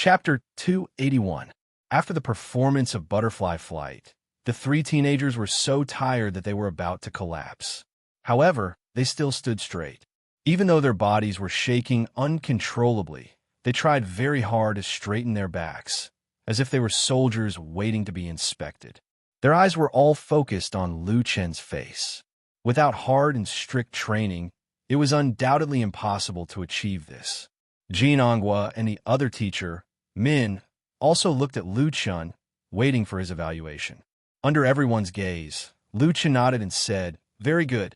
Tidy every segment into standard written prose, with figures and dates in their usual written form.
Chapter 281. After the performance of Butterfly Flight, the three teenagers were so tired that they were about to collapse. However, they still stood straight. Even though their bodies were shaking uncontrollably, they tried very hard to straighten their backs, as if they were soldiers waiting to be inspected. Their eyes were all focused on Lu Chen's face. Without hard and strict training, it was undoubtedly impossible to achieve this. Jin Onghua and the other teacher, Min, also looked at Lu Chen, waiting for his evaluation. Under everyone's gaze, Lu Chen nodded and said, "Very good."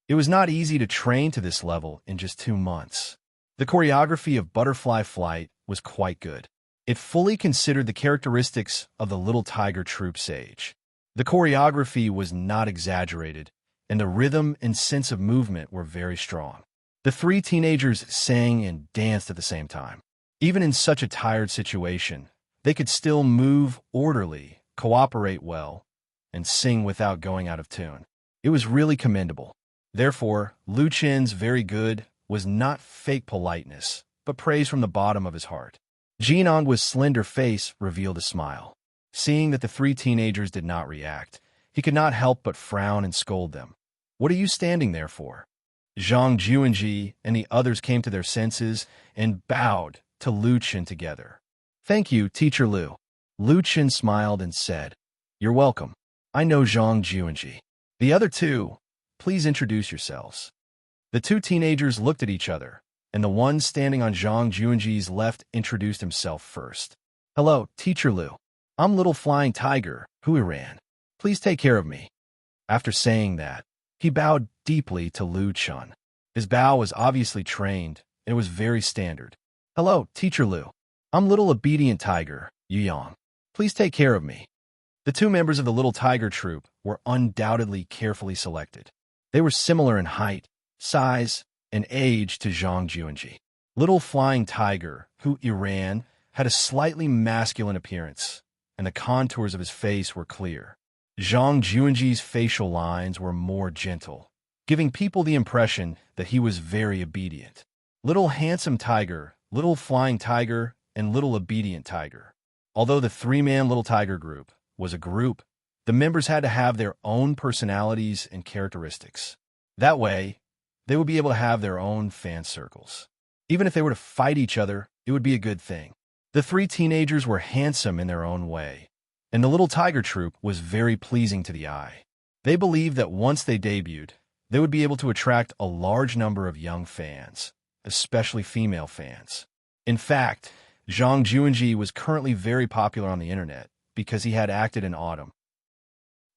It was not easy to train to this level in just 2 months. The choreography of Butterfly Flight was quite good. It fully considered the characteristics of the Little Tiger Troupe sage. The choreography was not exaggerated, and the rhythm and sense of movement were very strong. The three teenagers sang and danced at the same time. Even in such a tired situation, they could still move orderly, cooperate well, and sing without going out of tune. It was really commendable. Therefore, Lu Chen's "very good" was not fake politeness, but praise from the bottom of his heart. Jin Ongua's slender face revealed a smile. Seeing that the three teenagers did not react, he could not help but frown and scold them. "What are you standing there for?" Zhang Juanji and the others came to their senses and bowed to Lu Chen together. "Thank you, Teacher Lu." Lu Chen smiled and said, "You're welcome. I know Zhang Juanji. The other two, please introduce yourselves." The two teenagers looked at each other, and the one standing on Zhang Juanji's left introduced himself first. "Hello, Teacher Lu. I'm Little Flying Tiger, Hui Ran. Please take care of me." After saying that, he bowed deeply to Lu Chen. His bow was obviously trained, and it was very standard. "Hello, Teacher Lu. I'm Little Obedient Tiger, Yu Yang. Please take care of me." The two members of the Little Tiger Troupe were undoubtedly carefully selected. They were similar in height, size, and age to Zhang Juanji. Little Flying Tiger, Hu Iran, had a slightly masculine appearance, and the contours of his face were clear. Zhang Juanji's facial lines were more gentle, giving people the impression that he was very obedient. Little Handsome Tiger, Little Flying Tiger, and Little Obedient Tiger. Although the three-man Little Tiger group was a group, the members had to have their own personalities and characteristics. That way, they would be able to have their own fan circles. Even if they were to fight each other, it would be a good thing. The three teenagers were handsome in their own way, and the Little Tiger Troupe was very pleasing to the eye. They believed that once they debuted, they would be able to attract a large number of young fans, especially female fans. In fact, Zhang Juanji was currently very popular on the internet because he had acted in Autumn.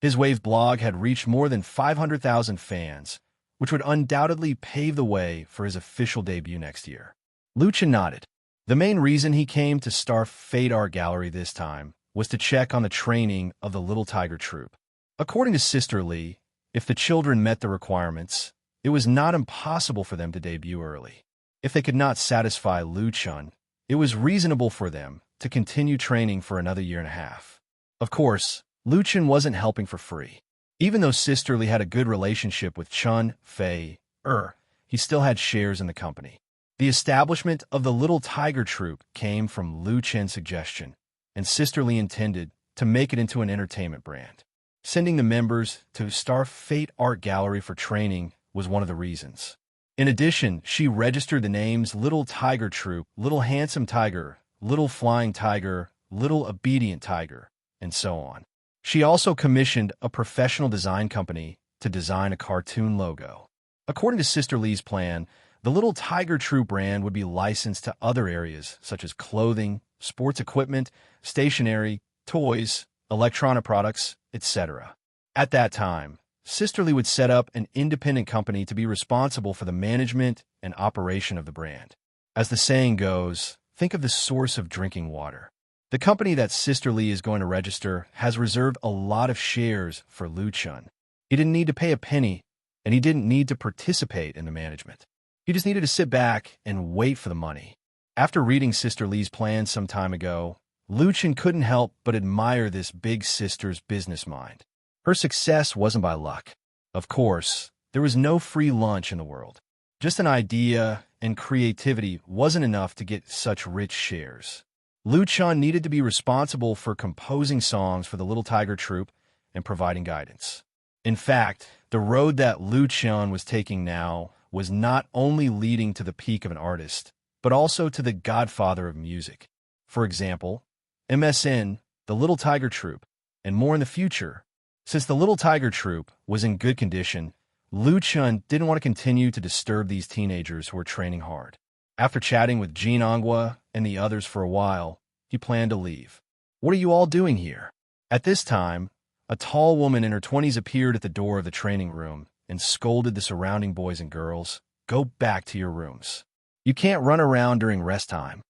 His Wave blog had reached more than 500,000 fans, which would undoubtedly pave the way for his official debut next year. Lu Chen nodded. The main reason he came to Star Fate Art Gallery this time was to check on the training of the Little Tiger Troupe. According to Sister Lee, if the children met the requirements, it was not impossible for them to debut early. If they could not satisfy Lu Chen, it was reasonable for them to continue training for another 1.5 years. Of course, Lu Chen wasn't helping for free. Even though Sister Lee had a good relationship with Chun Fei, he still had shares in the company. The establishment of the Little Tiger Troupe came from Lu Chen's suggestion, and Sister Lee intended to make it into an entertainment brand. Sending the members to Star Fate Art Gallery for training was one of the reasons. In addition, she registered the names Little Tiger Troupe, Little Handsome Tiger, Little Flying Tiger, Little Obedient Tiger, and so on. She also commissioned a professional design company to design a cartoon logo. According to Sister Lee's plan, the Little Tiger Troupe brand would be licensed to other areas such as clothing, sports equipment, stationery, toys, electronic products, etc. At that time, Sister Lee would set up an independent company to be responsible for the management and operation of the brand. As the saying goes, think of the source of drinking water. The company that Sister Lee is going to register has reserved a lot of shares for Lu Chen. He didn't need to pay a penny, and he didn't need to participate in the management. He just needed to sit back and wait for the money. After reading Sister Lee's plan some time ago, Lu Chen couldn't help but admire this big sister's business mind. Her success wasn't by luck. Of course, there was no free lunch in the world. Just an idea and creativity wasn't enough to get such rich shares. Lu Chun needed to be responsible for composing songs for the Little Tiger Troupe and providing guidance. In fact, the road that Lu Chun was taking now was not only leading to the peak of an artist, but also to the godfather of music. For example, MSN, the Little Tiger Troupe, and more in the future. Since the Little Tiger Troupe was in good condition, Lu Chun didn't want to continue to disturb these teenagers who were training hard. After chatting with Jean Angua and the others for a while, he planned to leave. "What are you all doing here?" At this time, a tall woman in her 20s appeared at the door of the training room and scolded the surrounding boys and girls, "Go back to your rooms. You can't run around during rest time."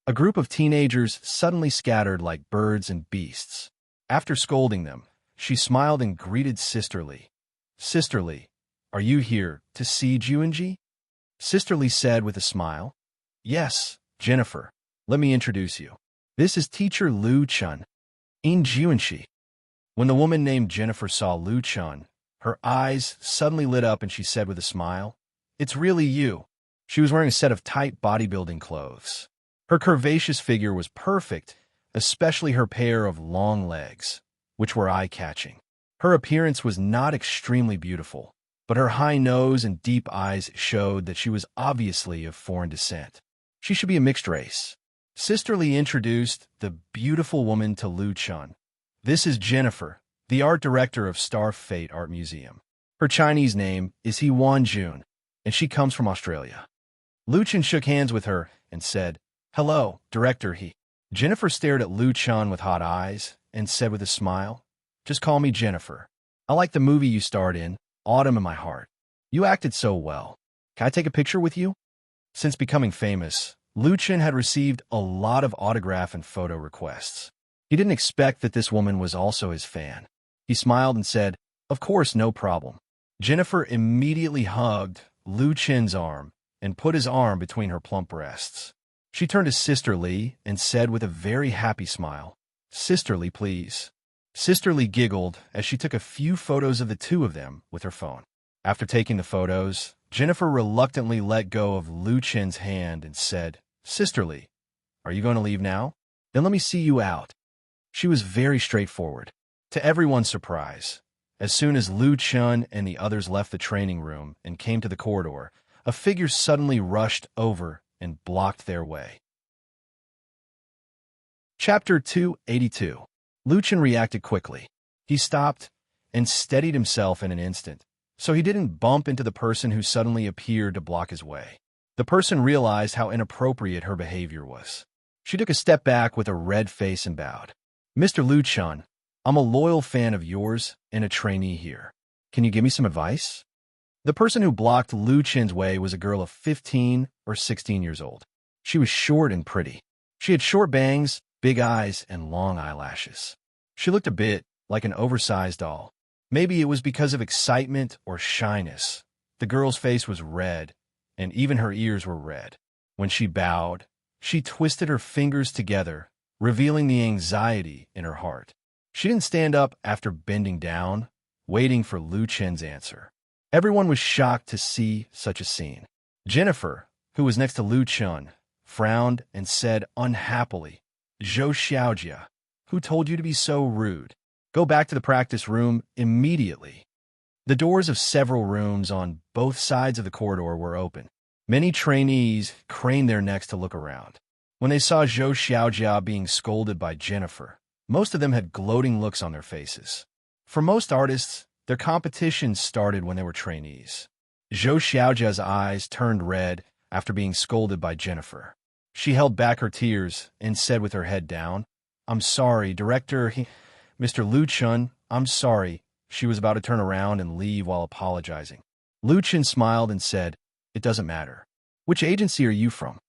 A group of teenagers suddenly scattered like birds and beasts. After scolding them, she smiled and greeted Sister Lee. "Sister Lee, are you here to see Juanji?" Sister Lee said with a smile. "Yes, Jennifer. Let me introduce you. This is teacher Lu Chun, in Juanji." When the woman named Jennifer saw Lu Chun, her eyes suddenly lit up and she said with a smile, "It's really you." She was wearing a set of tight bodybuilding clothes. Her curvaceous figure was perfect, especially her pair of long legs, which were eye-catching. Her appearance was not extremely beautiful, but her high nose and deep eyes showed that she was obviously of foreign descent. She should be a mixed race. Sister Lee introduced the beautiful woman to Lu Chun. "This is Jennifer, the art director of Star Fate Art Museum. Her Chinese name is He Wan Jun, and she comes from Australia." Lu Chun shook hands with her and said, "Hello, Director He." Jennifer stared at Lu Chun with hot eyes and said with a smile, "Just call me Jennifer. I like the movie you starred in, Autumn in My Heart. You acted so well. Can I take a picture with you?" Since becoming famous, Lu Chun had received a lot of autograph and photo requests. He didn't expect that this woman was also his fan. He smiled and said, "Of course, no problem." Jennifer immediately hugged Lu Chun's arm and put his arm between her plump breasts. She turned to Sister Lee and said with a very happy smile, "Sister Lee, please." Sister Lee giggled as she took a few photos of the two of them with her phone. After taking the photos, Jennifer reluctantly let go of Lu Chun's hand and said, "Sister Lee, are you going to leave now? Then let me see you out." She was very straightforward. To everyone's surprise, as soon as Lu Chun and the others left the training room and came to the corridor, a figure suddenly rushed over and blocked their way. Chapter 282. Lu Chun reacted quickly. He stopped and steadied himself in an instant, so he didn't bump into the person who suddenly appeared to block his way. The person realized how inappropriate her behavior was. She took a step back with a red face and bowed. "Mr. Lu Chun, I'm a loyal fan of yours and a trainee here. Can you give me some advice?" The person who blocked Lu Chun's way was a girl of 15 or 16 years old. She was short and pretty. She had short bangs, big eyes, and long eyelashes. She looked a bit like an oversized doll. Maybe it was because of excitement or shyness. The girl's face was red, and even her ears were red. When she bowed, she twisted her fingers together, revealing the anxiety in her heart. She didn't stand up after bending down, waiting for Lu Chun's answer. Everyone was shocked to see such a scene. Jennifer, who was next to Lu Chun, frowned and said unhappily, "Zhou Xiaojia, who told you to be so rude? Go back to the practice room immediately." The doors of several rooms on both sides of the corridor were open. Many trainees craned their necks to look around. When they saw Zhou Xiaojia being scolded by Jennifer, most of them had gloating looks on their faces. For most artists, their competition started when they were trainees. Zhou Xiaojia's eyes turned red after being scolded by Jennifer. She held back her tears and said with her head down, "I'm sorry, Director Mr. Lu Chun, I'm sorry." She was about to turn around and leave while apologizing. Lu Chun smiled and said, "It doesn't matter. Which agency are you from?"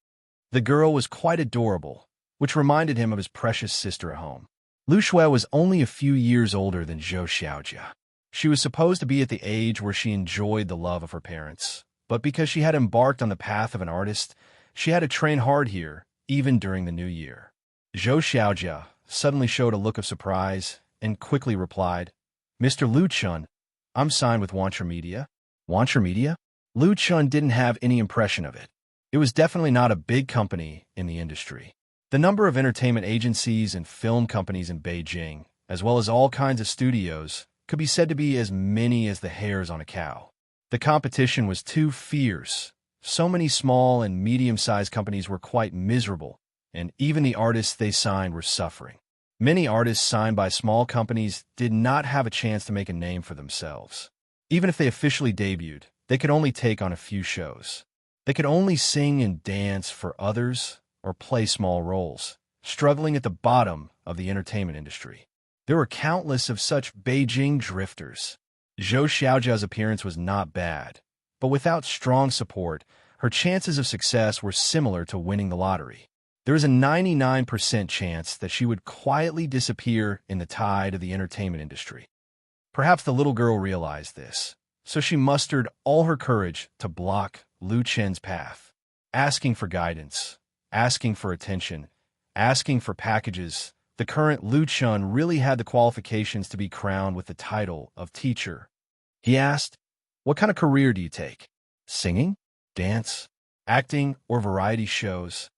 The girl was quite adorable, which reminded him of his precious sister at home. Lu Shui was only a few years older than Zhou Xiaojia. She was supposed to be at the age where she enjoyed the love of her parents, but because she had embarked on the path of an artist, she had to train hard here, even during the new year. Zhou Xiaojia suddenly showed a look of surprise and quickly replied, "Mr. Lu Chun, I'm signed with Wancher Media." Wancher Media? Lu Chun didn't have any impression of it. It was definitely not a big company in the industry. The number of entertainment agencies and film companies in Beijing, as well as all kinds of studios, could be said to be as many as the hairs on a cow. The competition was too fierce. So many small and medium-sized companies were quite miserable, and even the artists they signed were suffering. Many artists signed by small companies did not have a chance to make a name for themselves. Even if they officially debuted, they could only take on a few shows. They could only sing and dance for others or play small roles, struggling at the bottom of the entertainment industry. There were countless of such Beijing drifters. Zhou Xiaojia's appearance was not bad, but without strong support, her chances of success were similar to winning the lottery. There is a 99% chance that she would quietly disappear in the tide of the entertainment industry. Perhaps the little girl realized this, so she mustered all her courage to block Lu Chen's path, asking for guidance, asking for attention, asking for packages. The current Lu Chen really had the qualifications to be crowned with the title of teacher. He asked, "What kind of career do you take? Singing, dance, acting, or variety shows?"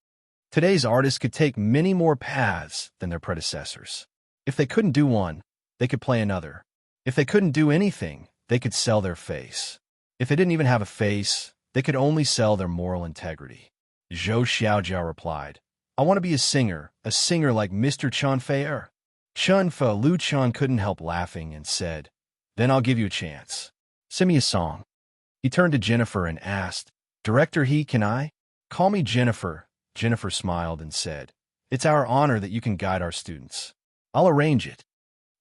Today's artists could take many more paths than their predecessors. If they couldn't do one, they could play another. If they couldn't do anything, they could sell their face. If they didn't even have a face, they could only sell their moral integrity. Zhou Xiaojia replied, "I want to be a singer like Mr. Chen Fei. Chen Fei. Lu Chen couldn't help laughing and said, "Then I'll give you a chance. Sing me a song." He turned to Jennifer and asked, "Director He, can I?" "Call me Jennifer." Jennifer smiled and said, "It's our honor that you can guide our students. I'll arrange it."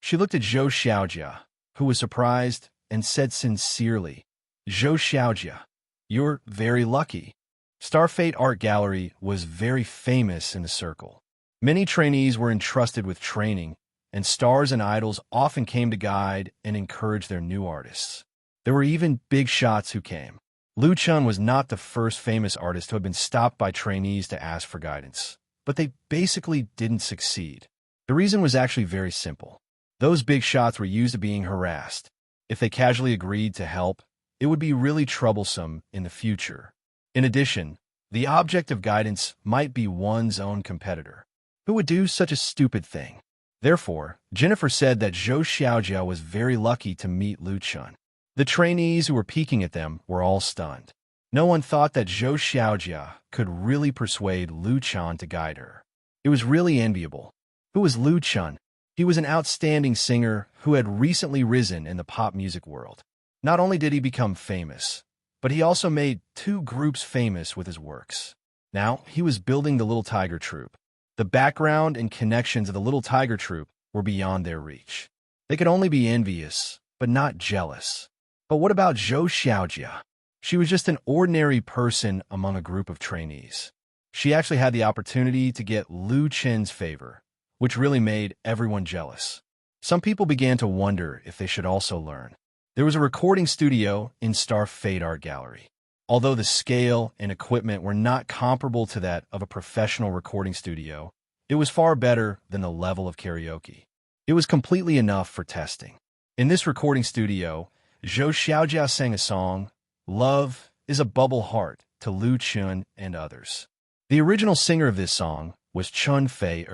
She looked at Zhou Xiaojia, who was surprised, and said sincerely, "Zhou Xiaojia, you're very lucky." Starfate Art Gallery was very famous in the circle. Many trainees were entrusted with training, and stars and idols often came to guide and encourage their new artists. There were even big shots who came. Lu Chen was not the first famous artist who had been stopped by trainees to ask for guidance, but they basically didn't succeed. The reason was actually very simple. Those big shots were used to being harassed. If they casually agreed to help, it would be really troublesome in the future. In addition, the object of guidance might be one's own competitor. Who would do such a stupid thing? Therefore, Jennifer said that Zhou Xiaojia was very lucky to meet Lu Chen. The trainees who were peeking at them were all stunned. No one thought that Zhou Xiaojia could really persuade Lu Chen to guide her. It was really enviable. Who was Lu Chen? He was an outstanding singer who had recently risen in the pop music world. Not only did he become famous, but he also made two groups famous with his works. Now, he was building the Little Tiger Troupe. The background and connections of the Little Tiger Troupe were beyond their reach. They could only be envious, but not jealous. But what about Zhou Xiaojia? She was just an ordinary person among a group of trainees. She actually had the opportunity to get Lu Chen's favor, which really made everyone jealous. Some people began to wonder if they should also learn. There was a recording studio in Starfate Art Gallery. Although the scale and equipment were not comparable to that of a professional recording studio, it was far better than the level of karaoke. It was completely enough for testing. In this recording studio, Zhou Xiaojia sang a song, "Love is a Bubble Heart," to Lu Chen and others. The original singer of this song was Chen Fei.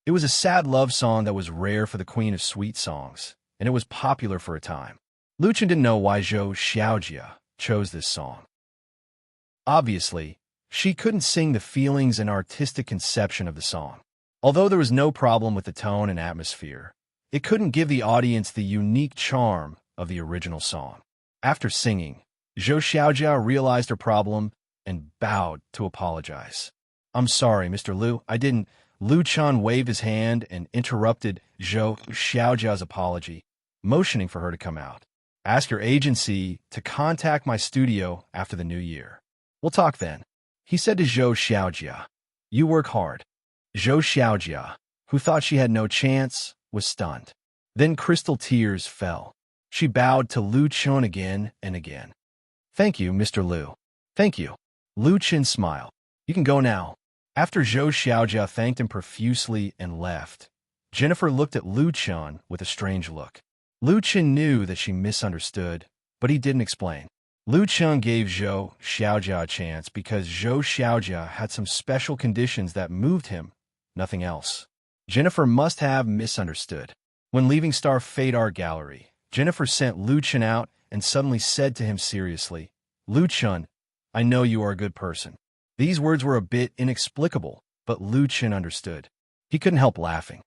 It was a sad love song that was rare for the queen of sweet songs, and it was popular for a time. Lu Chen didn't know why Zhou Xiaojia chose this song. Obviously, she couldn't sing the feelings and artistic conception of the song. Although there was no problem with the tone and atmosphere, it couldn't give the audience the unique charm of the original song. After singing, Zhou Xiaojia realized her problem and bowed to apologize. "I'm sorry, Mr. Lu, I didn't." Lu Chen waved his hand and interrupted Zhou Xiaojia's apology, motioning for her to come out. "Ask your agency to contact my studio after the new year. We'll talk then," he said to Zhou Xiaojia. "You work hard." Zhou Xiaojia, who thought she had no chance, was stunned. Then crystal tears fell. She bowed to Lu Chen again and again. "Thank you, Mr. Lu. Thank you." Lu Chen smiled. "You can go now." After Zhou Xiaojia thanked him profusely and left, Jennifer looked at Lu Chen with a strange look. Lu Chen knew that she misunderstood, but he didn't explain. Lu Chen gave Zhou Xiaojia a chance because Zhou Xiaojia had some special conditions that moved him nothing else. Jennifer must have misunderstood. When leaving Star Fate Art Gallery, Jennifer sent Lu Chen out and suddenly said to him seriously, "Lu Chen, I know you are a good person." These words were a bit inexplicable, but Lu Chen understood. He couldn't help laughing.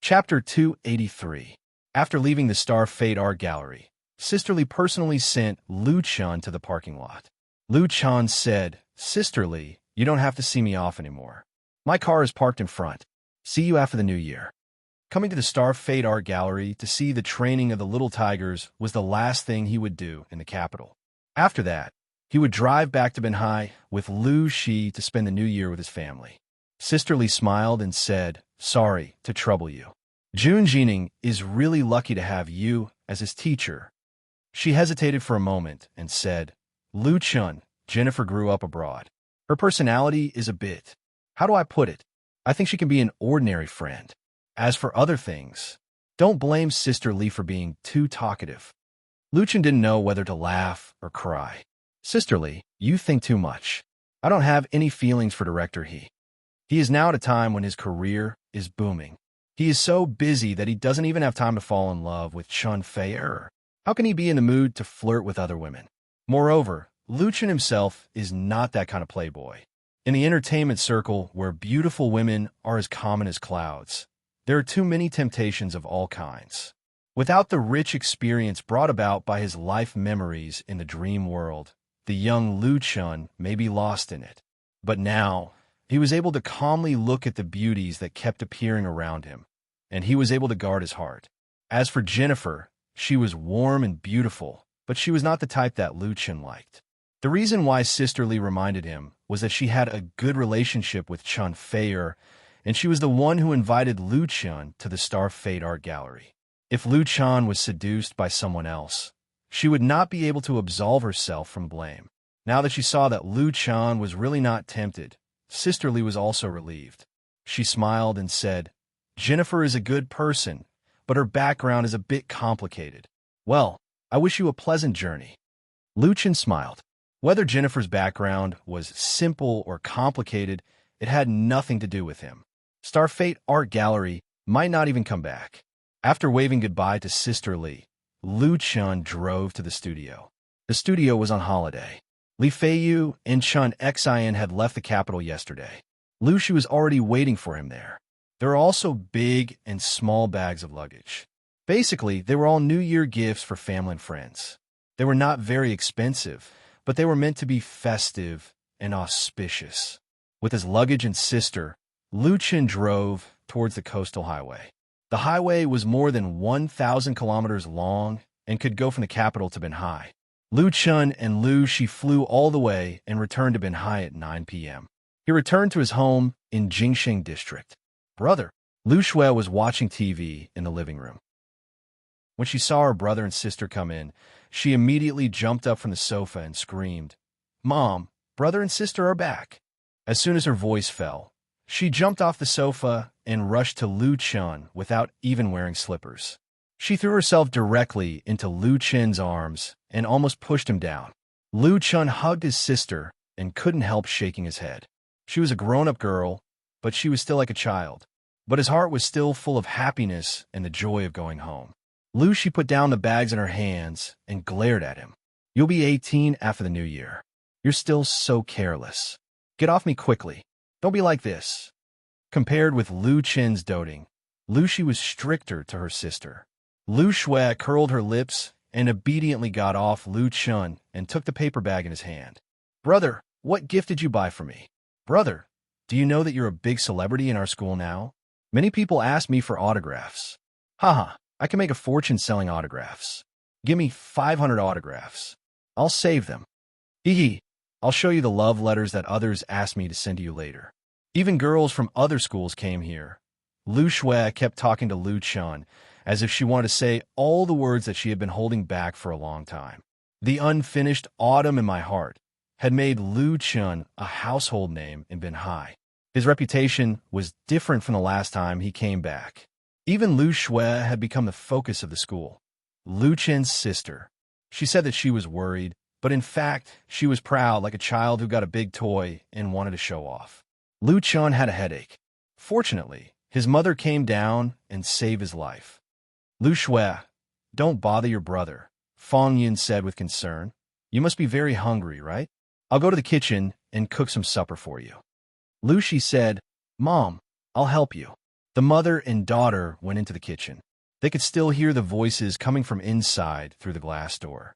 Chapter 283. After leaving the Star Fate Art Gallery, Sisterly personally sent Lu Chen to the parking lot. Lu Chen said, "Sisterly, you don't have to see me off anymore. My car is parked in front. See you after the new year." Coming to the Star Fate Art Gallery to see the training of the little tigers was the last thing he would do in the capital. After that, he would drive back to Benhai with Lu Shi to spend the new year with his family. Sisterly smiled and said, "Sorry to trouble you. Jun Jining is really lucky to have you as his teacher." She hesitated for a moment and said, "Lu Chen, Jennifer grew up abroad. Her personality is a bit, how do I put it? I think she can be an ordinary friend. As for other things, don't blame Sister Lee for being too talkative." Lu Chen didn't know whether to laugh or cry. "Sister Lee, you think too much. I don't have any feelings for Director He. He is now at a time when his career is booming. He is so busy that he doesn't even have time to fall in love with Chun Fei. How can he be in the mood to flirt with other women? Moreover, Lu Chen himself is not that kind of playboy. In the entertainment circle, where beautiful women are as common as clouds, there are too many temptations of all kinds. Without the rich experience brought about by his life memories in the dream world, the young Lu Chen may be lost in it. But now, he was able to calmly look at the beauties that kept appearing around him, and he was able to guard his heart. As for Jennifer, she was warm and beautiful, but she was not the type that Lu Chen liked. The reason why Sisterly reminded him was that she had a good relationship with Chun Fei, and she was the one who invited Lu Chen to the Star Fate Art Gallery. If Lu Chen was seduced by someone else, she would not be able to absolve herself from blame. Now that she saw that Lu Chen was really not tempted, Sisterly was also relieved. She smiled and said, "Jennifer is a good person, but her background is a bit complicated. Well, I wish you a pleasant journey." Lu Chen smiled. Whether Jennifer's background was simple or complicated, it had nothing to do with him. Star Fate Art Gallery might not even come back. After waving goodbye to Sister Lee, Lu Chen drove to the studio. The studio was on holiday. Li Feiyu and Chun Xin had left the capital yesterday. Lu Shi was already waiting for him there. There were also big and small bags of luggage. Basically, they were all New Year gifts for family and friends. They were not very expensive, but they were meant to be festive and auspicious. With his luggage and sister, Lu Chen drove towards the coastal highway. The highway was more than 1,000 kilometers long and could go from the capital to Benhai. Lu Chen and Lu Shi flew all the way and returned to Benhai at 9 p.m. He returned to his home in Jingsheng district. Brother, Lu Shui was watching TV in the living room. When she saw her brother and sister come in, she immediately jumped up from the sofa and screamed, "Mom, brother and sister are back." As soon as her voice fell, she jumped off the sofa and rushed to Lu Chen without even wearing slippers. She threw herself directly into Lu Chen's arms and almost pushed him down. Lu Chen hugged his sister and couldn't help shaking his head. She was a grown-up girl, but she was still like a child. But his heart was still full of happiness and the joy of going home. Lu Shi put down the bags in her hands and glared at him. "You'll be 18 after the new year. You're still so careless. Get off me quickly. Don't be like this." Compared with Lu Chen's doting, Lu Shi was stricter to her sister. Lu Shui curled her lips and obediently got off Lu Chen and took the paper bag in his hand. "Brother, what gift did you buy for me?" "Brother, do you know that you're a big celebrity in our school now? Many people ask me for autographs." "Haha, I can make a fortune selling autographs. Give me 500 autographs. I'll save them. Hee hee, I'll show you the love letters that others asked me to send to you later." Even girls from other schools came here. Lu Shui kept talking to Lu Chen as if she wanted to say all the words that she had been holding back for a long time. The unfinished Autumn in My Heart had made Lu Chen a household name in Benhai. His reputation was different from the last time he came back. Even Lu Shui had become the focus of the school. Lu Chen's sister. She said that she was worried but in fact, she was proud like a child who got a big toy and wanted to show off. Lu Chun had a headache. Fortunately, his mother came down and saved his life. Lu Shui, don't bother your brother, Fong Yun said with concern. You must be very hungry, right? I'll go to the kitchen and cook some supper for you. Lu Shi said, Mom, I'll help you. The mother and daughter went into the kitchen. They could still hear the voices coming from inside through the glass door.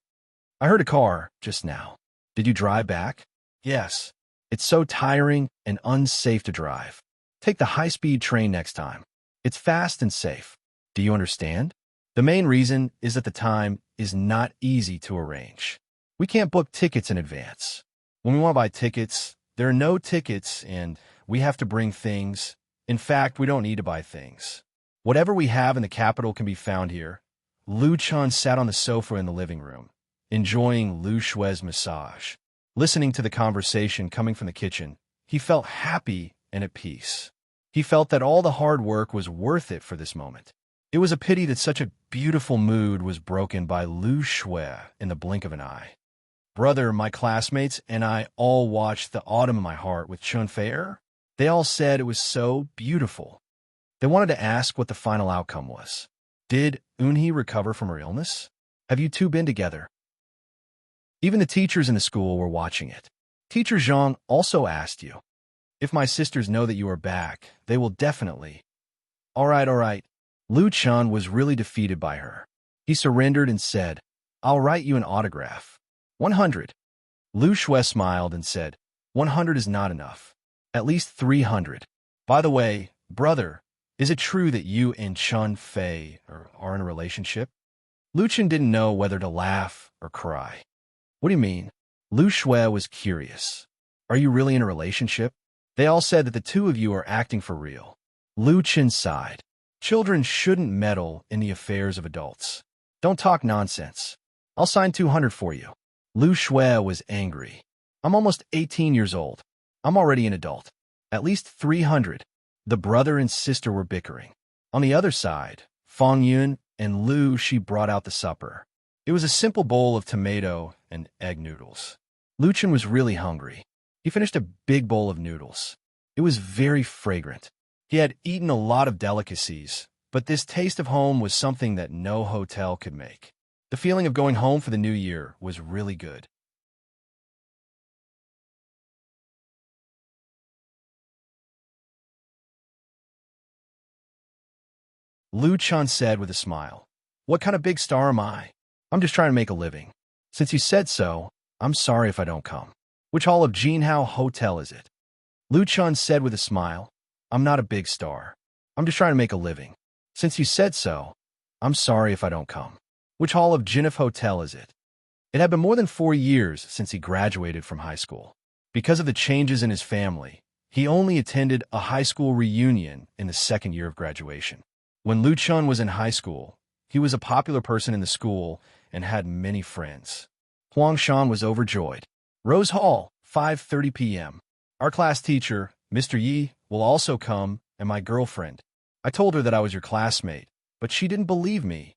I heard a car just now. Did you drive back? Yes. It's so tiring and unsafe to drive. Take the high-speed train next time. It's fast and safe. Do you understand? The main reason is that the time is not easy to arrange. We can't book tickets in advance. When we want to buy tickets, there are no tickets and we have to bring things. In fact, we don't need to buy things. Whatever we have in the capital can be found here. Lu Chun sat on the sofa in the living room, enjoying Lu Shui's massage. Listening to the conversation coming from the kitchen, he felt happy and at peace. He felt that all the hard work was worth it for this moment. It was a pity that such a beautiful mood was broken by Lu Shui in the blink of an eye. Brother, my classmates, and I all watched The Autumn in My Heart with Chun Fei. They all said it was so beautiful. They wanted to ask what the final outcome was. Did Eunhee recover from her illness? Have you two been together? Even the teachers in the school were watching it. Teacher Zhang also asked you. If my sisters know that you are back, they will definitely. All right. Lu Chun was really defeated by her. He surrendered and said, I'll write you an autograph. 100. Lu Shui smiled and said, 100 is not enough. At least 300. By the way, brother, is it true that you and Chun Fei are in a relationship? Lu Chun didn't know whether to laugh or cry. What do you mean? Lu Shui was curious. Are you really in a relationship? They all said that the two of you are acting for real. Lu Chun sighed. Children shouldn't meddle in the affairs of adults. Don't talk nonsense. I'll sign 200 for you. Lu Shui was angry. I'm almost 18 years old. I'm already an adult. At least 300. The brother and sister were bickering. On the other side, Fong Yun and Lu Shi brought out the supper. It was a simple bowl of tomato and egg noodles. Lu Chun was really hungry. He finished a big bowl of noodles. It was very fragrant. He had eaten a lot of delicacies, but this taste of home was something that no hotel could make. The feeling of going home for the new year was really good. Lu Chun said with a smile, What kind of big star am I? I'm just trying to make a living. Since you said so, I'm sorry if I don't come. Which hall of Jinhao Hotel is it? Lu Chun said with a smile, I'm not a big star. I'm just trying to make a living. Since you said so, I'm sorry if I don't come. Which hall of Jinhao Hotel is it? It had been more than 4 years since he graduated from high school. Because of the changes in his family, he only attended a high school reunion in the second year of graduation. When Lu Chun was in high school, he was a popular person in the school and had many friends. Huang Shan was overjoyed. Rose Hall, 5:30 p.m. Our class teacher, Mr. Yi, will also come, and my girlfriend. I told her that I was your classmate, but she didn't believe me.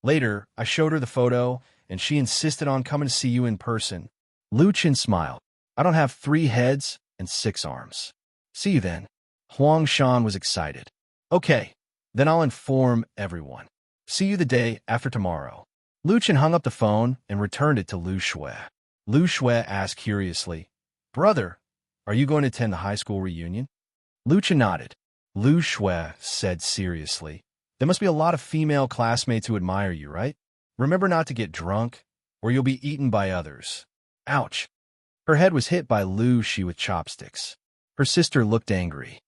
Later, I showed her the photo, and she insisted on coming to see you in person. Lu Chun smiled. I don't have 3 heads and 6 arms. See you then. Huang Shan was excited. Okay, then I'll inform everyone. See you the day after tomorrow. Lu Chun hung up the phone and returned it to Lu Shui. Lu Shui asked curiously, Brother, are you going to attend the high school reunion? Lu Chun nodded. Lu Shui said seriously, There must be a lot of female classmates who admire you, right? Remember not to get drunk, or you'll be eaten by others. Ouch. Her head was hit by Lu Shi with chopsticks. Her sister looked angry.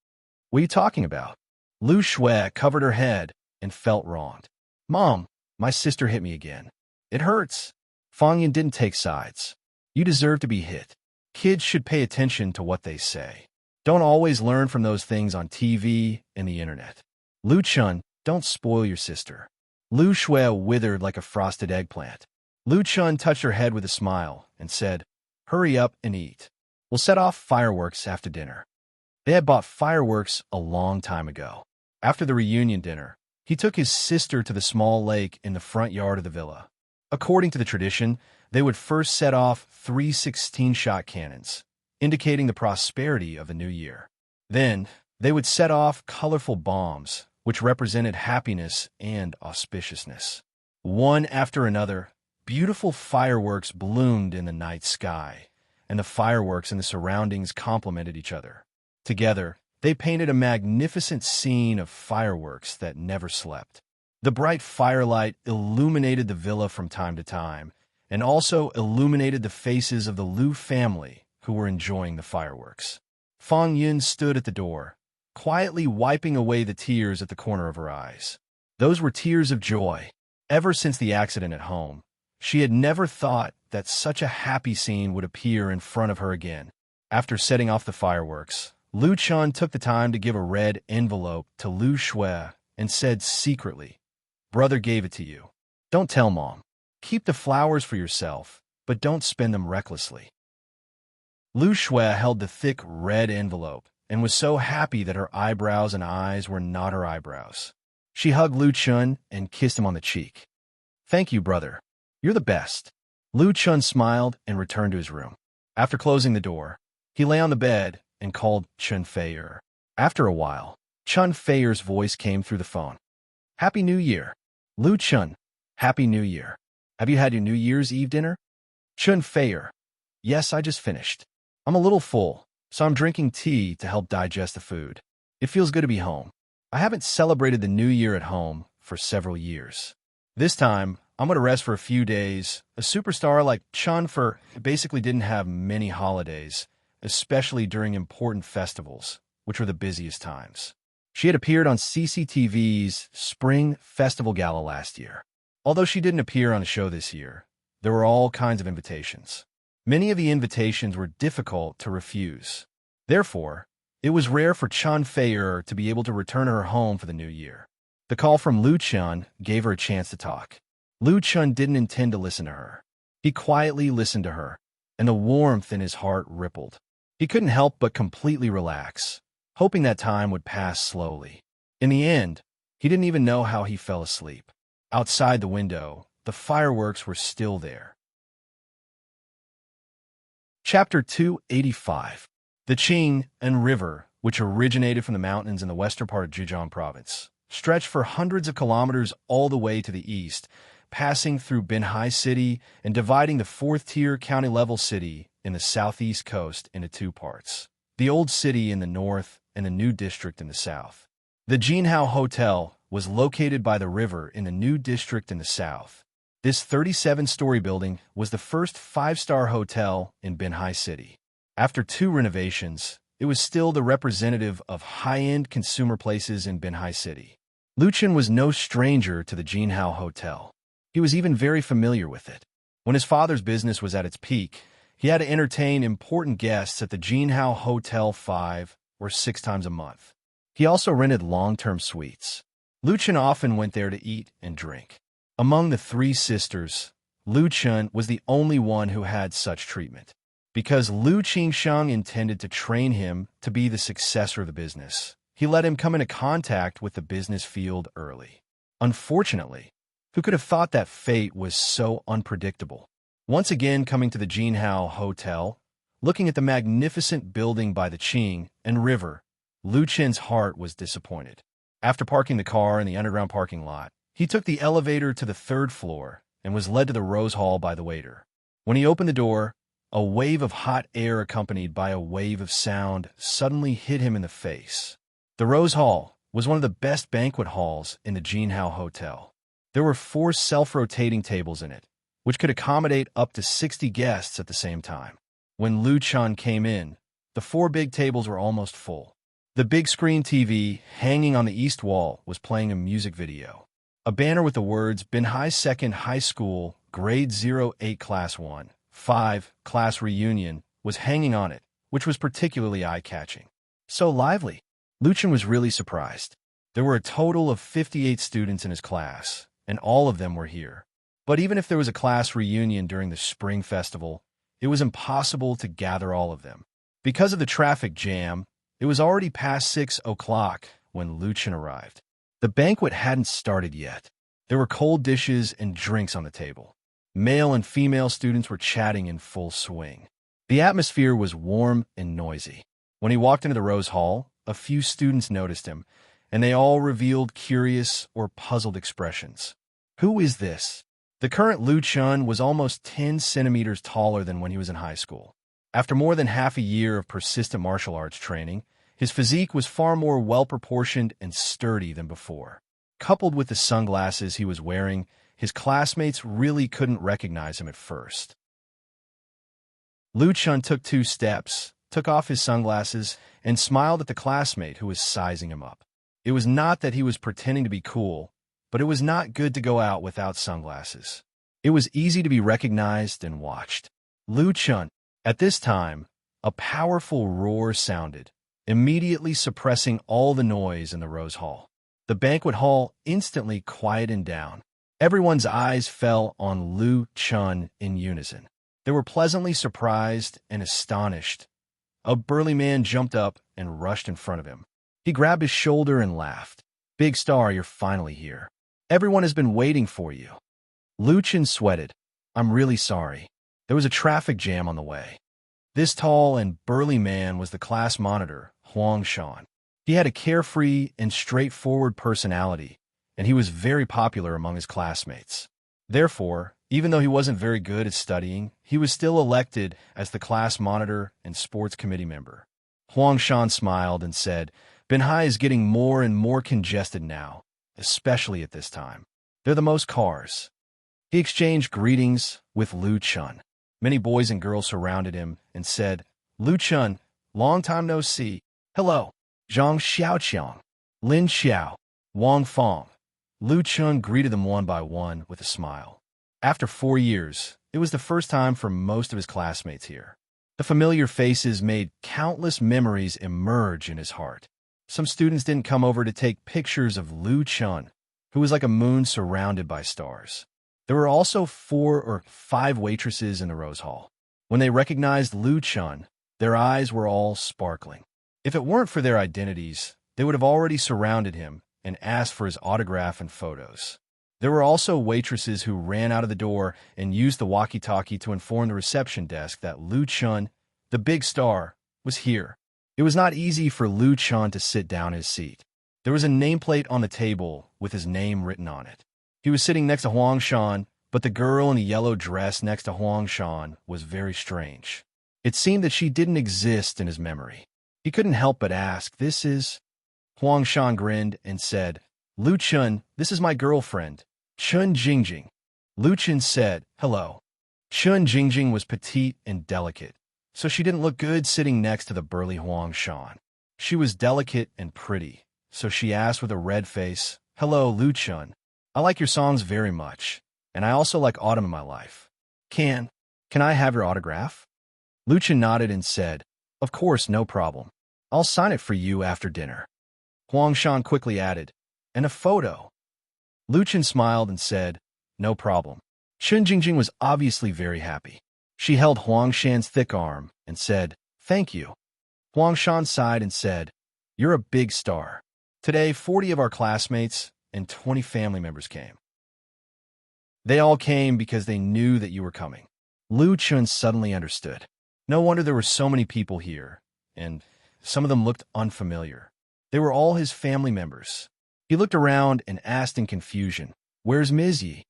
What are you talking about? Lu Shui covered her head and felt wronged. Mom, my sister hit me again. It hurts. Fong Yin didn't take sides. You deserve to be hit. Kids should pay attention to what they say. Don't always learn from those things on TV and the internet. Lu Chun, don't spoil your sister. Lu Shui withered like a frosted eggplant. Lu Chun touched her head with a smile and said, Hurry up and eat. We'll set off fireworks after dinner. They had bought fireworks a long time ago. After the reunion dinner, he took his sister to the small lake in the front yard of the villa. According to the tradition, They would first set off 3 16-shot cannons, indicating the prosperity of the new year. Then, they would set off colorful bombs, which represented happiness and auspiciousness. One after another, beautiful fireworks bloomed in the night sky, and the fireworks in the surroundings complemented each other. Together, they painted a magnificent scene of fireworks that never slept. The bright firelight illuminated the villa from time to time, and also illuminated the faces of the Liu family who were enjoying the fireworks. Fang Yun stood at the door, quietly wiping away the tears at the corner of her eyes. Those were tears of joy. Ever since the accident at home, she had never thought that such a happy scene would appear in front of her again. After setting off the fireworks, Lu Chun took the time to give a red envelope to Lu Shui and said secretly, "Brother gave it to you. Don't tell Mom. Keep the flowers for yourself, but don't spend them recklessly." Lu Shui held the thick red envelope and was so happy that her eyebrows and eyes were not her eyebrows. She hugged Lu Chun and kissed him on the cheek. "Thank you, brother. You're the best." Lu Chun smiled and returned to his room. After closing the door, he lay on the bed and called Chun Feier. After a while, Chun Feier's voice came through the phone. "Happy New Year." "Lu Chun, Happy New Year. Have you had your New Year's Eve dinner?" Chun Feier: "Yes, I just finished. I'm a little full, so I'm drinking tea to help digest the food. It feels good to be home. I haven't celebrated the New Year at home for several years. This time, I'm going to rest for a few days." A superstar like Chun Feier basically didn't have many holidays, especially during important festivals, which were the busiest times. She had appeared on CCTV's Spring Festival Gala last year. Although she didn't appear on a show this year, there were all kinds of invitations. Many of the invitations were difficult to refuse. Therefore, it was rare for Chun Feier to be able to return to her home for the new year. The call from Lu Chun gave her a chance to talk. Lu Chun didn't intend to listen to her. He quietly listened to her, and the warmth in his heart rippled. He couldn't help but completely relax, hoping that time would pass slowly. In the end, he didn't even know how he fell asleep. Outside the window, the fireworks were still there. Chapter 285. The Qing and River, which originated from the mountains in the western part of Zhejiang province, stretched for hundreds of kilometers all the way to the east, passing through Binhai City and dividing the fourth-tier county-level city in the southeast coast into two parts, the Old City in the north and the New District in the south. The Jinhao Hotel was located by the river in the New District in the south. This 37-story building was the first five-star hotel in Binhai City. After 2 renovations, it was still the representative of high-end consumer places in Binhai City. Lu Chun was no stranger to the Jinhao Hotel. He was even very familiar with it. When his father's business was at its peak, he had to entertain important guests at the Jinhao Hotel 5 or 6 times a month. He also rented long-term suites. Lu Chun often went there to eat and drink. Among the 3 sisters, Lu Chun was the only one who had such treatment. Because Lu Qingsheng intended to train him to be the successor of the business, he let him come into contact with the business field early. Unfortunately, who could have thought that fate was so unpredictable? Once again coming to the Jinhao Hotel, looking at the magnificent building by the Qing and river, Lu Chun's heart was disappointed. After parking the car in the underground parking lot, he took the elevator to the 3rd floor and was led to the Rose Hall by the waiter. When he opened the door, a wave of hot air accompanied by a wave of sound suddenly hit him in the face. The Rose Hall was one of the best banquet halls in the Jinhao Hotel. There were 4 self-rotating tables in it, which could accommodate up to 60 guests at the same time. When Lu Chun came in, the 4 big tables were almost full. The big screen TV hanging on the east wall was playing a music video. A banner with the words Binhai Second High School, Grade 08 Class 1, 5, Class Reunion was hanging on it, which was particularly eye-catching. So lively. Lu Chun was really surprised. There were a total of 58 students in his class, and all of them were here. But even if there was a class reunion during the Spring Festival, it was impossible to gather all of them. Because of the traffic jam, it was already past 6 o'clock when Lu Chun arrived. The banquet hadn't started yet. There were cold dishes and drinks on the table. Male and female students were chatting in full swing. The atmosphere was warm and noisy. When he walked into the Rose Hall, a few students noticed him, and they all revealed curious or puzzled expressions. Who is this? The current Lu Chun was almost 10 centimeters taller than when he was in high school. After more than half a year of persistent martial arts training, his physique was far more well-proportioned and sturdy than before. Coupled with the sunglasses he was wearing, his classmates really couldn't recognize him at first. Lu Chun took 2 steps, took off his sunglasses, and smiled at the classmate who was sizing him up. It was not that he was pretending to be cool, but it was not good to go out without sunglasses. It was easy to be recognized and watched. Lu Chun. At this time, a powerful roar sounded, immediately suppressing all the noise in the Rose Hall. The banquet hall instantly quieted down. Everyone's eyes fell on Lu Chun in unison. They were pleasantly surprised and astonished. A burly man jumped up and rushed in front of him. He grabbed his shoulder and laughed. "Big star, you're finally here. Everyone has been waiting for you." Lu Chun sweated. "I'm really sorry. There was a traffic jam on the way." This tall and burly man was the class monitor, Huang Shan. He had a carefree and straightforward personality, and he was very popular among his classmates. Therefore, even though he wasn't very good at studying, he was still elected as the class monitor and sports committee member. Huang Shan smiled and said, "Binhai is getting more and more congested now, especially at this time. There are the most cars." He exchanged greetings with Lu Chun. Many boys and girls surrounded him and said, "Lu Chun, long time no see. Hello." Zhang Xiaoqiang, Lin Xiao, Wang Fong. Lu Chun greeted them one by one with a smile. After 4 years, it was the first time for most of his classmates here. The familiar faces made countless memories emerge in his heart. Some students didn't come over to take pictures of Lu Chun, who was like a moon surrounded by stars. There were also 4 or 5 waitresses in the Rose Hall. When they recognized Lu Chun, their eyes were all sparkling. If it weren't for their identities, they would have already surrounded him and asked for his autograph and photos. There were also waitresses who ran out of the door and used the walkie-talkie to inform the reception desk that Lu Chun, the big star, was here. It was not easy for Lu Chun to sit down in his seat. There was a nameplate on the table with his name written on it. He was sitting next to Huang Shan, but the girl in the yellow dress next to Huang Shan was very strange. It seemed that she didn't exist in his memory. He couldn't help but ask, "This is—" Huang Shan grinned and said, "Lu Chun, this is my girlfriend, Chun Jingjing." Lu Chun said, "Hello." Chun Jingjing was petite and delicate, so she didn't look good sitting next to the burly Huang Shan. She was delicate and pretty, so she asked with a red face, "Hello, Lu Chun. I like your songs very much, and I also like autumn in my life. Can I have your autograph?" Lu Chun nodded and said, "Of course, no problem. I'll sign it for you after dinner." Huang Shan quickly added, "And a photo." Lu Chun smiled and said, "No problem." Chun Jingjing was obviously very happy. She held Huang Shan's thick arm and said, "Thank you." Huang Shan sighed and said, "You're a big star. Today, 40 of our classmates and 20 family members came. They all came because they knew that you were coming." Lu Chun suddenly understood. No wonder there were so many people here, and some of them looked unfamiliar. They were all his family members. He looked around and asked in confusion, "Where's Ms. Yi?"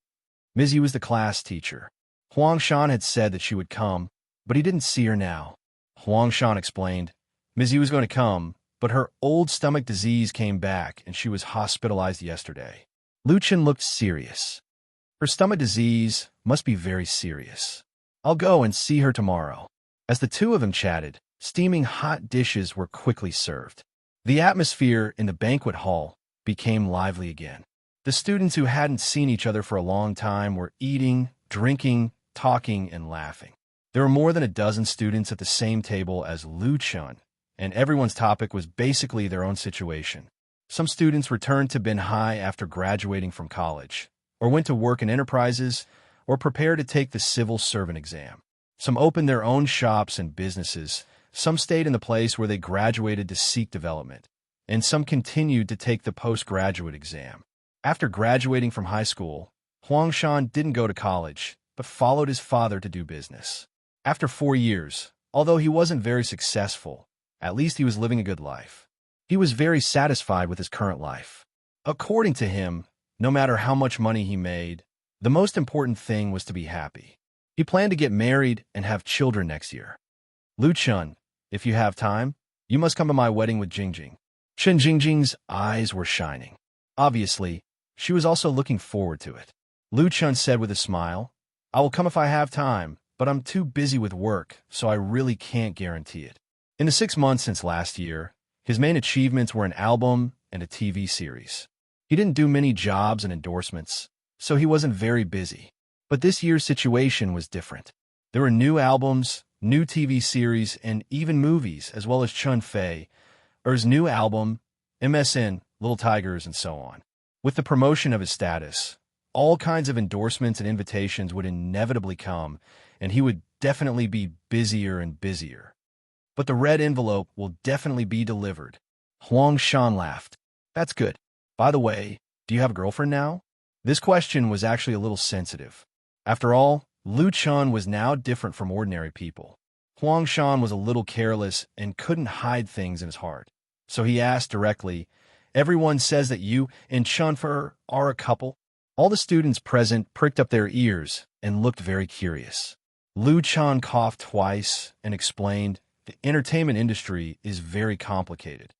Ms. Yi was the class teacher. Huang Shan had said that she would come, but he didn't see her now. Huang Shan explained, Ms. Yi was going to come, but her old stomach disease came back and she was hospitalized yesterday. Lu Chun looked serious. Her stomach disease must be very serious. I'll go and see her tomorrow. As the two of them chatted, steaming hot dishes were quickly served. The atmosphere in the banquet hall became lively again. The students who hadn't seen each other for a long time were eating, drinking, talking, and laughing. There were more than a dozen students at the same table as Lu Chun, and everyone's topic was basically their own situation. Some students returned to Binhai after graduating from college, or went to work in enterprises, or prepared to take the civil servant exam. Some opened their own shops and businesses, some stayed in the place where they graduated to seek development, and some continued to take the postgraduate exam. After graduating from high school, Huang Shan didn't go to college, but followed his father to do business. After 4 years, although he wasn't very successful, at least he was living a good life. He was very satisfied with his current life. According to him, no matter how much money he made, the most important thing was to be happy. He planned to get married and have children next year. Lu Chun, if you have time, you must come to my wedding with Jingjing. Chen Jingjing's eyes were shining. Obviously, she was also looking forward to it. Lu Chun said with a smile, I will come if I have time, but I'm too busy with work, so I really can't guarantee it. In the 6 months since last year, his main achievements were an album and a TV series. He didn't do many jobs and endorsements, so he wasn't very busy. But this year's situation was different. There were new albums, new TV series, and even movies, as well as Chun Fei's new album, Immerse, Little Tigers, and so on. With the promotion of his status, all kinds of endorsements and invitations would inevitably come, and he would definitely be busier and busier. But the red envelope will definitely be delivered. Huang Shan laughed. That's good. By the way, do you have a girlfriend now? This question was actually a little sensitive. After all, Lu Chun was now different from ordinary people. Huang Shan was a little careless and couldn't hide things in his heart. So he asked directly, everyone says that you and Chunfer are a couple? All the students present pricked up their ears and looked very curious. Lu Chun coughed twice and explained, the entertainment industry is very complicated.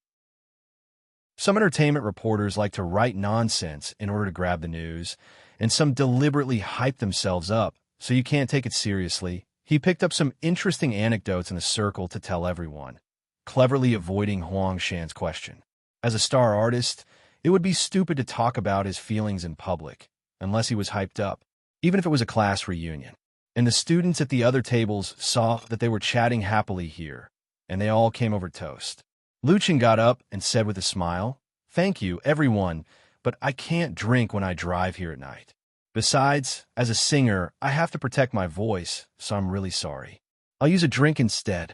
Some entertainment reporters like to write nonsense in order to grab the news, and some deliberately hype themselves up, so you can't take it seriously. He picked up some interesting anecdotes in the circle to tell everyone, cleverly avoiding Huang Shan's question. As a star artist, it would be stupid to talk about his feelings in public, unless he was hyped up, even if it was a class reunion. And the students at the other tables saw that they were chatting happily here, and they all came over toast. Lu Chun got up and said with a smile, thank you, everyone, but I can't drink when I drive here at night. Besides, as a singer, I have to protect my voice, so I'm really sorry. I'll use a drink instead.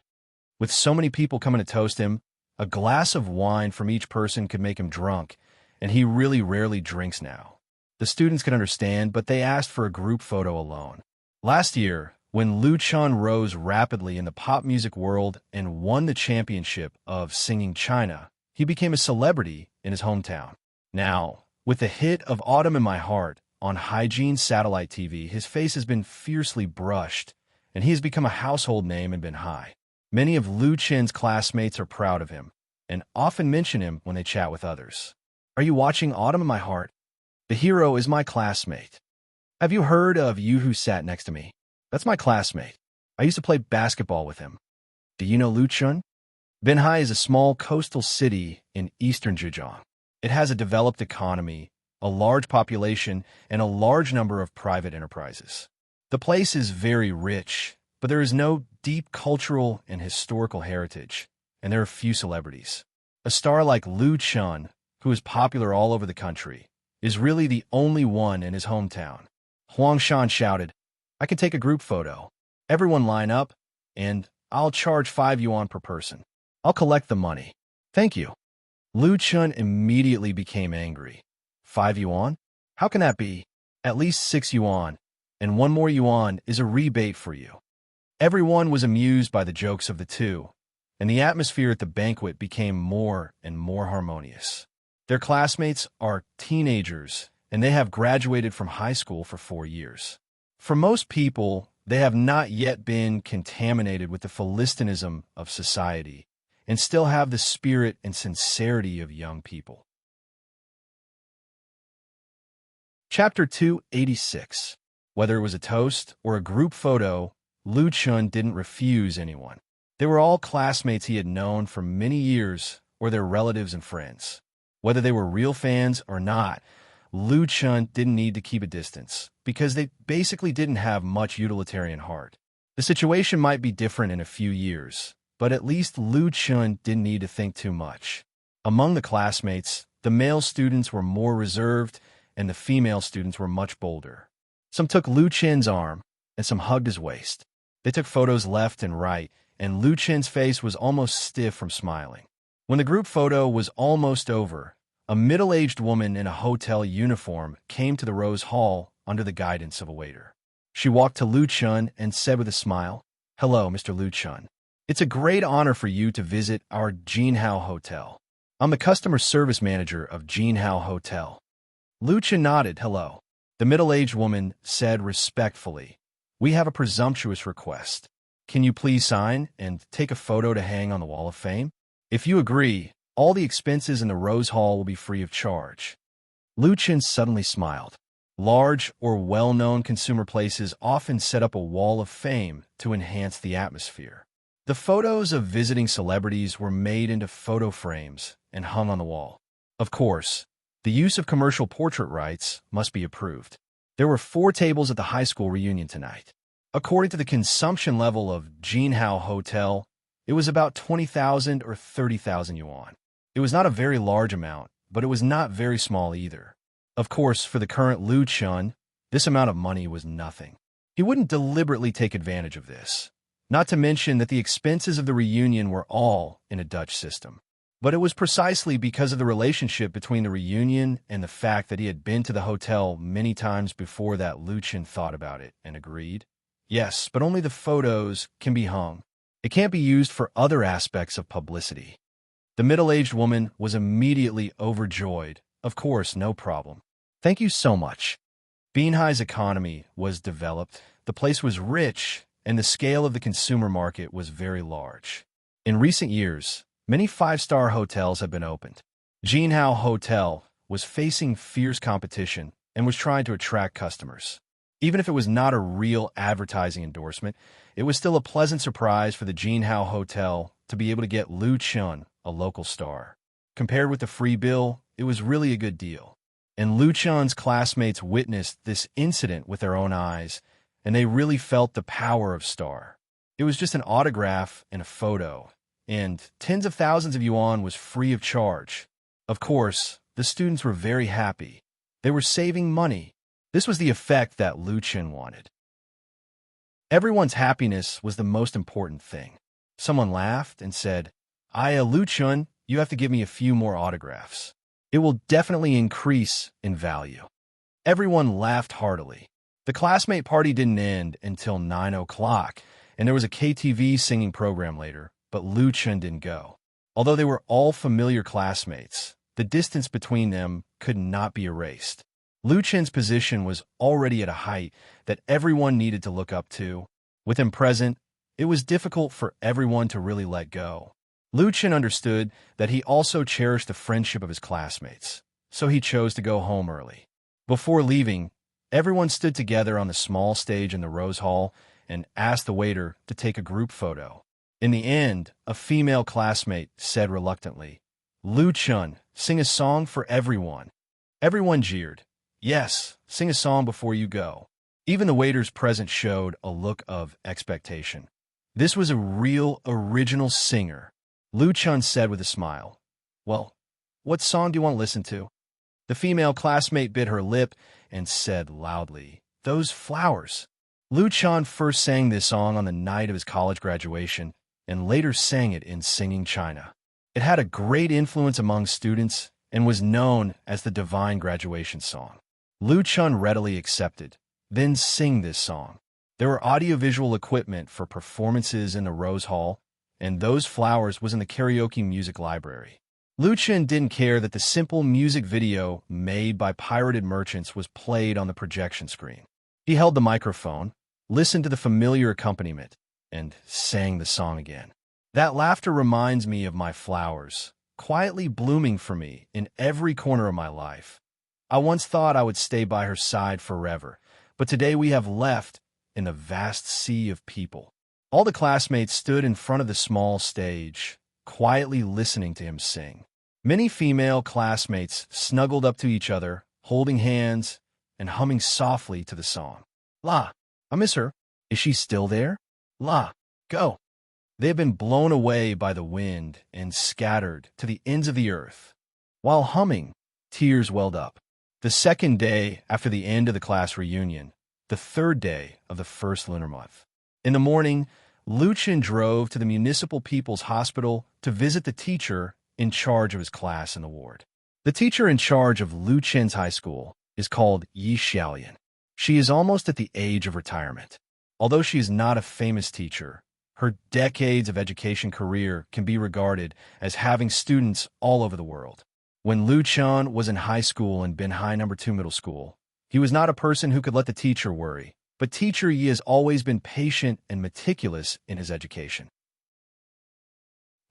With so many people coming to toast him, a glass of wine from each person could make him drunk, and he really rarely drinks now. The students could understand, but they asked for a group photo alone. Last year, when Lu Chun rose rapidly in the pop music world and won the championship of Singing China, he became a celebrity in his hometown. Now, with the hit of Autumn in My Heart on Hygiene Satellite TV, his face has been fiercely brushed, and he has become a household name and been high. Many of Lu Chun's classmates are proud of him, and often mention him when they chat with others. Are you watching Autumn in My Heart? The hero is my classmate. Have you heard of You Who Sat Next to Me? That's my classmate. I used to play basketball with him. Do you know Lu Chun? Binhai is a small coastal city in eastern Zhejiang. It has a developed economy, a large population, and a large number of private enterprises. The place is very rich, but there is no deep cultural and historical heritage, and there are few celebrities. A star like Lu Chun, who is popular all over the country, is really the only one in his hometown. Huang Shan shouted, I can take a group photo. Everyone line up, and I'll charge 5 yuan per person. I'll collect the money. Thank you. Lu Chun immediately became angry. 5 yuan? How can that be? At least 6 yuan, and 1 more yuan is a rebate for you. Everyone was amused by the jokes of the two, and the atmosphere at the banquet became more and more harmonious. Their classmates are teenagers, and they have graduated from high school for 4 years. For most people, they have not yet been contaminated with the philistinism of society and still have the spirit and sincerity of young people. Chapter 286. Whether it was a toast or a group photo, Lu Chun didn't refuse anyone. They were all classmates he had known for many years or their relatives and friends. Whether they were real fans or not, Lu Chun didn't need to keep a distance because they basically didn't have much utilitarian heart. The situation might be different in a few years, but at least Lu Chun didn't need to think too much. Among the classmates, the male students were more reserved and the female students were much bolder. Some took Lu Chun's arm and some hugged his waist. They took photos left and right, and Lu Chun's face was almost stiff from smiling. When the group photo was almost over, a middle-aged woman in a hotel uniform came to the Rose Hall under the guidance of a waiter. She walked to Lu Chun and said with a smile, "Hello, Mr. Lu Chun. It's a great honor for you to visit our Jinhao Hotel. I'm the customer service manager of Jinhao Hotel." Lu Chun nodded, "Hello." The middle-aged woman said respectfully, "We have a presumptuous request. Can you please sign and take a photo to hang on the Wall of Fame? If you agree, all the expenses in the Rose Hall will be free of charge." Lu Chun suddenly smiled. Large or well-known consumer places often set up a wall of fame to enhance the atmosphere. The photos of visiting celebrities were made into photo frames and hung on the wall. Of course, the use of commercial portrait rights must be approved. There were 4 tables at the high school reunion tonight. According to the consumption level of Jinhao Hotel, it was about 20,000 or 30,000 yuan. It was not a very large amount, but it was not very small either. Of course, for the current Lu Chun, this amount of money was nothing. He wouldn't deliberately take advantage of this. Not to mention that the expenses of the reunion were all in a Dutch system. But it was precisely because of the relationship between the reunion and the fact that he had been to the hotel many times before that Lu Chun thought about it and agreed. Yes, but only the photos can be hung. It can't be used for other aspects of publicity. The middle-aged woman was immediately overjoyed. Of course, no problem. Thank you so much. Binhai's economy was developed, the place was rich, and the scale of the consumer market was very large. In recent years, many 5-star hotels have been opened. Jinhao Hotel was facing fierce competition and was trying to attract customers. Even if it was not a real advertising endorsement, it was still a pleasant surprise for the Jinhao Hotel to be able to get Lu Chun, a local star. Compared with the free bill, it was really a good deal. And Lu Chun's classmates witnessed this incident with their own eyes, and they really felt the power of star. It was just an autograph and a photo, and tens of thousands of yuan was free of charge. Of course, the students were very happy. They were saving money. This was the effect that Lu Chun wanted. Everyone's happiness was the most important thing. Someone laughed and said, Lu Chun, you have to give me a few more autographs. It will definitely increase in value." Everyone laughed heartily. The classmate party didn't end until 9 o'clock, and there was a KTV singing program later, but Lu Chun didn't go. Although they were all familiar classmates, the distance between them could not be erased. Lu Chun's position was already at a height that everyone needed to look up to. With him present, it was difficult for everyone to really let go. Lu Chun understood that he also cherished the friendship of his classmates, so he chose to go home early. Before leaving, everyone stood together on the small stage in the Rose Hall and asked the waiter to take a group photo. In the end, a female classmate said reluctantly, "Lu Chun, sing a song for everyone." Everyone jeered. "Yes, sing a song before you go." Even the waiters present showed a look of expectation. This was a real original singer. Lu Chun said with a smile, "Well, what song do you want to listen to?" The female classmate bit her lip and said loudly, "Those flowers." Lu Chun first sang this song on the night of his college graduation and later sang it in Singing China. It had a great influence among students and was known as the Divine Graduation Song. Lu Chun readily accepted. Then sing this song. There were audiovisual equipment for performances in the Rose Hall, and Those Flowers was in the karaoke music library. Lu Chun didn't care that the simple music video made by pirated merchants was played on the projection screen. He held the microphone, listened to the familiar accompaniment, and sang the song again. "That laughter reminds me of my flowers, quietly blooming for me in every corner of my life. I once thought I would stay by her side forever, but today we have left in the vast sea of people." All the classmates stood in front of the small stage, quietly listening to him sing. Many female classmates snuggled up to each other, holding hands and humming softly to the song. "La, I miss her. Is she still there? La, go." They had been blown away by the wind and scattered to the ends of the earth. While humming, tears welled up. The second day after the end of the class reunion, the third day of the first lunar month. In the morning, Lu Chun drove to the Municipal People's Hospital to visit the teacher in charge of his class in the ward. The teacher in charge of Lu Chun's high school is called Yi Xiaoyan. She is almost at the age of retirement. Although she is not a famous teacher, her decades of education career can be regarded as having students all over the world. When Lu Chun was in high school in Binhai No. 2 Middle School, he was not a person who could let the teacher worry, but Teacher Yi has always been patient and meticulous in his education.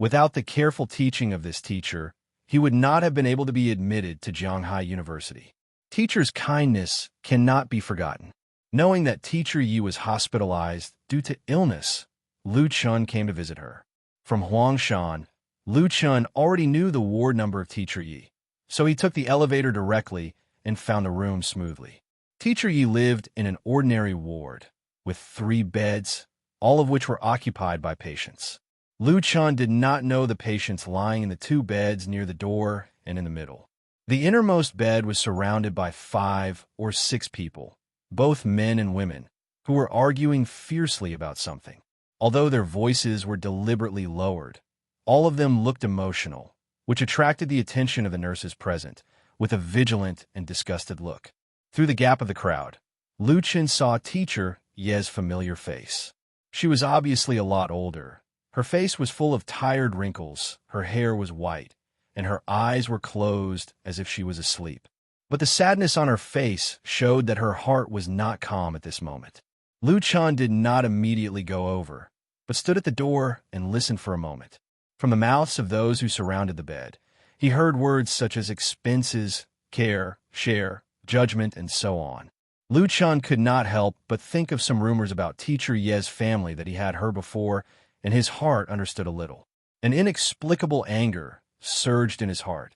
Without the careful teaching of this teacher, he would not have been able to be admitted to Jianghai University. Teacher's kindness cannot be forgotten. Knowing that Teacher Yi was hospitalized due to illness, Lu Chun came to visit her. From Huangshan, Lu Chun already knew the ward number of Teacher Yi, so he took the elevator directly and found the room smoothly. Teacher Yi lived in an ordinary ward, with 3 beds, all of which were occupied by patients. Lu Chun did not know the patients lying in the 2 beds near the door and in the middle. The innermost bed was surrounded by 5 or 6 people, both men and women, who were arguing fiercely about something. Although their voices were deliberately lowered, all of them looked emotional, which attracted the attention of the nurses present, with a vigilant and disgusted look. Through the gap of the crowd, Lu Chun saw Teacher Ye's familiar face. She was obviously a lot older. Her face was full of tired wrinkles, her hair was white, and her eyes were closed as if she was asleep. But the sadness on her face showed that her heart was not calm at this moment. Lu Chun did not immediately go over, but stood at the door and listened for a moment. From the mouths of those who surrounded the bed, he heard words such as expenses, care, share, judgment, and so on. Lu Chun could not help but think of some rumors about Teacher Ye's family that he had heard before, and his heart understood a little. An inexplicable anger surged in his heart.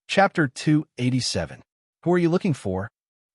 Chapter 287. Who are you looking for?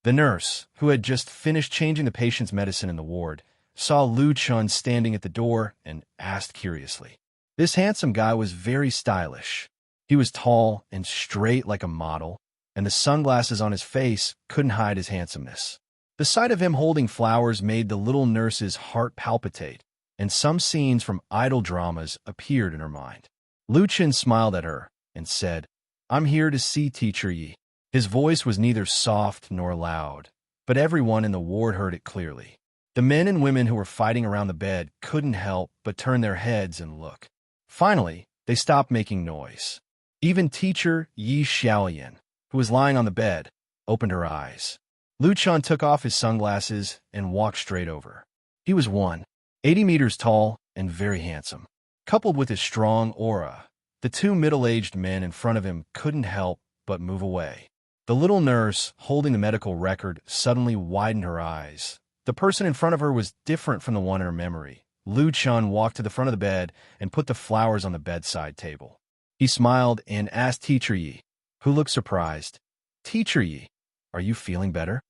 The nurse, who had just finished changing the patient's medicine in the ward, saw Lu Chun standing at the door and asked curiously. This handsome guy was very stylish. He was tall and straight like a model, and the sunglasses on his face couldn't hide his handsomeness. The sight of him holding flowers made the little nurse's heart palpitate, and some scenes from idol dramas appeared in her mind. Lu Chun smiled at her and said, I'm here to see Teacher Yi. His voice was neither soft nor loud, but everyone in the ward heard it clearly. The men and women who were fighting around the bed couldn't help but turn their heads and look. Finally, they stopped making noise. Even Teacher Yi Xiaoyan, who was lying on the bed, opened her eyes. Lu Chun took off his sunglasses and walked straight over. He was 180 meters tall and very handsome. Coupled with his strong aura, the 2 middle-aged men in front of him couldn't help but move away. The little nurse, holding the medical record, suddenly widened her eyes. The person in front of her was different from the one in her memory. Lu Chun walked to the front of the bed and put the flowers on the bedside table. He smiled and asked Teacher Yi, who looked surprised, Teacher Yi, are you feeling better?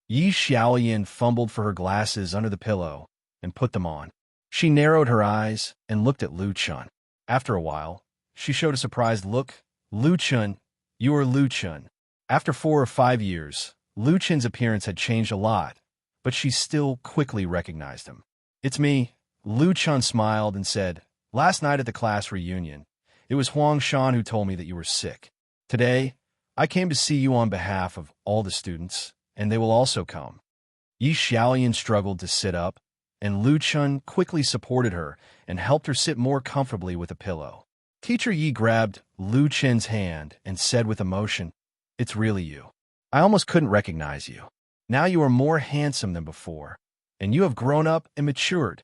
Yi Xiaoyan fumbled for her glasses under the pillow and put them on. She narrowed her eyes and looked at Lu Chun. After a while, she showed a surprised look. Lu Chun, you are Lu Chun. After 4 or 5 years, Lu Chun's appearance had changed a lot, but she still quickly recognized him. It's me. Lu Chun smiled and said, last night at the class reunion, it was Huang Shan who told me that you were sick. Today, I came to see you on behalf of all the students, and they will also come. Yi Xiaoyan struggled to sit up, and Lu Chun quickly supported her and helped her sit more comfortably with a pillow. Teacher Yi grabbed Lu Chun's hand and said with emotion, it's really you. I almost couldn't recognize you. Now you are more handsome than before, and you have grown up and matured.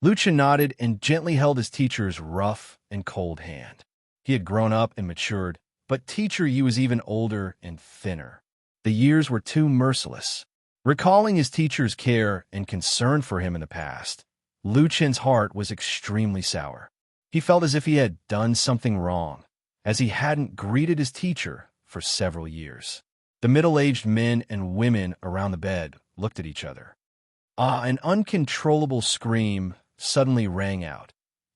Lu Chun nodded and gently held his teacher's rough and cold hand. He had grown up and matured, but Teacher Yi was even older and thinner. The years were too merciless. Recalling his teacher's care and concern for him in the past, Lu Chun's heart was extremely sour. He felt as if he had done something wrong, as he hadn't greeted his teacher for several years. The middle-aged men and women around the bed looked at each other. An uncontrollable scream suddenly rang out,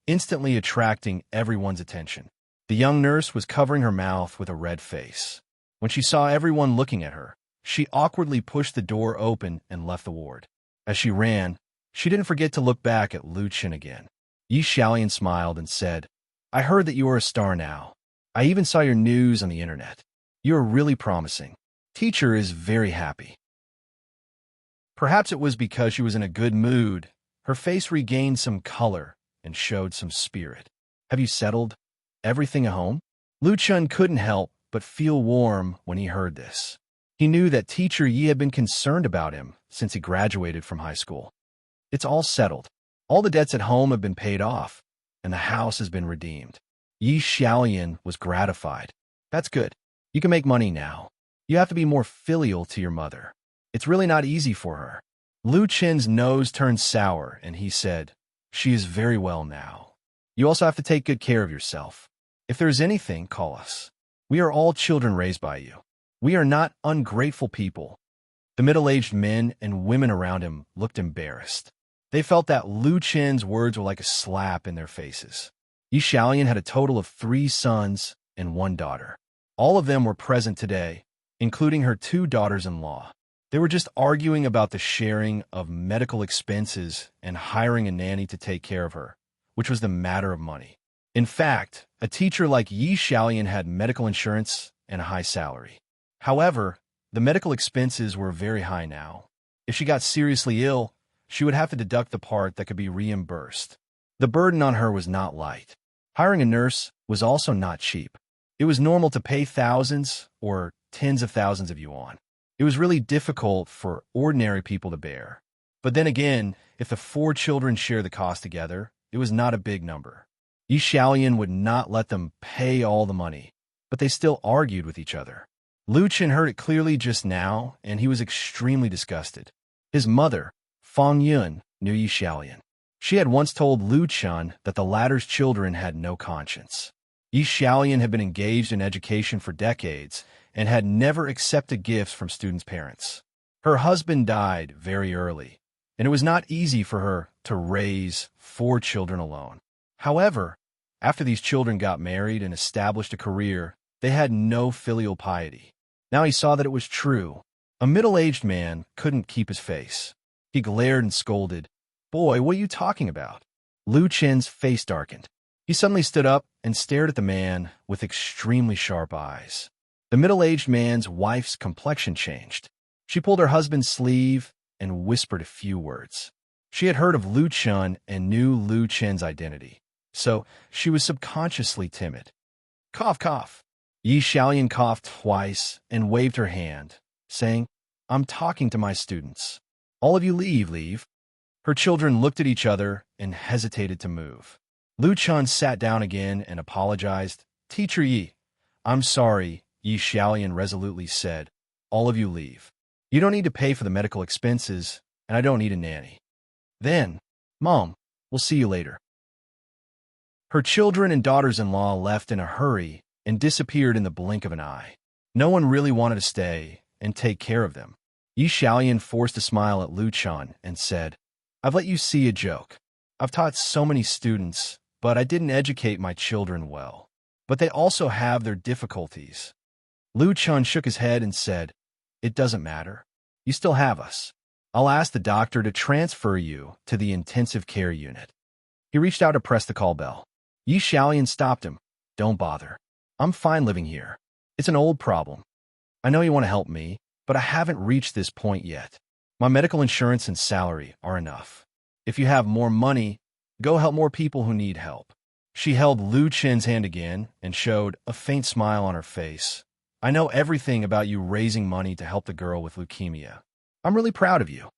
instantly attracting everyone's attention. The young nurse was covering her mouth with a red face. When she saw everyone looking at her, she awkwardly pushed the door open and left the ward. As she ran, she didn't forget to look back at Lu Chun again. Yi Xiaoyan smiled and said, I heard that you are a star now. I even saw your news on the internet. You are really promising. Teacher is very happy. Perhaps it was because she was in a good mood. Her face regained some color and showed some spirit. Have you settled everything at home? Lu Chun couldn't help but feel warm when he heard this. He knew that Teacher Yi had been concerned about him since he graduated from high school. It's all settled. All the debts at home have been paid off, and the house has been redeemed. Yi Xiaoyan was gratified. That's good. You can make money now. You have to be more filial to your mother. It's really not easy for her. Lu Chen's nose turned sour, and he said, she is very well now. You also have to take good care of yourself. If there is anything, call us. We are all children raised by you. We are not ungrateful people. The middle-aged men and women around him looked embarrassed. They felt that Lu Chen's words were like a slap in their faces. Yi Xiaoyan had a total of 3 sons and 1 daughter. All of them were present today, including her 2 daughters-in-law. They were just arguing about the sharing of medical expenses and hiring a nanny to take care of her, which was the matter of money. In fact, a teacher like Yi Xiaoyan had medical insurance and a high salary. However, the medical expenses were very high now. If she got seriously ill, she would have to deduct the part that could be reimbursed. The burden on her was not light. Hiring a nurse was also not cheap. It was normal to pay thousands or tens of thousands of yuan. It was really difficult for ordinary people to bear. But then again, if the 4 children share the cost together, it was not a big number. Yi Xiaoyan would not let them pay all the money, but they still argued with each other. Lu Chen heard it clearly just now, and he was extremely disgusted. His mother, Fang Yun, knew Yi Xiaoyan. She had once told Lu Chen that the latter's children had no conscience. Yi Xiaoyan had been engaged in education for decades and had never accepted gifts from students' parents. Her husband died very early, and it was not easy for her to raise 4 children alone. However, after these children got married and established a career, they had no filial piety. Now he saw that it was true. A middle-aged man couldn't keep his face. He glared and scolded, "Boy, what are you talking about?" Lu Chen's face darkened. He suddenly stood up and stared at the man with extremely sharp eyes. The middle-aged man's wife's complexion changed. She pulled her husband's sleeve and whispered a few words. She had heard of Lu Chen and knew Lu Chen's identity, so she was subconsciously timid. Cough, cough. Yi Xiaoyan coughed twice and waved her hand, saying, "I'm talking to my students. All of you leave. Her children looked at each other and hesitated to move. Lu Chen sat down again and apologized. "Teacher Yi, I'm sorry," Yi Xiaoyan resolutely said. "All of you leave. You don't need to pay for the medical expenses, and I don't need a nanny." Then, "Mom, we'll see you later." Her children and daughters-in-law left in a hurry and disappeared in the blink of an eye. No one really wanted to stay and take care of them. Yi Xiaoyan forced a smile at Lu Chen and said, "I've let you see a joke. I've taught so many students, but I didn't educate my children well. But they also have their difficulties." Lu Chen shook his head and said, "It doesn't matter. You still have us. I'll ask the doctor to transfer you to the intensive care unit." He reached out to press the call bell. Yi Xiaoyan stopped him. "Don't bother. I'm fine living here. It's an old problem. I know you want to help me, but I haven't reached this point yet. My medical insurance and salary are enough. If you have more money, go help more people who need help." She held Lu Chen's hand again and showed a faint smile on her face. "I know everything about you raising money to help the girl with leukemia. I'm really proud of you.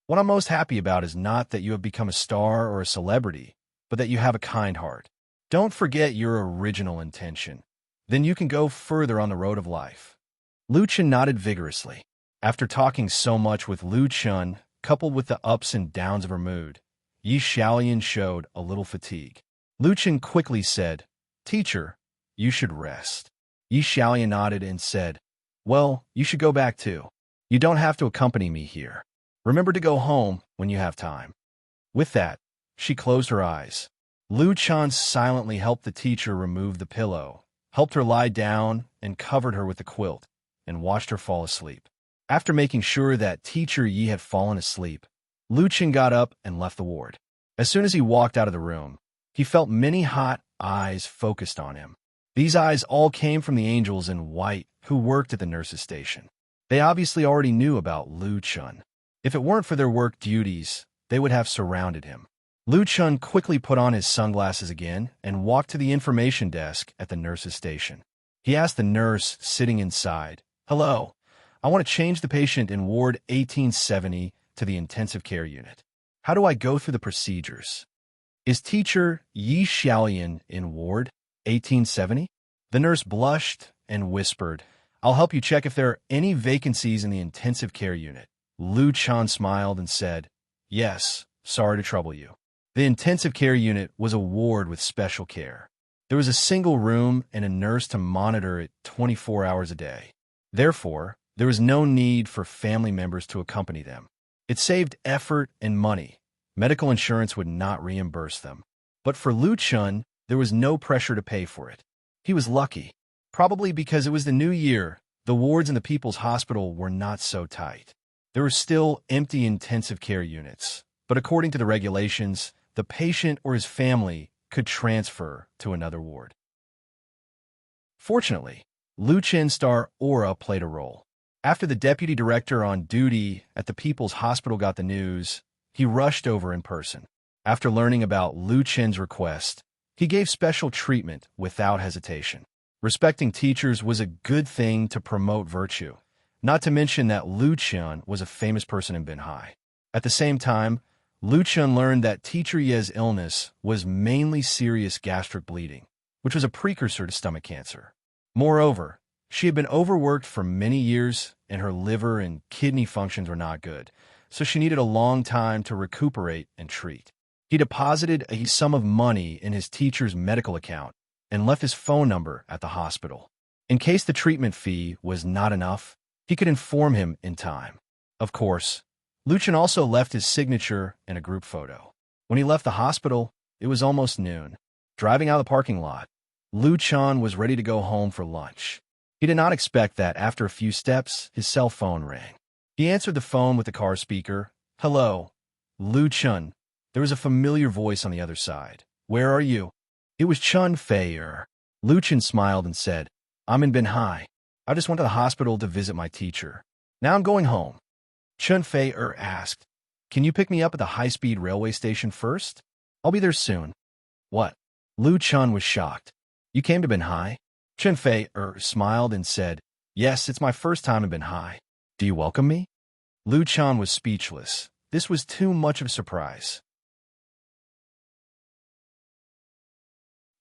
What I'm most happy about is not that you have become a star or a celebrity, but that you have a kind heart. Don't forget your original intention. Then you can go further on the road of life." Lu Chen nodded vigorously. After talking so much with Lu Chen, coupled with the ups and downs of her mood, Yi Xiaoyan showed a little fatigue. Lu Chen quickly said, "Teacher, you should rest." Yi Xiaoyan nodded and said, "Well, you should go back too. You don't have to accompany me here. Remember to go home when you have time." With that, she closed her eyes. Lu Chen silently helped the teacher remove the pillow, helped her lie down, and covered her with the quilt, and watched her fall asleep. After making sure that Teacher Yi had fallen asleep, Lu Chen got up and left the ward. As soon as he walked out of the room, he felt many hot eyes focused on him. These eyes all came from the angels in white who worked at the nurse's station. They obviously already knew about Lu Chun. If it weren't for their work duties, they would have surrounded him. Lu Chun quickly put on his sunglasses again and walked to the information desk at the nurse's station. He asked the nurse sitting inside, "Hello, I want to change the patient in Ward 1870 to the intensive care unit. How do I go through the procedures? Is teacher Yi Xiaoyan in Ward 1870? The nurse blushed and whispered, "I'll help you check if there are any vacancies in the intensive care unit." Lu Chun smiled and said, "Yes, sorry to trouble you." The intensive care unit was a ward with special care. There was a single room and a nurse to monitor it 24 hours a day. Therefore, there was no need for family members to accompany them. It saved effort and money. Medical insurance would not reimburse them. But for Lu Chun, there was no pressure to pay for it. He was lucky. Probably because it was the new year, the wards in the People's Hospital were not so tight. There were still empty intensive care units, but according to the regulations, the patient or his family could transfer to another ward. Fortunately, Lu Chun's star aura played a role. After the deputy director on duty at the People's Hospital got the news, he rushed over in person. After learning about Lu Chun's request, he gave special treatment without hesitation. Respecting teachers was a good thing to promote virtue, not to mention that Lu Chun was a famous person in Binhai. At the same time, Lu Chun learned that teacher Ye's illness was mainly serious gastric bleeding, which was a precursor to stomach cancer. Moreover, she had been overworked for many years and her liver and kidney functions were not good, so she needed a long time to recuperate and treat. He deposited a sum of money in his teacher's medical account and left his phone number at the hospital. In case the treatment fee was not enough, he could inform him in time. Of course, Lu Chun also left his signature in a group photo. When he left the hospital, it was almost noon. Driving out of the parking lot, Lu Chun was ready to go home for lunch. He did not expect that after a few steps, his cell phone rang. He answered the phone with the car speaker. "Hello, Lu Chun." There was a familiar voice on the other side. "Where are you?" It was Chun Fei-er. Lu Chun smiled and said, "I'm in Binhai. I just went to the hospital to visit my teacher. Now I'm going home." Chun Fei-er asked, "Can you pick me up at the high-speed railway station first? I'll be there soon." "What?" Lu Chun was shocked. "You came to Binhai?" Chun Fei-er smiled and said, "Yes, it's my first time in Binhai. Do you welcome me?" Lu Chun was speechless. This was too much of a surprise.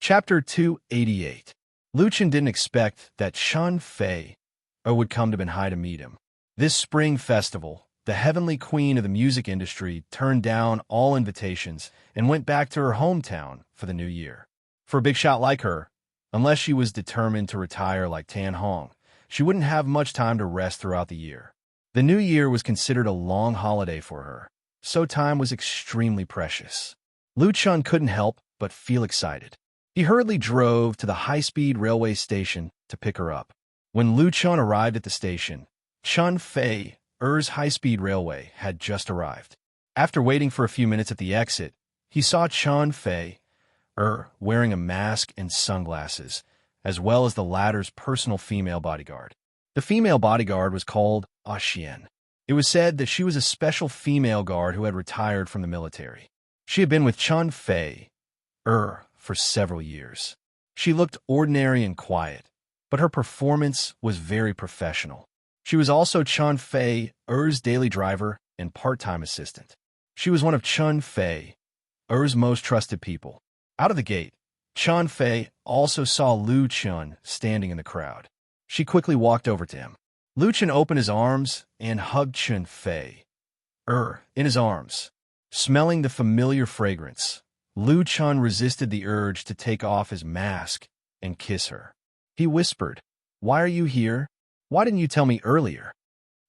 Chapter 288. Lu Chun didn't expect that Chun Fei-er would come to Binhai to meet him. This spring festival, the heavenly queen of the music industry turned down all invitations and went back to her hometown for the new year. For a big shot like her, unless she was determined to retire like Tan Hong, she wouldn't have much time to rest throughout the year. The new year was considered a long holiday for her, so time was extremely precious. Lu Chun couldn't help but feel excited. He hurriedly drove to the high-speed railway station to pick her up. When Lu Chun arrived at the station, Chun Fei-er's high-speed railway had just arrived. After waiting for a few minutes at the exit, he saw Chun Fei-er wearing a mask and sunglasses, as well as the latter's personal female bodyguard. The female bodyguard was called Xian. It was said that she was a special female guard who had retired from the military. She had been with Chun Fei-er for several years. She looked ordinary and quiet, but her performance was very professional. She was also Chun Fei-er's daily driver and part-time assistant. She was one of Chun Fei-er's most trusted people. Out of the gate, Chun Fei also saw Lu Chun standing in the crowd. She quickly walked over to him. Lu Chun opened his arms and hugged Chun Fei-er in his arms. Smelling the familiar fragrance, Lu Chun resisted the urge to take off his mask and kiss her. He whispered, "Why are you here? Why didn't you tell me earlier?"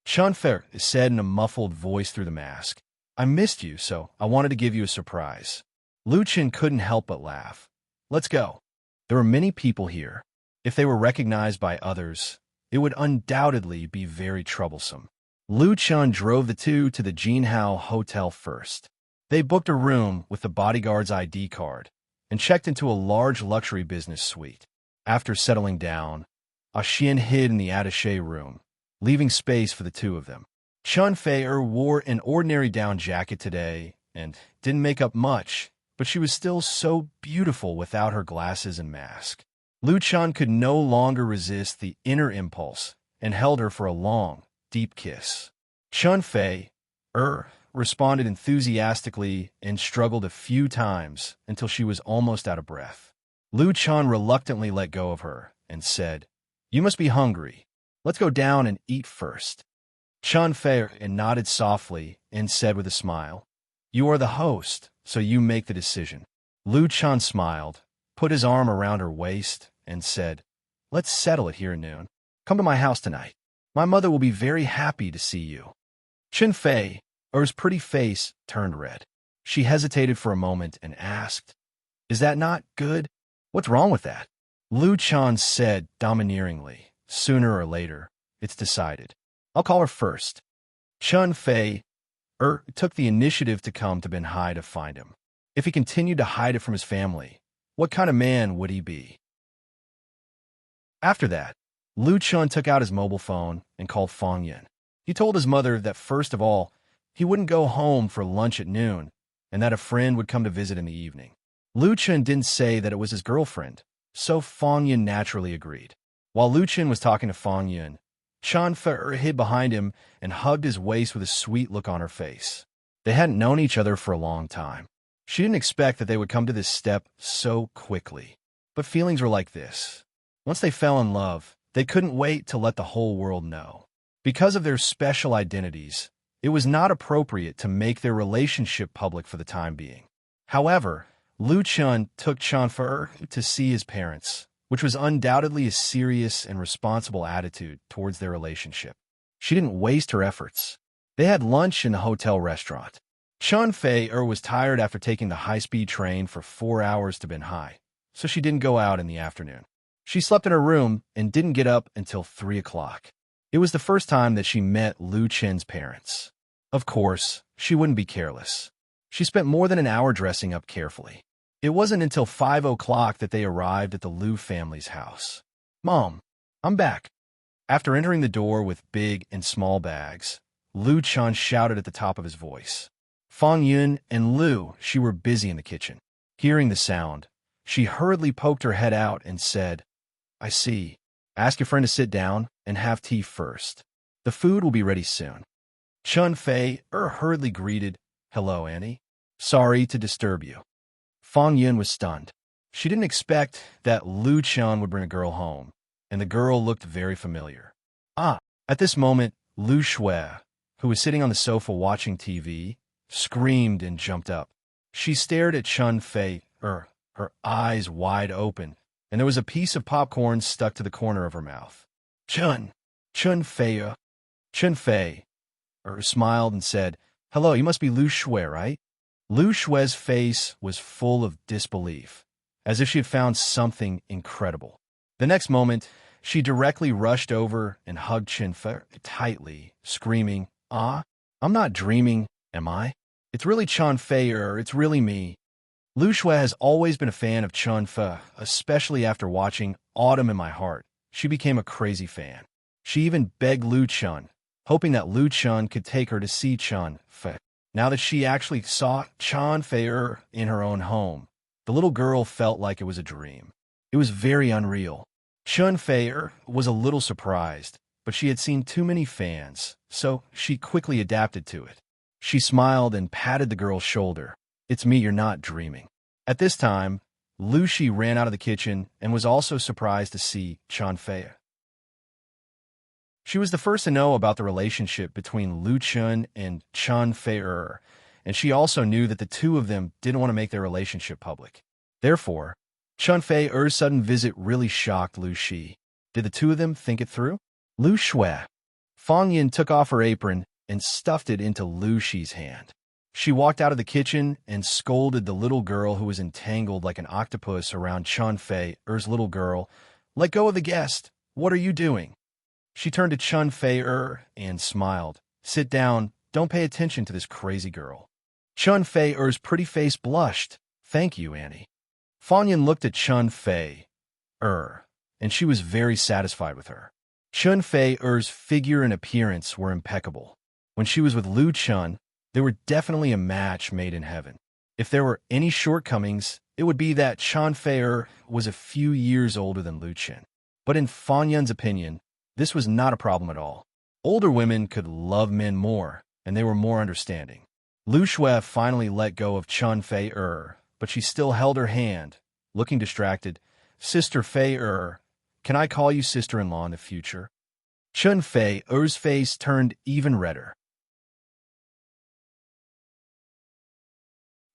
Chun Fei said in a muffled voice through the mask, "I missed you, so I wanted to give you a surprise." Lu Chun couldn't help but laugh. "Let's go." There were many people here. If they were recognized by others, it would undoubtedly be very troublesome. Lu Chun drove the two to the Jinhao Hotel first. They booked a room with the bodyguard's ID card and checked into a large luxury business suite. After settling down, Xian hid in the attaché room leaving space for the two of them. Chun Fei wore an ordinary down jacket today and didn't make up much, but she was still so beautiful without her glasses and mask. Lu Chun could no longer resist the inner impulse and held her for a long, deep kiss. Chun Fei responded enthusiastically and struggled a few times until she was almost out of breath. Lu Chun reluctantly let go of her and said, "You must be hungry. Let's go down and eat first." Chun Fei nodded softly and said with a smile, "You are the host, so you make the decision." Lu Chun smiled, put his arm around her waist, and said, "Let's settle it here at noon. Come to my house tonight. My mother will be very happy to see you." Chun Fei's pretty face turned red. She hesitated for a moment and asked, "Is that not good? What's wrong with that?" Lu Chun said domineeringly, "Sooner or later, it's decided. I'll call her first." Chun Fei took the initiative to come to Ben Hai to find him. If he continued to hide it from his family, what kind of man would he be? After that, Lu Chun took out his mobile phone and called Fong Yun. He told his mother that first of all, he wouldn't go home for lunch at noon, and that a friend would come to visit in the evening. Lu Chun didn't say that it was his girlfriend, so Fong Yun naturally agreed. While Lu Chun was talking to Fong Yun, Chun Fei hid behind him and hugged his waist with a sweet look on her face. They hadn't known each other for a long time. She didn't expect that they would come to this step so quickly. But feelings were like this. Once they fell in love, they couldn't wait to let the whole world know. Because of their special identities, it was not appropriate to make their relationship public for the time being. However, Lu Chun took Chun Fei to see his parents, which was undoubtedly a serious and responsible attitude towards their relationship. She didn't waste her efforts. They had lunch in the hotel restaurant. Chun Fei was tired after taking the high-speed train for 4 hours to Ben Hai, so she didn't go out in the afternoon. She slept in her room and didn't get up until 3 o'clock. It was the first time that she met Lu Chun's parents. Of course, she wouldn't be careless. She spent more than an hour dressing up carefully. It wasn't until 5 o'clock that they arrived at the Lu family's house. "Mom, I'm back." After entering the door with big and small bags, Lu Chun shouted at the top of his voice. Fong Yun and Lu, she were busy in the kitchen. Hearing the sound, she hurriedly poked her head out and said, "I see. Ask your friend to sit down and have tea first. The food will be ready soon." Chun Fei hurriedly greeted, "Hello, Annie. Sorry to disturb you." Fong Yun was stunned. She didn't expect that Lu Chun would bring a girl home, and the girl looked very familiar. At this moment, Lu Shui, who was sitting on the sofa watching TV, screamed and jumped up. She stared at Chun Fei, her eyes wide open, and there was a piece of popcorn stuck to the corner of her mouth. Chun Fei smiled and said, "Hello, you must be Lu Shui, right?" Lu Shui's face was full of disbelief, as if she had found something incredible. The next moment, she directly rushed over and hugged Chun Fei tightly, screaming, "I'm not dreaming, am I? It's really Chun Fei, it's really me." Lu Shui has always been a fan of Chun Fei, especially after watching Autumn in My Heart. She became a crazy fan. She even begged Lu Chun, hoping that Lu Chun could take her to see Chun Fei. Now that she actually saw Chun Fei in her own home, the little girl felt like it was a dream. It was very unreal. Chun Fei was a little surprised, but she had seen too many fans, so she quickly adapted to it. She smiled and patted the girl's shoulder. "It's me, you're not dreaming." At this time, Lu Shi ran out of the kitchen and was also surprised to see Chun Fei. She was the first to know about the relationship between Lu Chun and Chun Fei, and she also knew that the two of them didn't want to make their relationship public. Therefore, Chun Fei's sudden visit really shocked Lu Shi. Did the two of them think it through? Lu Shui. Fong Yin took off her apron and stuffed it into Lu Shi's hand. She walked out of the kitchen and scolded the little girl who was entangled like an octopus around Chun Fei's little girl. "Let go of the guest. What are you doing?" She turned to Chun Fei and smiled. "Sit down. Don't pay attention to this crazy girl." Chun Fei's pretty face blushed. "Thank you, Annie." Fong Yin looked at Chun Fei, and she was very satisfied with her. Chun Fei-er's figure and appearance were impeccable. When she was with Lu Chun, they were definitely a match made in heaven. If there were any shortcomings, it would be that Chun Fei-er was a few years older than Lu Chun. But in Fang Yun's opinion, this was not a problem at all. Older women could love men more, and they were more understanding. Lu Shui finally let go of Chun Fei-er, but she still held her hand, looking distracted. Sister Fei-er, can I call you sister-in-law in the future? Chun Fei-er's face turned even redder.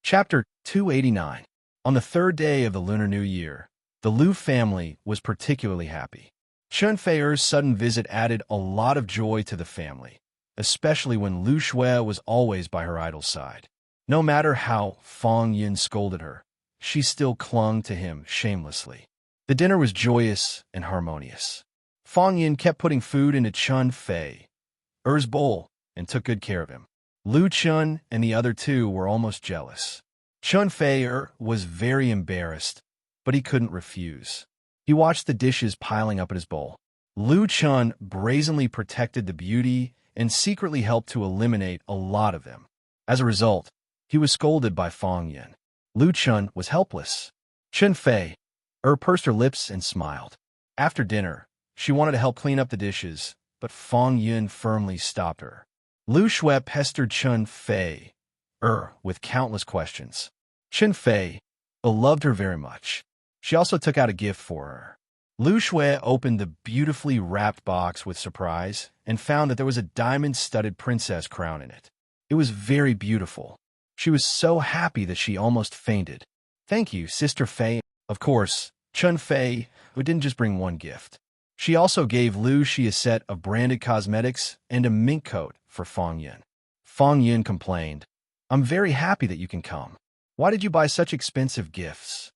Chapter 289. On the third day of the Lunar New Year, the Lu family was particularly happy. Chun Fei-er's sudden visit added a lot of joy to the family, especially when Lu Shui was always by her idol's side. No matter how Fang Yun scolded her, she still clung to him shamelessly. The dinner was joyous and harmonious. Fang Yun kept putting food into Chun Fei-er's bowl and took good care of him. Lu Chun and the other two were almost jealous. Chun Fei-er was very embarrassed, but he couldn't refuse. He watched the dishes piling up in his bowl. Lu Chun brazenly protected the beauty and secretly helped to eliminate a lot of them. As a result, he was scolded by Fang Yun. Lu Chun was helpless. Chun Fei-er pursed her lips and smiled. After dinner, she wanted to help clean up the dishes, but Fang Yun firmly stopped her. Lu Shui pestered Chun Fei-er with countless questions. Chun Fei-er loved her very much. She also took out a gift for her. Lu Shui opened the beautifully wrapped box with surprise and found that there was a diamond-studded princess crown in it. It was very beautiful. She was so happy that she almost fainted. Thank you, Sister Fei. Of course, Chun Fei-er didn't just bring one gift. She also gave Lu Shui a set of branded cosmetics and a mink coat for Fang Yun. Fang Yun complained, I'm very happy that you can come. Why did you buy such expensive gifts?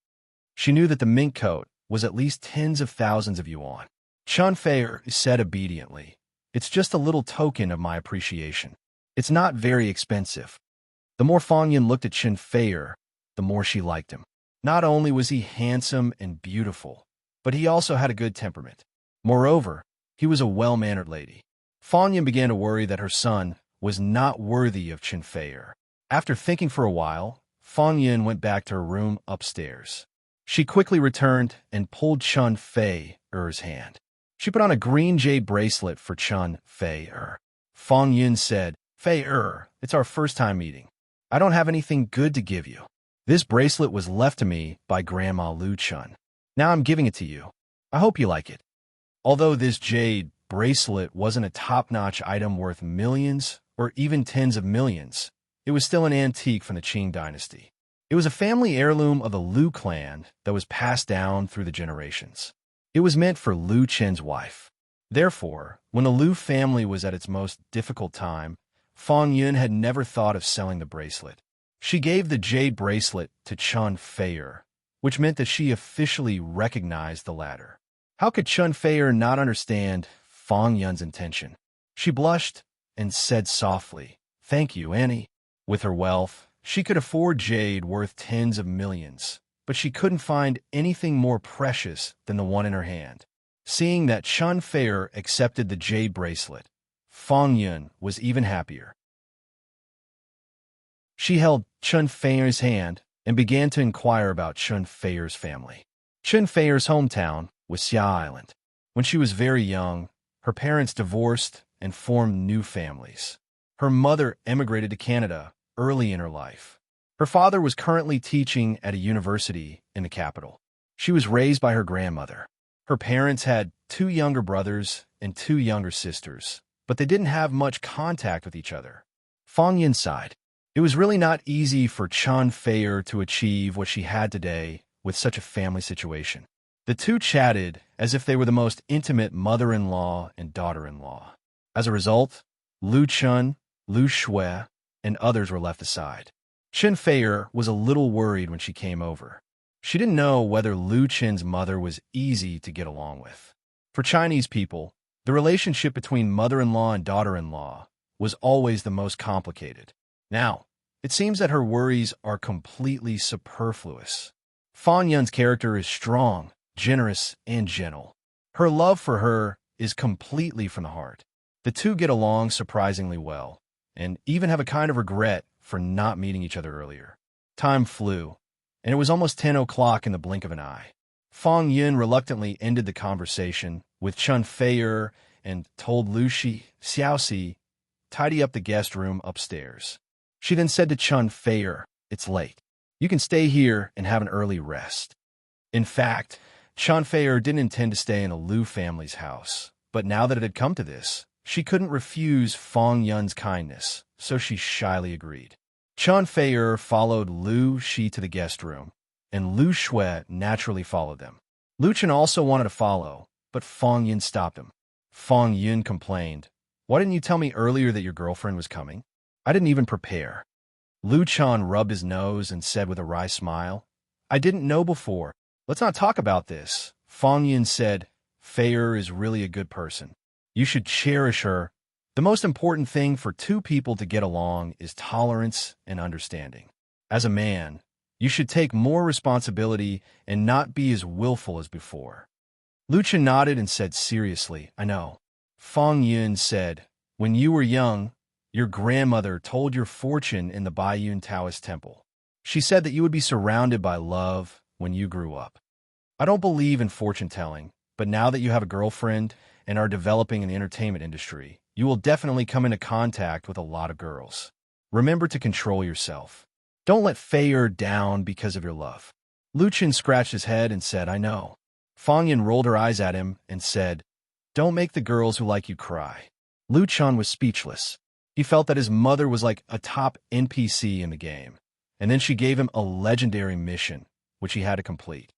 She knew that the mink coat was at least tens of thousands of yuan. Chun Fei-er said obediently, It's just a little token of my appreciation. It's not very expensive. The more Fang Yun looked at Chun Fei-er, the more she liked him. Not only was he handsome and beautiful, but he also had a good temperament. Moreover, he was a well-mannered lady. Fang Yun began to worry that her son was not worthy of Chun Fei-er. After thinking for a while, Fang Yun went back to her room upstairs. She quickly returned and pulled Chun Fei-er's hand. She put on a green jade bracelet for Chun Fei-er. Fang Yun said, Fei-er, it's our first time meeting. I don't have anything good to give you. This bracelet was left to me by Grandma Lu Chun. Now I'm giving it to you. I hope you like it. Although this jade bracelet wasn't a top-notch item worth millions or even tens of millions, it was still an antique from the Qing dynasty. It was a family heirloom of the Lu clan that was passed down through the generations. It was meant for Lu Chen's wife. Therefore, when the Lu family was at its most difficult time, Fang Yun had never thought of selling the bracelet. She gave the jade bracelet to Chun Fei-er, which meant that she officially recognized the latter. How could Chun Fei-er not understand Fang Yun's intention? She blushed and said softly, Thank you, Annie. With her wealth, she could afford jade worth tens of millions, but she couldn't find anything more precious than the one in her hand. Seeing that Chun Fei-er accepted the jade bracelet, Fang Yun was even happier. She held Chun Fei-er's hand and began to inquire about Chun Fei-er's family. Chun Fei-er's hometown was Xia Island. When she was very young, her parents divorced and formed new families. Her mother emigrated to Canada early in her life. Her father was currently teaching at a university in the capital. She was raised by her grandmother. Her parents had 2 younger brothers and 2 younger sisters, but they didn't have much contact with each other. Fang Yun sighed. It was really not easy for Chun Fei-er to achieve what she had today with such a family situation. The two chatted as if they were the most intimate mother-in-law and daughter-in-law. As a result, Lu Chun, Lu Shui, and others were left aside. Chun Fei-er was a little worried when she came over. She didn't know whether Lu Chen's mother was easy to get along with. For Chinese people, the relationship between mother-in-law and daughter-in-law was always the most complicated. Now, it seems that her worries are completely superfluous. Fang Yun's character is strong, generous, and gentle. Her love for her is completely from the heart. The two get along surprisingly well, and even have a kind of regret for not meeting each other earlier. Time flew, and it was almost 10 o'clock in the blink of an eye. Fang Yun reluctantly ended the conversation with Chun Fei and told Lu Xiaoxi tidy up the guest room upstairs. She then said to Chun Fei, "It's late. You can stay here and have an early rest." In fact, Chun Fei didn't intend to stay in a Lu family's house, but now that it had come to this, she couldn't refuse Fang Yun's kindness, so she shyly agreed. Chun Fei followed Lu Shi to the guest room, and Lu Shui naturally followed them. Lu Chen also wanted to follow, but Fang Yun stopped him. Fang Yun complained, "Why didn't you tell me earlier that your girlfriend was coming? I didn't even prepare." Lu Chan rubbed his nose and said with a wry smile, "I didn't know before. Let's not talk about this." Fang Yun said, "Fei is really a good person. You should cherish her. The most important thing for two people to get along is tolerance and understanding. As a man, you should take more responsibility and not be as willful as before." Lu Chen nodded and said seriously, "I know." Fang Yun said, "When you were young, your grandmother told your fortune in the Baiyun Taoist temple. She said that you would be surrounded by love when you grew up. I don't believe in fortune-telling, but now that you have a girlfriend and are developing in the entertainment industry, you will definitely come into contact with a lot of girls. Remember to control yourself. Don't let Fei down because of your love." Lu Chen scratched his head and said, "I know." Fang Yun rolled her eyes at him and said, "Don't make the girls who like you cry." Lu Chen was speechless. He felt that his mother was like a top NPC in the game, and then she gave him a legendary mission, which he had to complete.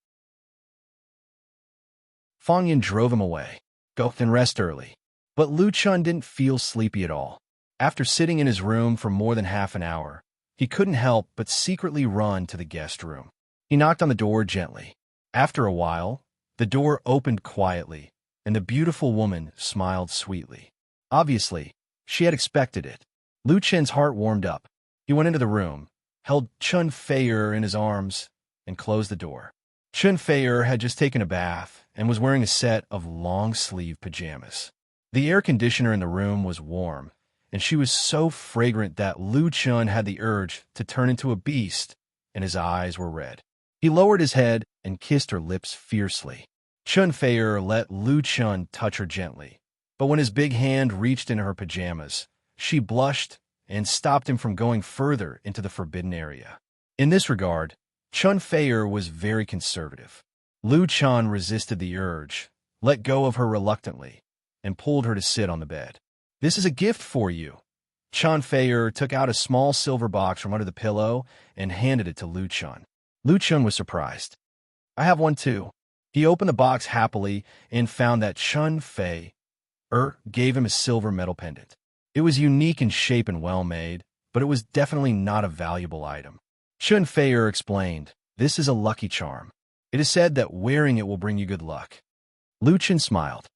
Fang Yun drove him away. "Go and rest early." But Lu Chen didn't feel sleepy at all. After sitting in his room for more than half an hour, he couldn't help but secretly run to the guest room. He knocked on the door gently. After a while, the door opened quietly, and the beautiful woman smiled sweetly. Obviously, she had expected it. Lu Chen's heart warmed up. He went into the room, held Chun Fei in his arms, and closed the door. Chun Fei had just taken a bath and was wearing a set of long-sleeve pajamas. The air conditioner in the room was warm, and she was so fragrant that Lu Chen had the urge to turn into a beast, and his eyes were red. He lowered his head and kissed her lips fiercely. Chun Fei let Lu Chen touch her gently, but when his big hand reached into her pajamas, she blushed and stopped him from going further into the forbidden area. In this regard, Chun Fei was very conservative. Lu Chen resisted the urge, let go of her reluctantly, and pulled her to sit on the bed. "This is a gift for you." Chun Fei took out a small silver box from under the pillow and handed it to Lu Chen. Lu Chen was surprised. "I have one too." He opened the box happily and found that Chun Fei gave him a silver metal pendant. It was unique in shape and well-made, but it was definitely not a valuable item. Chun Fei explained, "This is a lucky charm. It is said that wearing it will bring you good luck." Lu Chen smiled.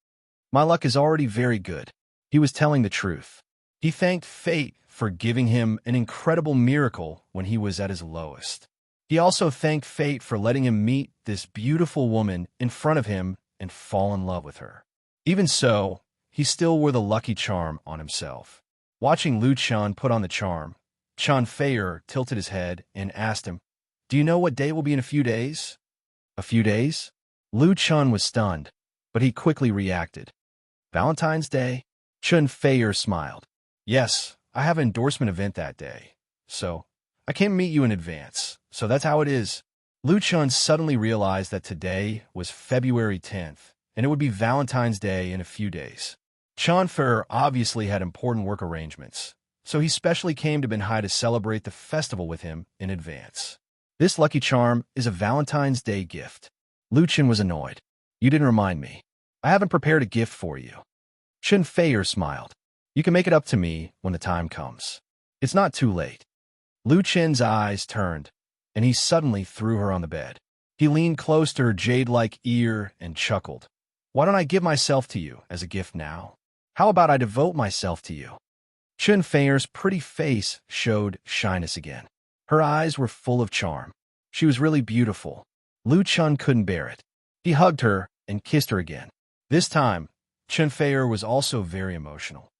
"My luck is already very good." He was telling the truth. He thanked fate for giving him an incredible miracle when he was at his lowest. He also thanked fate for letting him meet this beautiful woman in front of him and fall in love with her. Even so, he still wore the lucky charm on himself. Watching Lu Chen put on the charm, Chun Fei tilted his head and asked him, "Do you know what day it will be in a few days?" "A few days?" Lu Chen was stunned, but he quickly reacted. "Valentine's Day?" Chun Fei smiled. "Yes, I have an endorsement event that day, so I came to meet you in advance, so that's how it is." Lu Chen suddenly realized that today was February 10th, and it would be Valentine's Day in a few days. Chun Fei obviously had important work arrangements, so he specially came to Binhai to celebrate the festival with him in advance. "This lucky charm is a Valentine's Day gift." Lu Chen was annoyed. "You didn't remind me. I haven't prepared a gift for you." Chun Fei smiled. "You can make it up to me when the time comes. It's not too late." Lu Chen's eyes turned, and he suddenly threw her on the bed. He leaned close to her jade-like ear and chuckled. "Why don't I give myself to you as a gift now? How about I devote myself to you?" Chun Fei's pretty face showed shyness again. Her eyes were full of charm. She was really beautiful. Lu Chen couldn't bear it. He hugged her and kissed her again. This time, Chen was also very emotional.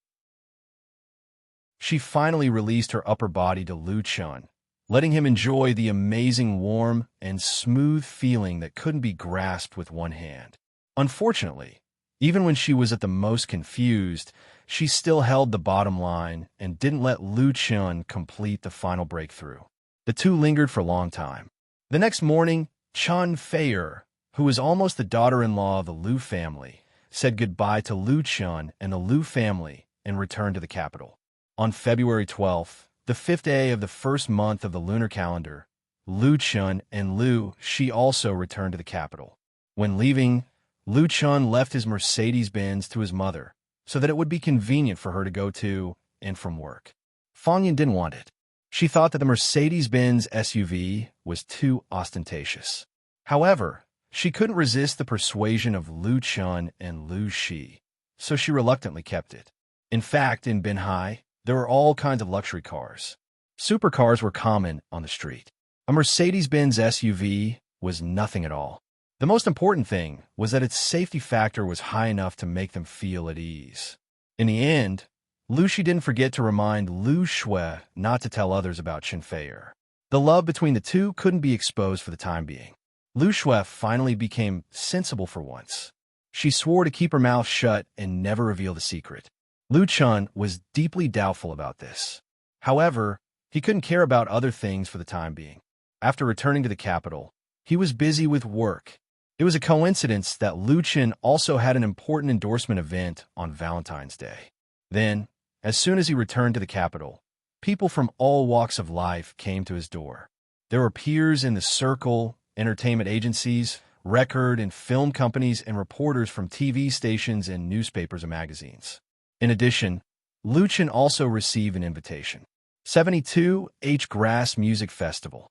She finally released her upper body to Lu Chun, letting him enjoy the amazing warm and smooth feeling that couldn't be grasped with one hand. Unfortunately, even when she was at the most confused, she still held the bottom line and didn't let Lu Chun complete the final breakthrough. The two lingered for a long time. The next morning, Chen Feier, who was almost the daughter-in-law of the Lu family, said goodbye to Lu Chun and the Lu family and returned to the capital. On February 12th, the fifth day of the first month of the lunar calendar, Lu Chun and Lu Shi also returned to the capital. When leaving, Lu Chun left his Mercedes-Benz to his mother so that it would be convenient for her to go to and from work. Fang Yan didn't want it. She thought that the Mercedes-Benz SUV was too ostentatious. However, she couldn't resist the persuasion of Lu Chun and Lu Shi, so she reluctantly kept it. In fact, in Binhai, there were all kinds of luxury cars. Supercars were common on the street. A Mercedes-Benz SUV was nothing at all. The most important thing was that its safety factor was high enough to make them feel at ease. In the end, Lu Shi didn't forget to remind Lu Shui not to tell others Chen Feier. The love between the two couldn't be exposed for the time being. Lu Shui finally became sensible for once. She swore to keep her mouth shut and never reveal the secret. Lu Chun was deeply doubtful about this. However, he couldn't care about other things for the time being. After returning to the capital, he was busy with work. It was a coincidence that Lu Chun also had an important endorsement event on Valentine's Day. Then, as soon as he returned to the capital, people from all walks of life came to his door. There were peers in the circle, entertainment agencies, record and film companies, and reporters from TV stations and newspapers and magazines. In addition, Lu Chun also received an invitation. 72H Grass Music Festival.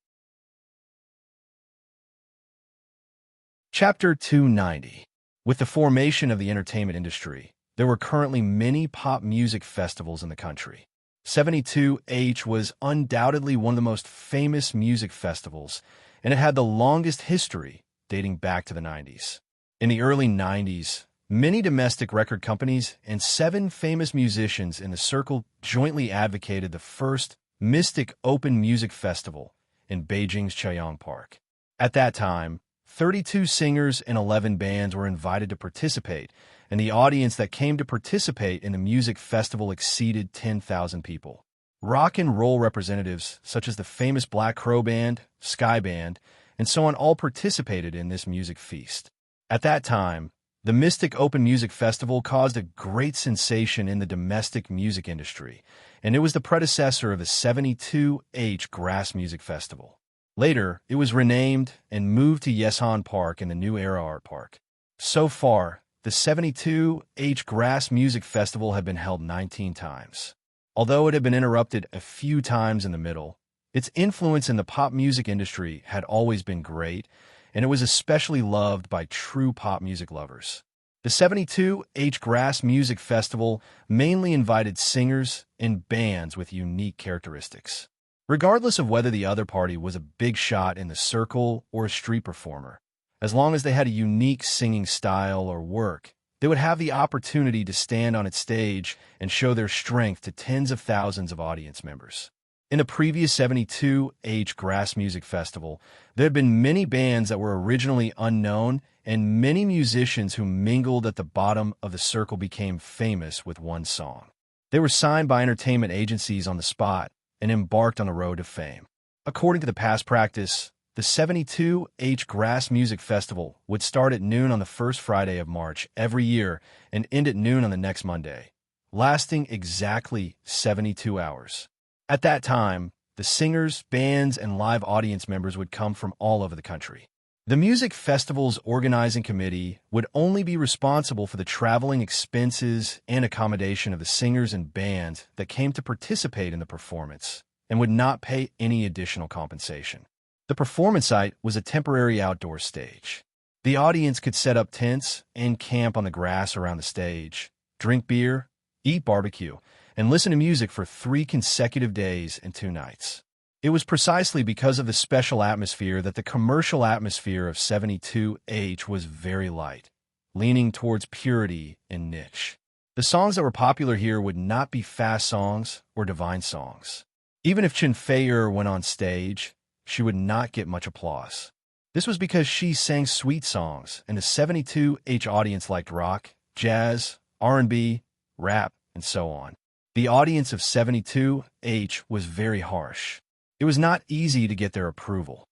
Chapter 290. With the formation of the entertainment industry, there were currently many pop music festivals in the country. 72H was undoubtedly one of the most famous music festivals, and it had the longest history, dating back to the 90s. In the early 90s, many domestic record companies and 7 famous musicians in the circle jointly advocated the first Mystic Open Music Festival in Beijing's Chaoyang Park. At that time, 32 singers and 11 bands were invited to participate, and the audience that came to participate in the music festival exceeded 10,000 people. Rock and roll representatives such as the famous Black Crow Band, Sky Band, and so on all participated in this music feast. At that time, the Mystic Open Music Festival caused a great sensation in the domestic music industry, and it was the predecessor of the 72H Grass Music Festival. Later, it was renamed and moved to Yeshan Park in the New Era Art Park. So far, the 72H Grass Music Festival had been held 19 times. Although it had been interrupted a few times in the middle, its influence in the pop music industry had always been great, and it was especially loved by true pop music lovers. The 72H Grass Music Festival mainly invited singers and bands with unique characteristics. Regardless of whether the other party was a big shot in the circle or a street performer, as long as they had a unique singing style or work, they would have the opportunity to stand on its stage and show their strength to tens of thousands of audience members. In the previous 72H Grass Music Festival, there had been many bands that were originally unknown, and many musicians who mingled at the bottom of the circle became famous with one song. They were signed by entertainment agencies on the spot and embarked on the road to fame. According to the past practice, the 72H Grass Music Festival would start at noon on the first Friday of March every year and end at noon on the next Monday, lasting exactly 72 hours. At that time, the singers, bands, and live audience members would come from all over the country. The music festival's organizing committee would only be responsible for the traveling expenses and accommodation of the singers and bands that came to participate in the performance, and would not pay any additional compensation. The performance site was a temporary outdoor stage. The audience could set up tents and camp on the grass around the stage, drink beer, eat barbecue, and listen to music for 3 consecutive days and 2 nights. It was precisely because of the special atmosphere that the commercial atmosphere of 72H was very light. leaning towards purity and niche. The songs that were popular here would not be fast songs or divine songs. Even if Chen Feier went on stage, she would not get much applause. This was because she sang sweet songs, and the 72H audience liked rock, jazz, R&B, rap, and so on. The audience of 72H was very harsh. It was not easy to get their approval.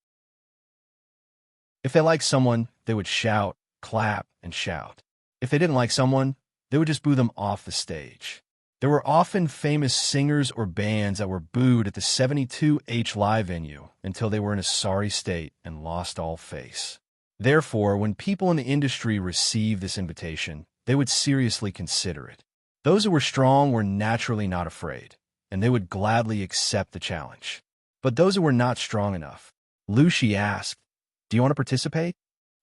If they liked someone, they would shout, clap, and shout. If they didn't like someone, they would just boo them off the stage. There were often famous singers or bands that were booed at the 72H live venue until they were in a sorry state and lost all face. Therefore, when people in the industry received this invitation, they would seriously consider it. Those who were strong were naturally not afraid, and they would gladly accept the challenge. But those who were not strong enough, Lucy asked, "Do you want to participate?"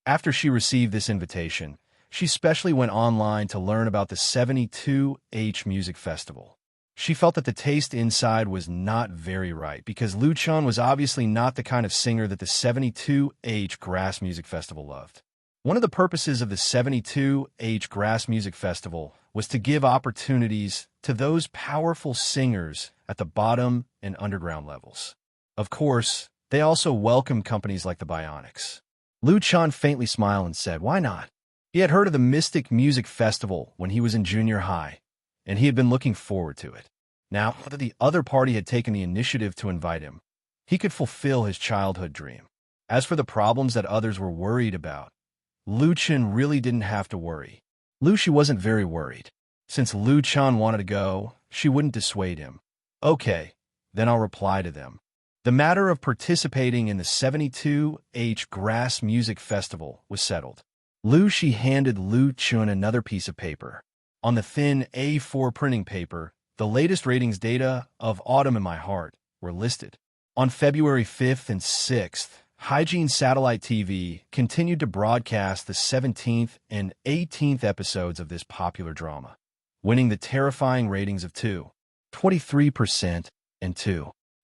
After she received this invitation, she specially went online to learn about the 72H Music Festival. She felt that the taste inside was not very right because Lu Chun was obviously not the kind of singer that the 72H Grass Music Festival loved. One of the purposes of the 72H Grass Music Festival was to give opportunities to those powerful singers at the bottom and underground levels. Of course, they also welcomed companies like the Bionics. Lu Chun faintly smiled and said, "Why not?" He had heard of the Mystic Music Festival when he was in junior high, and he had been looking forward to it. Now that the other party had taken the initiative to invite him, he could fulfill his childhood dream. As for the problems that others were worried about, Lu Chun really didn't have to worry. Lucy wasn't very worried. Since Lu Chun wanted to go, she wouldn't dissuade him. "Okay, then I'll reply to them." The matter of participating in the 72H Grass Music Festival was settled. Lucy handed Lu Chun another piece of paper. On the thin A4 printing paper, the latest ratings data of Autumn in My Heart were listed. On February 5th and 6th, Hygiene Satellite TV continued to broadcast the 17th and 18th episodes of this popular drama, winning the terrifying ratings of 23% and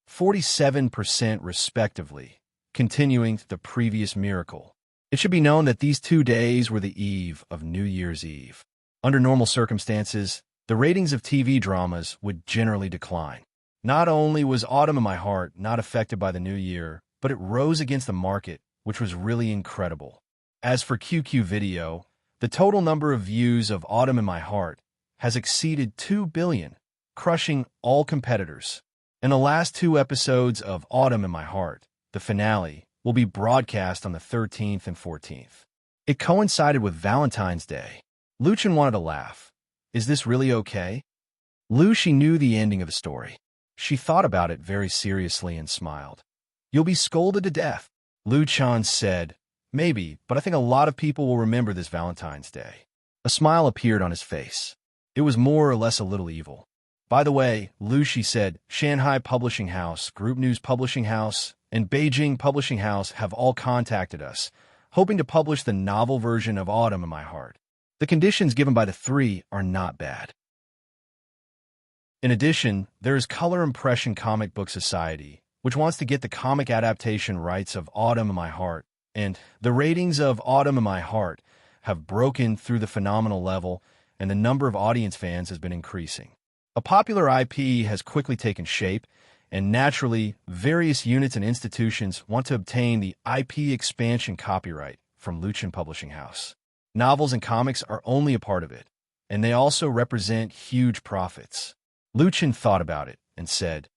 47% respectively, continuing the previous miracle. It should be known that these 2 days were the eve of New Year's Eve. Under normal circumstances, the ratings of TV dramas would generally decline. Not only was Autumn in My Heart not affected by the new year, but it rose against the market, which was really incredible. As for QQ Video, the total number of views of Autumn in My Heart has exceeded 2 billion, crushing all competitors. In the last 2 episodes of Autumn in My Heart, the finale will be broadcast on the 13th and 14th. It coincided with Valentine's Day. Lu Chun wanted to laugh. Is this really okay? Lucy knew the ending of the story. She thought about it very seriously and smiled. "You'll be scolded to death." Lu Chun said, "Maybe, but I think a lot of people will remember this Valentine's Day." A smile appeared on his face. It was more or less a little evil. "By the way," Lucy said, "Shanghai Publishing House, Group News Publishing House, and Beijing Publishing House have all contacted us, hoping to publish the novel version of Autumn in My Heart. The conditions given by the 3 are not bad." In addition, there is Color Impression Comic Book Society, which wants to get the comic adaptation rights of Autumn in My Heart, and the ratings of Autumn in My Heart have broken through the phenomenal level, and the number of audience fans has been increasing. A popular IP has quickly taken shape, and naturally, various units and institutions want to obtain the IP expansion copyright from Lu Chun Publishing House. Novels and comics are only a part of it, and they also represent huge profits. Lu Chun thought about it and said,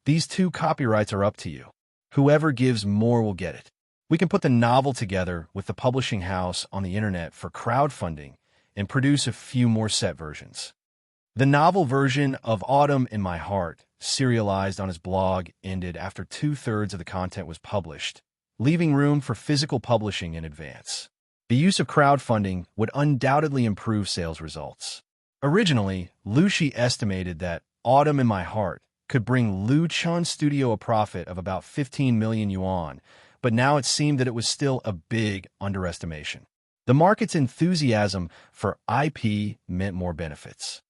"These 2 copyrights are up to you. Whoever gives more will get it. We can put the novel together with the publishing house on the internet for crowdfunding and produce a few more set versions." The novel version of Autumn in My Heart, serialized on his blog, ended after 2/3 of the content was published, leaving room for physical publishing in advance. The use of crowdfunding would undoubtedly improve sales results. Originally, Lucy estimated that Autumn in My Heart could bring Lu Chun Studio a profit of about 15 million yuan, but now it seemed that it was still a big underestimation. The market's enthusiasm for IP meant more benefits.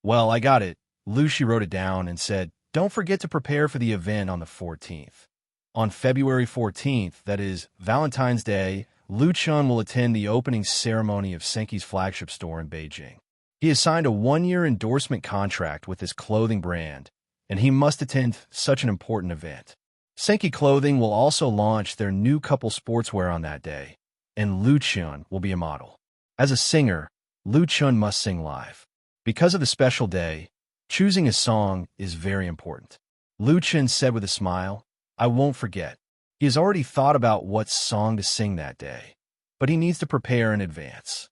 "Well, I got it." Lucy wrote it down and said, "Don't forget to prepare for the event on the 14th. On February 14th, that is Valentine's Day, Lu Chun will attend the opening ceremony of Senki's flagship store in Beijing. He has signed a 1-year endorsement contract with this clothing brand, and he must attend such an important event. Senki Clothing will also launch their new couple sportswear on that day, and Lu Chun will be a model. As a singer, Lu Chun must sing live. Because of the special day, choosing a song is very important. Lu Chun said with a smile, "I won't forget." He has already thought about what song to sing that day, but he needs to prepare in advance.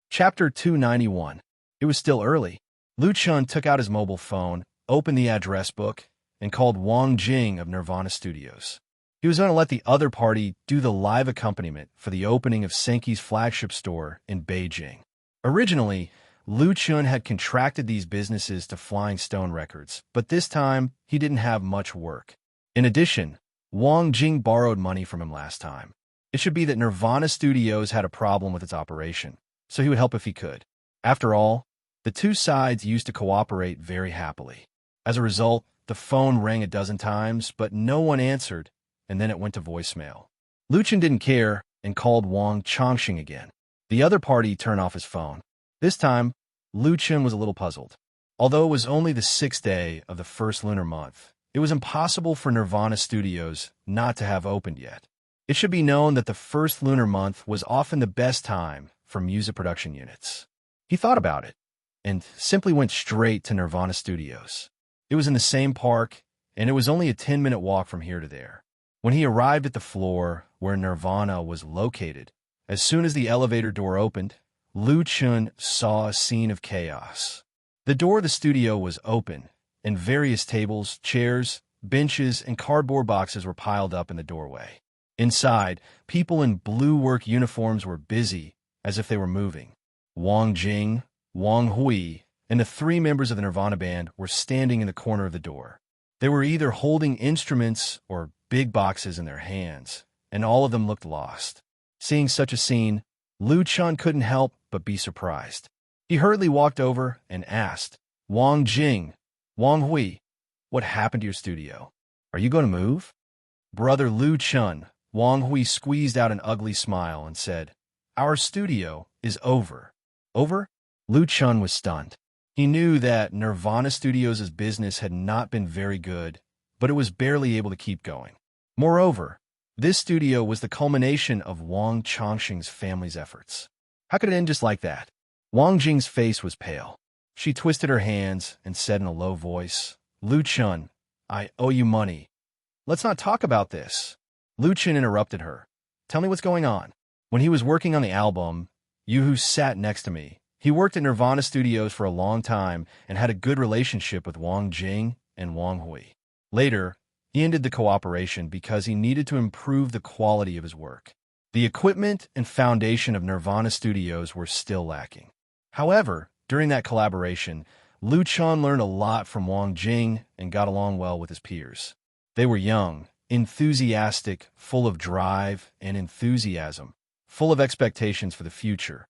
Chapter 291. It was still early. Lu Chun took out his mobile phone, opened the address book, and called Wang Jing of Nirvana Studios. He was going to let the other party do the live accompaniment for the opening of Senki's flagship store in Beijing. Originally, Lu Chun had contracted these businesses to Flying Stone Records, but this time he didn't have much work. In addition, Wang Jing borrowed money from him last time. It should be that Nirvana Studios had a problem with its operation, so he would help if he could. After all, the two sides used to cooperate very happily. As a result, the phone rang a dozen times, but no one answered, and then it went to voicemail. Lu Chun didn't care and called Wang Chongqing again. The other party turned off his phone. This time, Lu Chun was a little puzzled. Although it was only the 6th day of the first lunar month, it was impossible for Nirvana Studios not to have opened yet. It should be known that the first lunar month was often the best time for music production units. He thought about it and simply went straight to Nirvana Studios. It was in the same park, and it was only a 10-minute walk from here to there. When he arrived at the floor where Nirvana was located, as soon as the elevator door opened, Lu Chun saw a scene of chaos. The door of the studio was open, and various tables, chairs, benches, and cardboard boxes were piled up in the doorway. Inside, people in blue work uniforms were busy, as if they were moving. Wang Jing, Wang Hui, and the 3 members of the Nirvana band were standing in the corner of the door. They were either holding instruments or big boxes in their hands, and all of them looked lost. Seeing such a scene, Lu Chun couldn't help but be surprised. He hurriedly walked over and asked, "Wang Jing, Wang Hui, what happened to your studio? Are you going to move?" Brother Lu Chun, Wang Hui squeezed out an ugly smile and said, "Our studio is over." Over? Lu Chun was stunned. He knew that Nirvana Studios' business had not been very good, but it was barely able to keep going. Moreover, this studio was the culmination of Wang Chongqing's family's efforts. How could it end just like that? Wang Jing's face was pale. She twisted her hands and said in a low voice, "Lu Chun, I owe you money. Let's not talk about this." Lu Chun interrupted her. "Tell me what's going on." When he was working on the album, Yu sat next to me. He worked at Nirvana Studios for a long time and had a good relationship with Wang Jing and Wang Hui. Later, he ended the cooperation because he needed to improve the quality of his work. The equipment and foundation of Nirvana Studios were still lacking. However, during that collaboration, Lu Chun learned a lot from Wang Jing and got along well with his peers. They were young, enthusiastic, full of drive and enthusiasm, full of expectations for the future.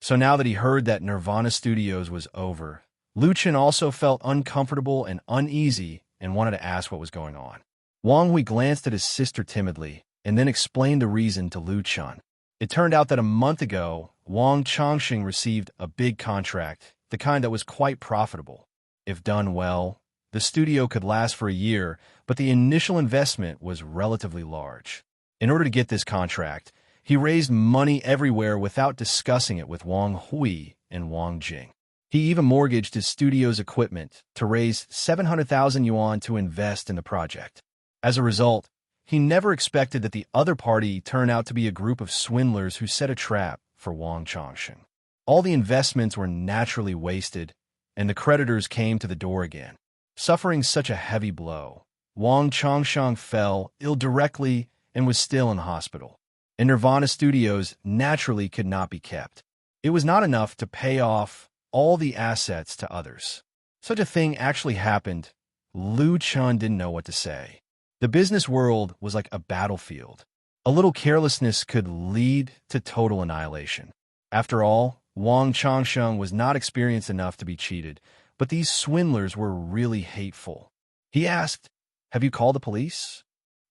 So now that he heard that Nirvana Studios was over, Lu Chun also felt uncomfortable and uneasy and wanted to ask what was going on. Wang Hui glanced at his sister timidly and then explained the reason to Lu Chun. It turned out that a month ago, Wang Chongqing received a big contract, the kind that was quite profitable. If done well, the studio could last for a year, but the initial investment was relatively large. In order to get this contract, he raised money everywhere without discussing it with Wang Hui and Wang Jing. He even mortgaged his studio's equipment to raise 700,000 yuan to invest in the project. As a result, he never expected that the other party turned out to be a group of swindlers who set a trap for Wang Chongqing. All the investments were naturally wasted, and the creditors came to the door again. Suffering such a heavy blow, Wang Chongqing fell ill directly and was still in hospital. And Nirvana Studios naturally could not be kept. It was not enough to pay off all the assets to others. Such a thing actually happened. Lu Chun didn't know what to say. The business world was like a battlefield. A little carelessness could lead to total annihilation. After all, Wang Chongqing was not experienced enough to be cheated, but these swindlers were really hateful. He asked, Have you called the police?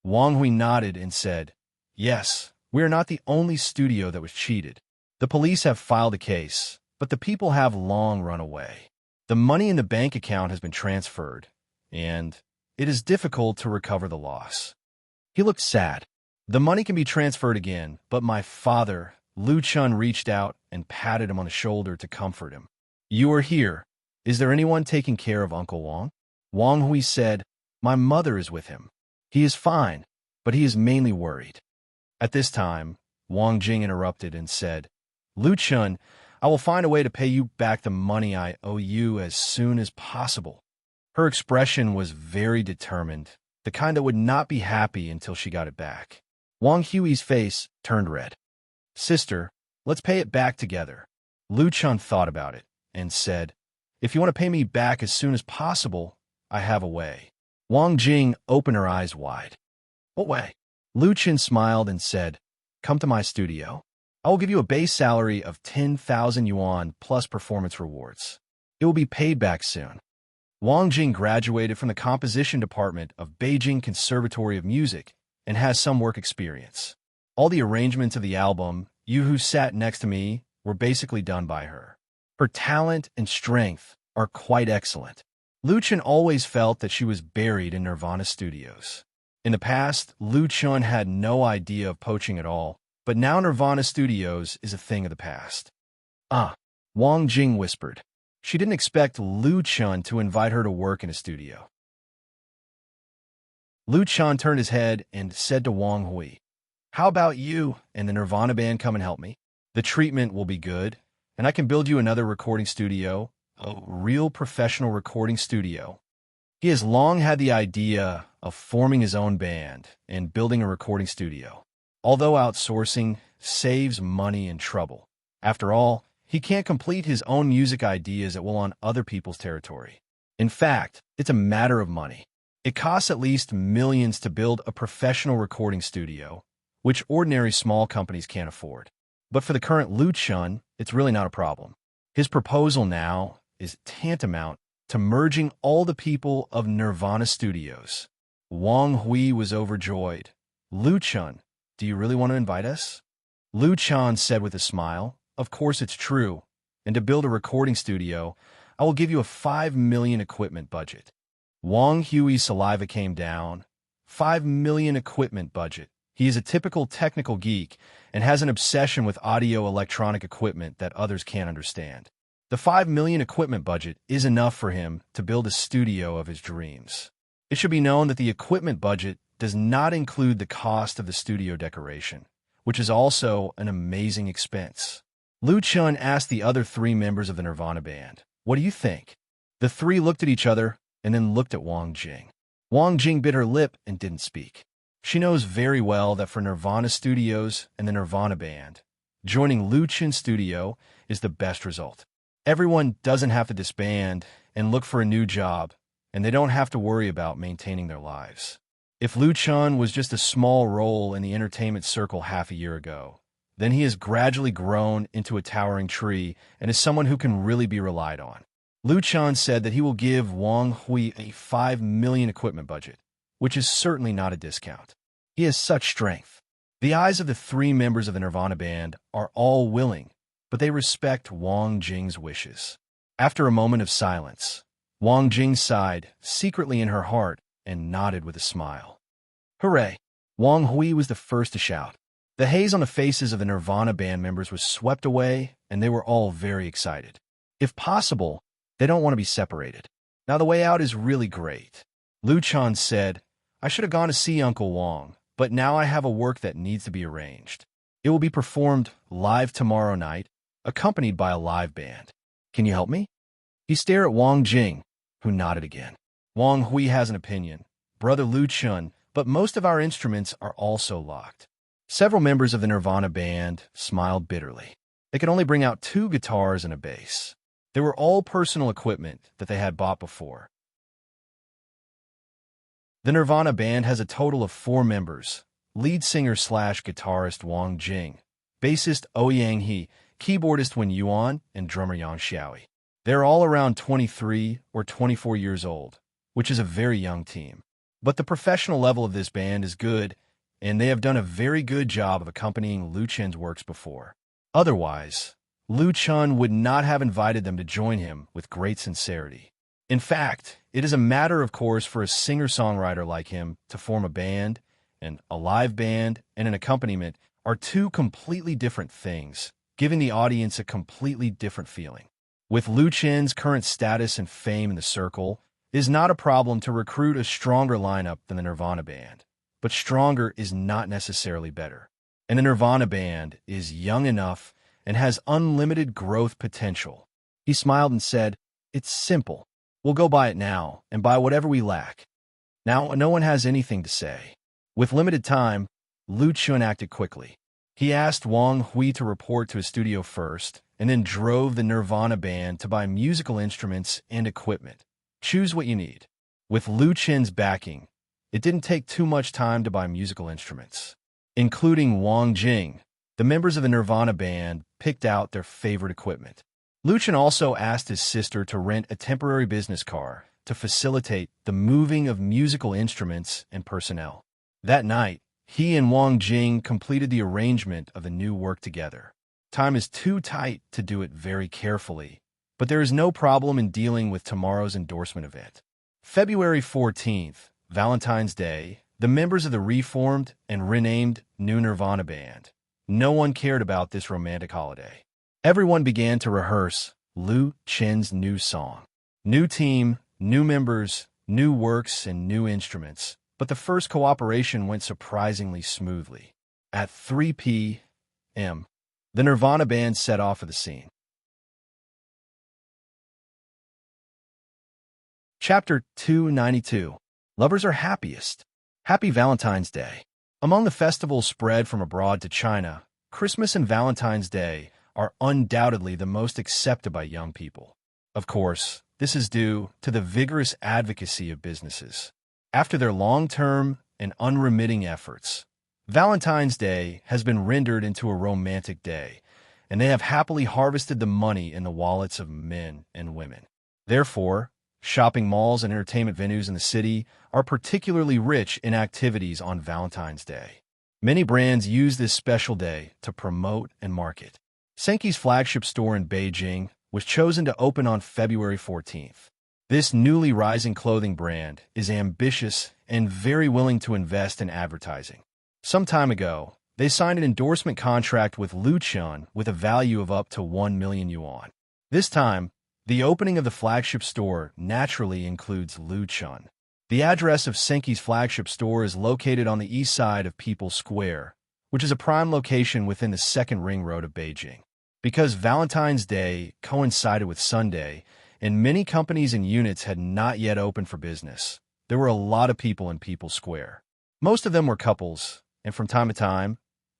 Wang Hui nodded and said, Yes, we are not the only studio that was cheated. The police have filed a case, but the people have long run away. The money in the bank account has been transferred, and it is difficult to recover the loss. He looked sad. The money can be transferred again, but my father, Lu Chun, reached out and patted him on the shoulder to comfort him. You are here. Is there anyone taking care of Uncle Wang? Wang Hui said, My mother is with him. He is fine, but he is mainly worried. At this time, Wang Jing interrupted and said, Lu Chun, I will find a way to pay you back the money I owe you as soon as possible. Her expression was very determined, the kind that would not be happy until she got it back. Wang Hui's face turned red. Sister, let's pay it back together. Lu Chun thought about it and said, If you want to pay me back as soon as possible, I have a way. Wang Jing opened her eyes wide. What way? Lu Chun smiled and said, Come to my studio. I will give you a base salary of 10,000 yuan plus performance rewards. It will be paid back soon. Wang Jing graduated from the composition department of Beijing Conservatory of Music and has some work experience. All the arrangements of the album, You Who Sat Next to Me, were basically done by her. Her talent and strength are quite excellent. Lu Chun always felt that she was buried in Nirvana Studios. In the past, Lu Chun had no idea of poaching at all, but now Nirvana Studios is a thing of the past. Wang Jing whispered. She didn't expect Lu Chun to invite her to work in a studio. Lu Chun turned his head and said to Wang Hui, How about you and the Nirvana band come and help me? The treatment will be good, and I can build you another recording studio, a real professional recording studio. He has long had the idea of forming his own band and building a recording studio. Although outsourcing saves money and trouble. After all, he can't complete his own music ideas that will on other people's territory. In fact, it's a matter of money. It costs at least millions to build a professional recording studio, which ordinary small companies can't afford. But for the current Lu Chun, it's really not a problem. His proposal now is tantamount to merging all the people of Nirvana Studios. Wang Hui was overjoyed. Lu Chun, do you really want to invite us? Lu Chun said with a smile, Of course it's true. And to build a recording studio, I will give you a 5 million equipment budget. Wang Hui's saliva came down. 5 million equipment budget. He is a typical technical geek and has an obsession with audio electronic equipment that others can't understand. The 5 million equipment budget is enough for him to build a studio of his dreams. It should be known that the equipment budget does not include the cost of the studio decoration, which is also an amazing expense. Lu Chun asked the other 3 members of the Nirvana band, What do you think? The 3 looked at each other and then looked at Wang Jing. Wang Jing bit her lip and didn't speak. She knows very well that for Nirvana Studios and the Nirvana band, joining Lu Chun's studio is the best result. Everyone doesn't have to disband and look for a new job, and they don't have to worry about maintaining their lives. If Lu Chun was just a small role in the entertainment circle half a year ago, then he has gradually grown into a towering tree and is someone who can really be relied on. Lu Chun said that he will give Wang Hui a 5 million equipment budget, which is certainly not a discount. He has such strength. The eyes of the 3 members of the Nirvana band are all willing, but they respect Wang Jing's wishes. After a moment of silence, Wang Jing sighed secretly in her heart and nodded with a smile. Hooray! Wang Hui was the first to shout. The haze on the faces of the Nirvana band members was swept away, and they were all very excited. If possible, they don't want to be separated. Now the way out is really great. Lu Chun said, I should have gone to see Uncle Wang, but now I have a work that needs to be arranged. It will be performed live tomorrow night, accompanied by a live band. Can you help me? He stared at Wang Jing, who nodded again. Wang Hui has an opinion, Brother Lu Chun, but most of our instruments are also locked. Several members of the Nirvana band smiled bitterly. They could only bring out 2 guitars and a bass. They were all personal equipment that they had bought before. The Nirvana band has a total of 4 members, lead singer/guitarist Wang Jing, bassist Ouyang He, keyboardist Wen Yuan, and drummer Yang Xiaoi. They're all around 23 or 24 years old, which is a very young team. But the professional level of this band is good, and they have done a very good job of accompanying Lu Chen's works before. Otherwise, Lu Chen would not have invited them to join him with great sincerity. In fact, it is a matter of course for a singer-songwriter like him to form a band, and a live band and an accompaniment are two completely different things, giving the audience a completely different feeling. With Lu Chen's current status and fame in the circle, it is not a problem to recruit a stronger lineup than the Nirvana band. But stronger is not necessarily better. And the Nirvana band is young enough and has unlimited growth potential. He smiled and said, "It's simple. We'll go buy it now and buy whatever we lack." Now, no one has anything to say. With limited time, Lu Chen acted quickly. He asked Wang Hui to report to his studio first, and then drove the Nirvana band to buy musical instruments and equipment. Choose what you need. With Lu Chen's backing, it didn't take too much time to buy musical instruments. Including Wang Jing, the members of the Nirvana band picked out their favorite equipment. Lu Chen also asked his sister to rent a temporary business car to facilitate the moving of musical instruments and personnel. That night, he and Wang Jing completed the arrangement of the new work together. Time is too tight to do it very carefully, but there is no problem in dealing with tomorrow's endorsement event. February 14th, Valentine's Day, the members of the reformed and renamed New Nirvana band. No one cared about this romantic holiday. Everyone began to rehearse Lu Chen's new song. New team, new members, new works, and new instruments. But the first cooperation went surprisingly smoothly. At 3 p.m., the Nirvana band set off for the scene. Chapter 292. Lovers are happiest. Happy Valentine's Day. Among the festivals spread from abroad to China, Christmas and Valentine's Day are undoubtedly the most accepted by young people. Of course, this is due to the vigorous advocacy of businesses. After their long-term and unremitting efforts, Valentine's Day has been rendered into a romantic day, and they have happily harvested the money in the wallets of men and women. Therefore, shopping malls and entertainment venues in the city are particularly rich in activities on Valentine's Day. Many brands use this special day to promote and market. Senki's flagship store in Beijing was chosen to open on February 14th. This newly rising clothing brand is ambitious and very willing to invest in advertising. Some time ago, they signed an endorsement contract with Lu Chen with a value of up to 1 million yuan. This time, the opening of the flagship store naturally includes Lu Chen. The address of Senki's flagship store is located on the east side of People's Square, which is a prime location within the second ring road of Beijing. Because Valentine's Day coincided with Sunday, and many companies and units had not yet opened for business, there were a lot of people in People's Square. Most of them were couples, and from time to time,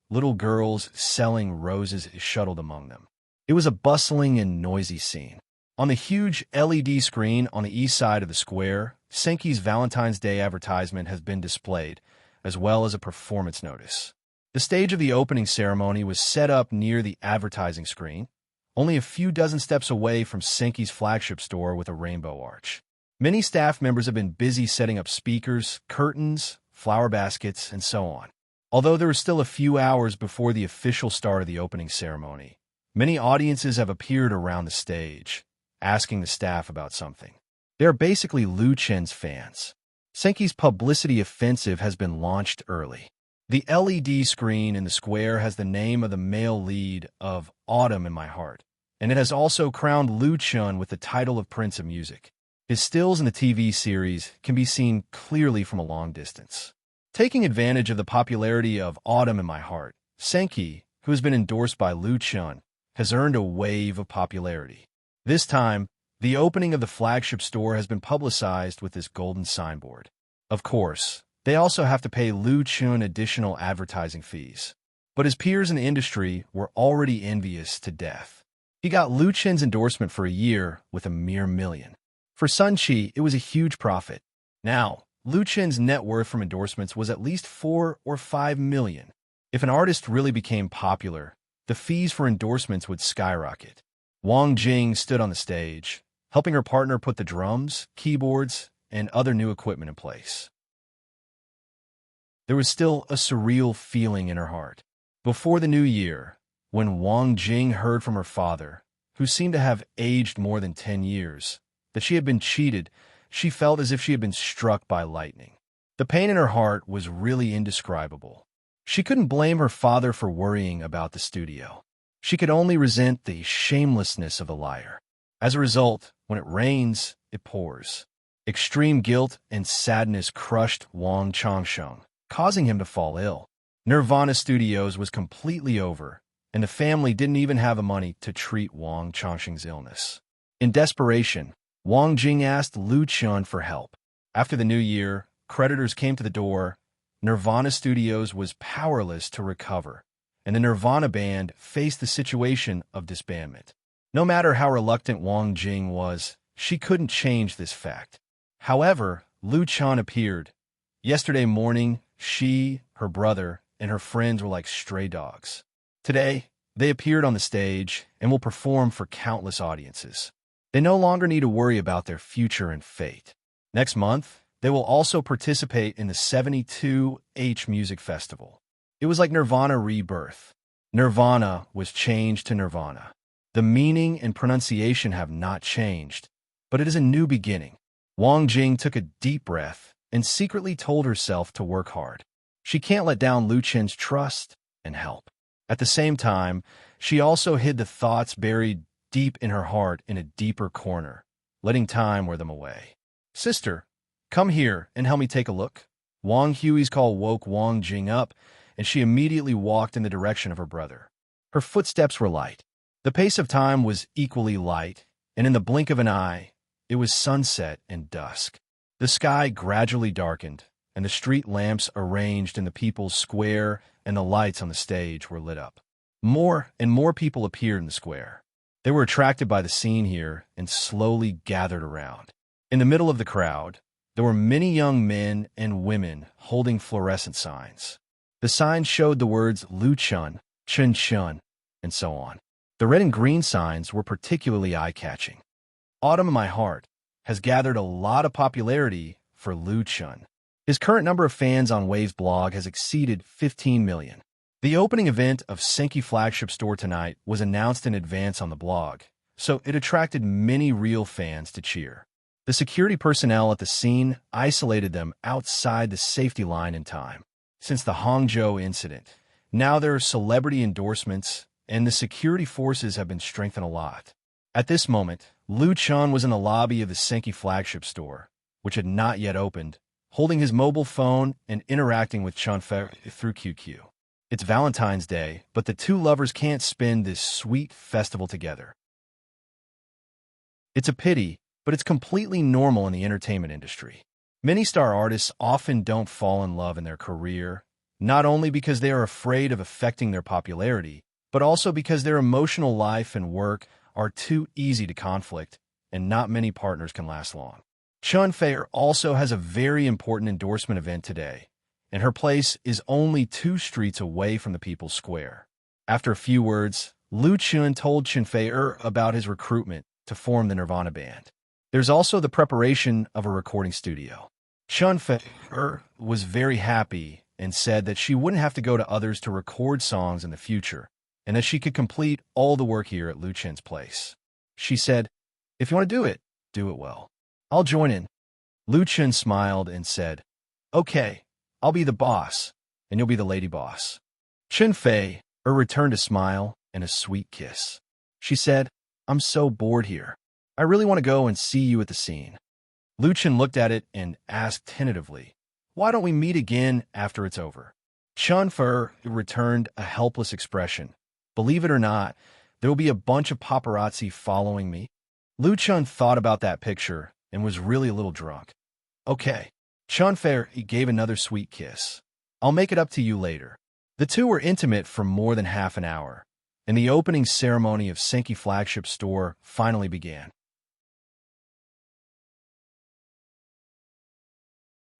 little girls selling roses shuttled among them. It was a bustling and noisy scene. On the huge LED screen on the east side of the square, Senki's Valentine's Day advertisement has been displayed, as well as a performance notice. The stage of the opening ceremony was set up near the advertising screen, only a few dozen steps away from Senki's flagship store with a rainbow arch. Many staff members have been busy setting up speakers, curtains, flower baskets, and so on. Although there is still a few hours before the official start of the opening ceremony, many audiences have appeared around the stage, asking the staff about something. They are basically Lu Chen's fans. Senki's publicity offensive has been launched early. The LED screen in the square has the name of the male lead of Autumn in My Heart, and it has also crowned Lu Chen with the title of Prince of Music. His stills in the TV series can be seen clearly from a long distance. Taking advantage of the popularity of Autumn in My Heart, Senki, who has been endorsed by Lu Chen, has earned a wave of popularity. This time, the opening of the flagship store has been publicized with this golden signboard. Of course, they also have to pay Lu Chen additional advertising fees. But his peers in the industry were already envious to death. He got Lu Chen's endorsement for a year with a mere million. For Sun Chi, it was a huge profit. Now, Lu Chen's net worth from endorsements was at least 4 or 5 million. If an artist really became popular, the fees for endorsements would skyrocket. Wang Jing stood on the stage, helping her partner put the drums, keyboards, and other new equipment in place. there was still a surreal feeling in her heart. Before the new year, when Wang Jing heard from her father, who seemed to have aged more than 10 years, that she had been cheated, she felt as if she had been struck by lightning. The pain in her heart was really indescribable. She couldn't blame her father for worrying about the studio. She could only resent the shamelessness of the liar. As a result, when it rains, it pours. Extreme guilt and sadness crushed Wang Changsheng, causing him to fall ill. Nirvana Studios was completely over, and the family didn't even have the money to treat Wang Changsheng's illness. In desperation, Wang Jing asked Lu Chun for help. After the new year, creditors came to the door. Nirvana Studios was powerless to recover, and the Nirvana band faced the situation of disbandment. No matter how reluctant Wang Jing was, she couldn't change this fact. However, Lu Chun appeared. Yesterday morning, she, her brother, and her friends were like stray dogs. Today, they appeared on the stage and will perform for countless audiences. They no longer need to worry about their future and fate. Next month, they will also participate in the 72H Music Festival. It was like Nirvana rebirth. Nirvana was changed to Nirvana. The meaning and pronunciation have not changed, but it is a new beginning. Wang Jing took a deep breath and secretly told herself to work hard. She can't let down Lu Chen's trust and help. At the same time, she also hid the thoughts buried deep in her heart in a deeper corner, letting time wear them away. "Sister, come here and help me take a look." Wang Hui's call woke Wang Jing up, and she immediately walked in the direction of her brother. Her footsteps were light. The pace of time was equally light, and in the blink of an eye, it was sunset and dusk. The sky gradually darkened, and the street lamps arranged in the people's square and the lights on the stage were lit up. More and more people appeared in the square. They were attracted by the scene here and slowly gathered around. In the middle of the crowd, there were many young men and women holding fluorescent signs. The signs showed the words Lu Chun, Chun Chun, and so on. The red and green signs were particularly eye-catching. Autumn in My Heart has gathered a lot of popularity for Lu Chun. His current number of fans on Wave's blog has exceeded 15 million. The opening event of Senki flagship store tonight was announced in advance on the blog, so it attracted many real fans to cheer. The security personnel at the scene isolated them outside the safety line in time. Since the Hangzhou incident, now there are celebrity endorsements, and the security forces have been strengthened a lot. At this moment, Lu Chun was in the lobby of the Senki flagship store, which had not yet opened, holding his mobile phone and interacting with Chunfei through QQ. It's Valentine's Day, but the two lovers can't spend this sweet festival together. It's a pity, but it's completely normal in the entertainment industry. Many star artists often don't fall in love in their career, not only because they are afraid of affecting their popularity, but also because their emotional life and work are too easy to conflict, and not many partners can last long. Chunfei also has a very important endorsement event today, and her place is only 2 streets away from the People's Square. After a few words, Lu Chun told Chunfei about his recruitment to form the Nirvana band. There's also the preparation of a recording studio. Chunfei was very happy and said that she wouldn't have to go to others to record songs in the future, and that she could complete all the work here at Lu Chen's place. She said, "If you want to do it well. I'll join in." Lu Chen smiled and said, "Okay, I'll be the boss, and you'll be the lady boss." Chunfei returned a smile and a sweet kiss. She said, "I'm so bored here. I really want to go and see you at the scene." Lu Chen looked at it and asked tentatively, "Why don't we meet again after it's over?" Chunfei returned a helpless expression. "Believe it or not, there will be a bunch of paparazzi following me." Lu Chen thought about that picture and was really a little drunk. "Okay." Chunfei gave another sweet kiss. "I'll make it up to you later." The two were intimate for more than half an hour, and the opening ceremony of Senki flagship store finally began.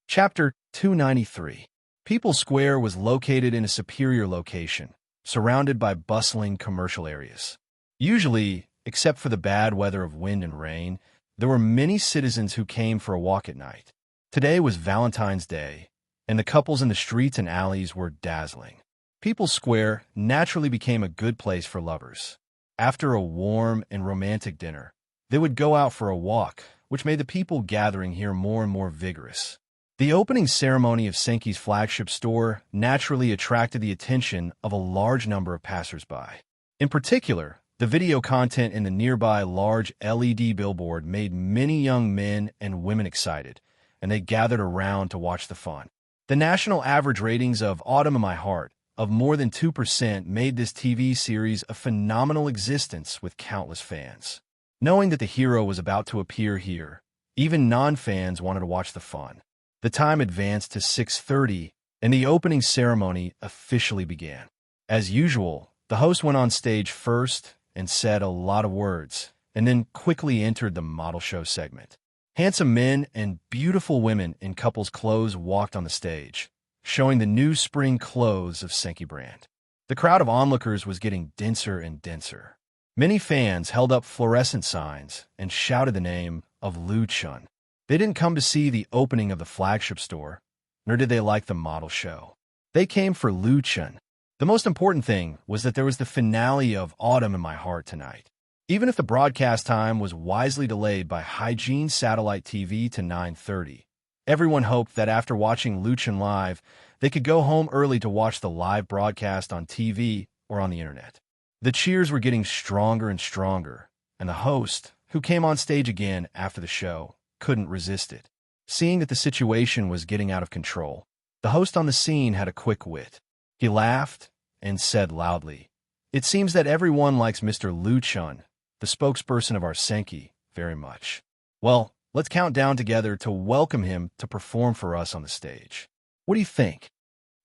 Chapter 293. People's Square was located in a superior location, surrounded by bustling commercial areas. Usually, except for the bad weather of wind and rain, there were many citizens who came for a walk at night. Today was Valentine's Day, and the couples in the streets and alleys were dazzling. People's Square naturally became a good place for lovers. After a warm and romantic dinner, they would go out for a walk, which made the people gathering here more and more vigorous. The opening ceremony of Senki's flagship store naturally attracted the attention of a large number of passers-by. In particular, the video content in the nearby large LED billboard made many young men and women excited, and they gathered around to watch the fun. The national average ratings of Autumn in My Heart of more than 2% made this TV series a phenomenal existence with countless fans. Knowing that the hero was about to appear here, even non-fans wanted to watch the fun. The time advanced to 6:30, and the opening ceremony officially began. As usual, the host went on stage first and said a lot of words, and then quickly entered the model show segment. Handsome men and beautiful women in couples' clothes walked on the stage, showing the new spring clothes of Senki brand. The crowd of onlookers was getting denser and denser. Many fans held up fluorescent signs and shouted the name of Lu Chun. They didn't come to see the opening of the flagship store, nor did they like the model show. They came for Lu Chun. The most important thing was that there was the finale of Autumn in My Heart tonight. Even if the broadcast time was wisely delayed by Hygiene Satellite TV to 9:30, everyone hoped that after watching Lu Chun live, they could go home early to watch the live broadcast on TV or on the internet. The cheers were getting stronger and stronger, and the host, who came on stage again after the show, couldn't resist it. Seeing that the situation was getting out of control, the host on the scene had a quick wit. He laughed and said loudly, "It seems that everyone likes Mr. Lu Chun, the spokesperson of our Senki, very much. Well, let's count down together to welcome him to perform for us on the stage. What do you think?"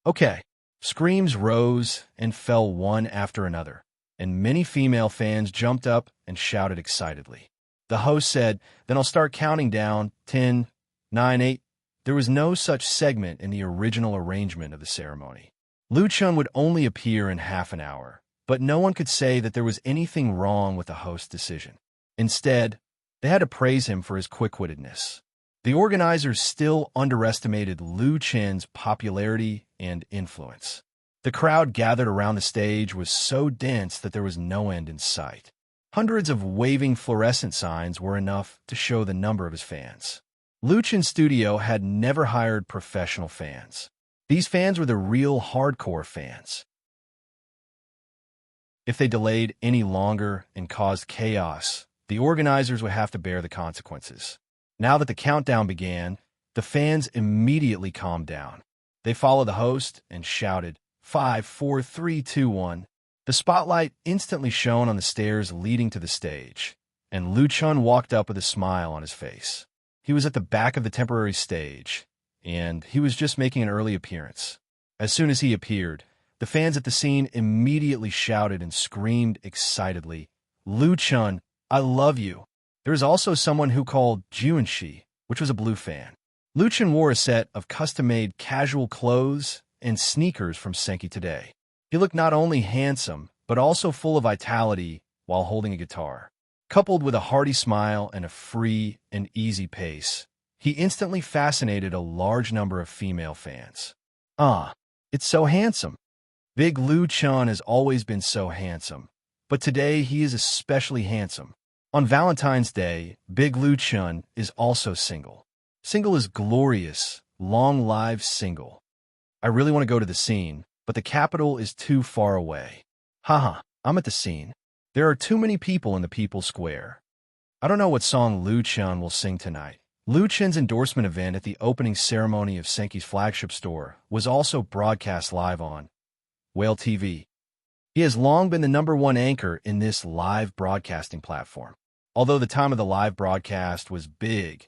Okay. Screams rose and fell one after another, and many female fans jumped up and shouted excitedly. The host said, "Then I'll start counting down, 10, 9, 8. There was no such segment in the original arrangement of the ceremony. Lu Chun would only appear in half an hour, but no one could say that there was anything wrong with the host's decision. Instead, they had to praise him for his quick-wittedness. The organizers still underestimated Lu Chun's popularity and influence. The crowd gathered around the stage was so dense that there was no end in sight. Hundreds of waving fluorescent signs were enough to show the number of his fans. Lu Chun's studio had never hired professional fans. These fans were the real hardcore fans. If they delayed any longer and caused chaos, the organizers would have to bear the consequences. Now that the countdown began, the fans immediately calmed down. They followed the host and shouted, 5, 4, 3, 2, 1. The spotlight instantly shone on the stairs leading to the stage, and Lu Chun walked up with a smile on his face. He was at the back of the temporary stage, and he was just making an early appearance. As soon as he appeared, the fans at the scene immediately shouted and screamed excitedly, "Lu Chun, I love you." There was also someone who called Juanshi, which was a blue fan. Lu Chun wore a set of custom-made casual clothes and sneakers from Senki Today. He looked not only handsome, but also full of vitality while holding a guitar. Coupled with a hearty smile and a free and easy pace, he instantly fascinated a large number of female fans. It's so handsome. Big Lu Chun has always been so handsome, but today he is especially handsome. On Valentine's Day, Big Lu Chun is also single. Single is glorious, long live single. I really want to go to the scene, but the capital is too far away. I'm at the scene. There are too many people in the People's Square. I don't know what song Lu Chun will sing tonight. Lu Chun's endorsement event at the opening ceremony of Senki's flagship store was also broadcast live on Whale TV. He has long been the #1 anchor in this live broadcasting platform. Although the time of the live broadcast was big,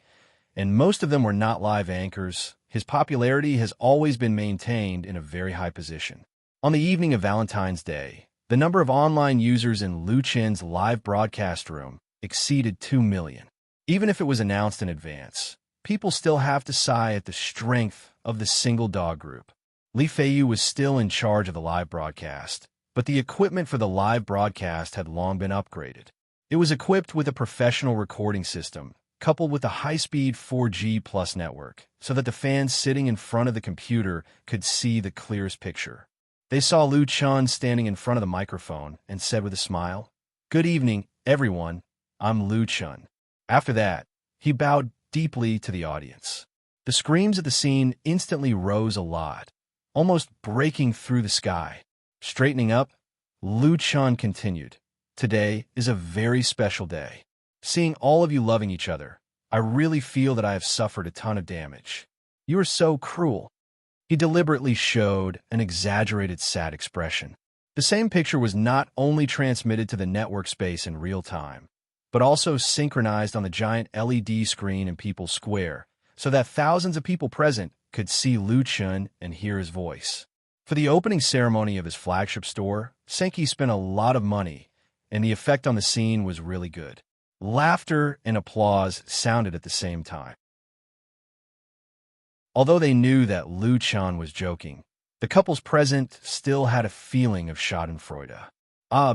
and most of them were not live anchors, his popularity has always been maintained in a very high position. On the evening of Valentine's Day, the number of online users in Lu Chun's live broadcast room exceeded 2 million. Even if it was announced in advance, people still have to sigh at the strength of the single dog group. Li Feiyu was still in charge of the live broadcast, but the equipment for the live broadcast had long been upgraded. It was equipped with a professional recording system coupled with a high-speed 4G plus network, so that the fans sitting in front of the computer could see the clearest picture. They saw Lu Chun standing in front of the microphone and said with a smile, "Good evening, everyone. I'm Lu Chun." After that, he bowed deeply to the audience. The screams of the scene instantly rose a lot, almost breaking through the sky. Straightening up, Lu Chun continued, "Today is a very special day. Seeing all of you loving each other, I really feel that I have suffered a ton of damage. You are so cruel." He deliberately showed an exaggerated sad expression. The same picture was not only transmitted to the network space in real time, but also synchronized on the giant LED screen in People's Square, so that thousands of people present could see Lu Chun and hear his voice. For the opening ceremony of his flagship store, Senki spent a lot of money, and the effect on the scene was really good. Laughter and applause sounded at the same time. Although they knew that Lu Chun was joking, the couples present still had a feeling of schadenfreude.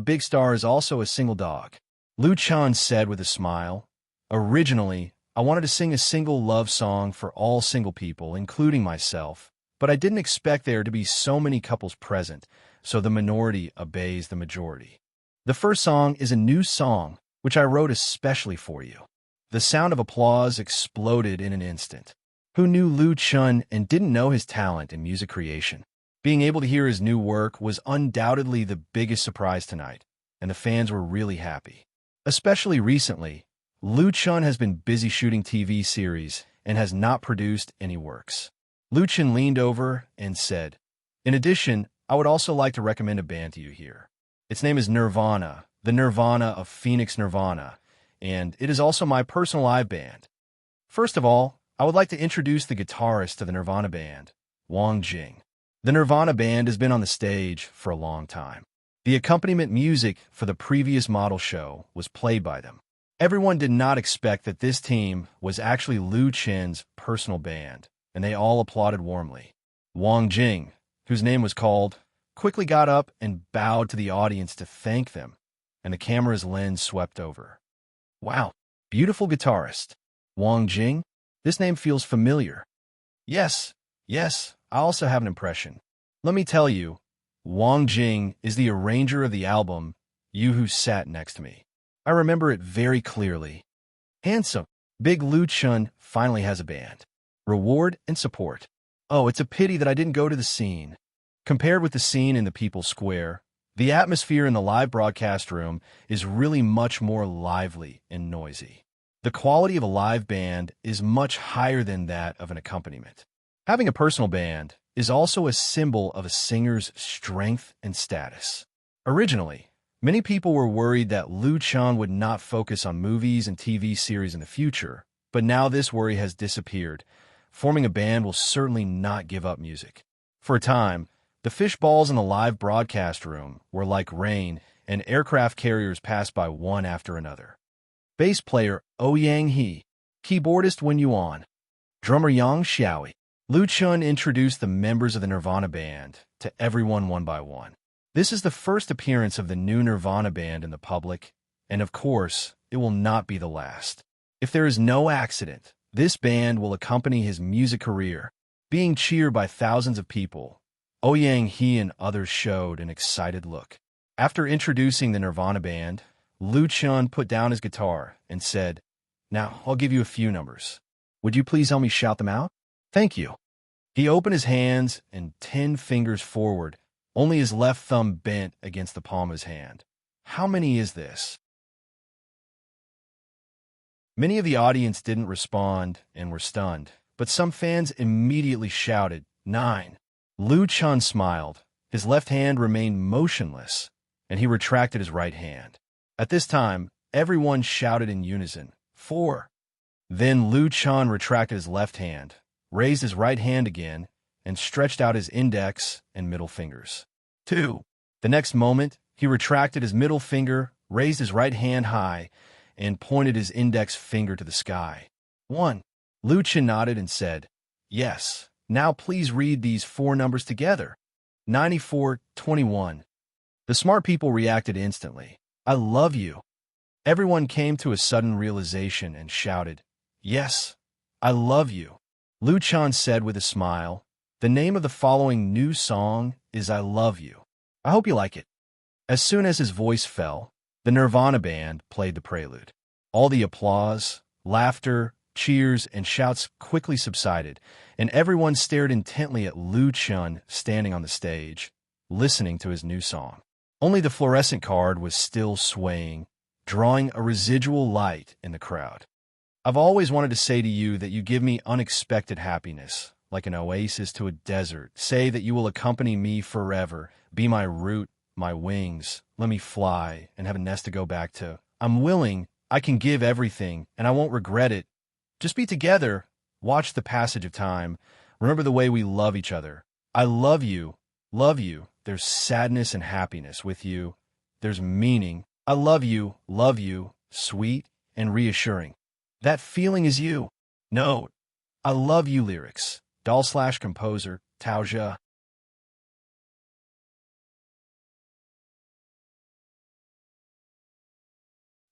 Big Star is also a single dog, Lu Chun said with a smile. Originally, I wanted to sing a single love song for all single people, including myself, but I didn't expect there to be so many couples present, so the minority obeys the majority. The first song is a new song, which I wrote especially for you. The sound of applause exploded in an instant. Who knew Lu Chun and didn't know his talent in music creation? Being able to hear his new work was undoubtedly the biggest surprise tonight, and the fans were really happy. Especially recently, Lu Chun has been busy shooting TV series and has not produced any works. Lu Chun leaned over and said, "In addition, I would also like to recommend a band to you here. Its name is Nirvana, the Nirvana of Phoenix Nirvana, and it is also my personal live band. First of all, I would like to introduce the guitarist to the Nirvana band, Wang Jing. The Nirvana band has been on the stage for a long time. The accompaniment music for the previous model show was played by them. Everyone did not expect that this team was actually Lu Chun's personal band, and they all applauded warmly. Wang Jing, whose name was called, quickly got up and bowed to the audience to thank them, and the camera's lens swept over. Wow, beautiful guitarist. Wang Jing? This name feels familiar. Yes, I also have an impression. Let me tell you, Wang Jing is the arranger of the album You Who Sat Next to Me. I remember it very clearly. Handsome, Big Lu Chun finally has a band. Reward and support. Oh, it's a pity that I didn't go to the scene. Compared with the scene in the People's Square, the atmosphere in the live broadcast room is really much more lively and noisy. The quality of a live band is much higher than that of an accompaniment. Having a personal band is also a symbol of a singer's strength and status. Originally, many people were worried that Lu Chun would not focus on movies and TV series in the future, but now this worry has disappeared. Forming a band will certainly not give up music. For a time, the fishballs in the live broadcast room were like rain, and aircraft carriers passed by one after another. Bass player Oh Yang He, keyboardist Wen Yuan, drummer Yang Xiaoi. Lu Chun introduced the members of the Nirvana band to everyone one by one. This is the first appearance of the new Nirvana band in the public, and of course, it will not be the last. If there is no accident, this band will accompany his music career. Being cheered by thousands of people, Oh Yang He and others showed an excited look. After introducing the Nirvana band, Lu Chun put down his guitar and said, "Now, I'll give you a few numbers. Would you please help me shout them out? Thank you." He opened his hands and 10 fingers forward, only his left thumb bent against the palm of his hand. How many is this? Many of the audience didn't respond and were stunned, but some fans immediately shouted, 9. Lu Chun smiled. His left hand remained motionless, and he retracted his right hand. At this time, everyone shouted in unison, 4. Then Lu Chun retracted his left hand, raised his right hand again, and stretched out his index and middle fingers. 2. The next moment, he retracted his middle finger, raised his right hand high, and pointed his index finger to the sky. 1. Lu Chun nodded and said, "Yes, now please read these 4 numbers together." 94-21. The smart people reacted instantly. "I love you." Everyone came to a sudden realization and shouted, Yes, I love you. Lu Chan said with a smile. The name of the following new song is I Love You. I hope you like it. As soon as his voice fell, the Nirvana band played the prelude. All the applause, laughter, cheers, and shouts quickly subsided, and everyone stared intently at Lu Chun standing on the stage, listening to his new song. Only the fluorescent card was still swaying, drawing a residual light in the crowd. I've always wanted to say to you that you give me unexpected happiness, like an oasis to a desert. Say that you will accompany me forever, be my root, my wings, let me fly, and have a nest to go back to. I'm willing, I can give everything, and I won't regret it. Just be together, watch the passage of time, remember the way we love each other. I love you, love you. There's sadness and happiness with you. There's meaning. I love you, sweet and reassuring. That feeling is you. Note, I love you lyrics. Doll/composer, Tao Zhe.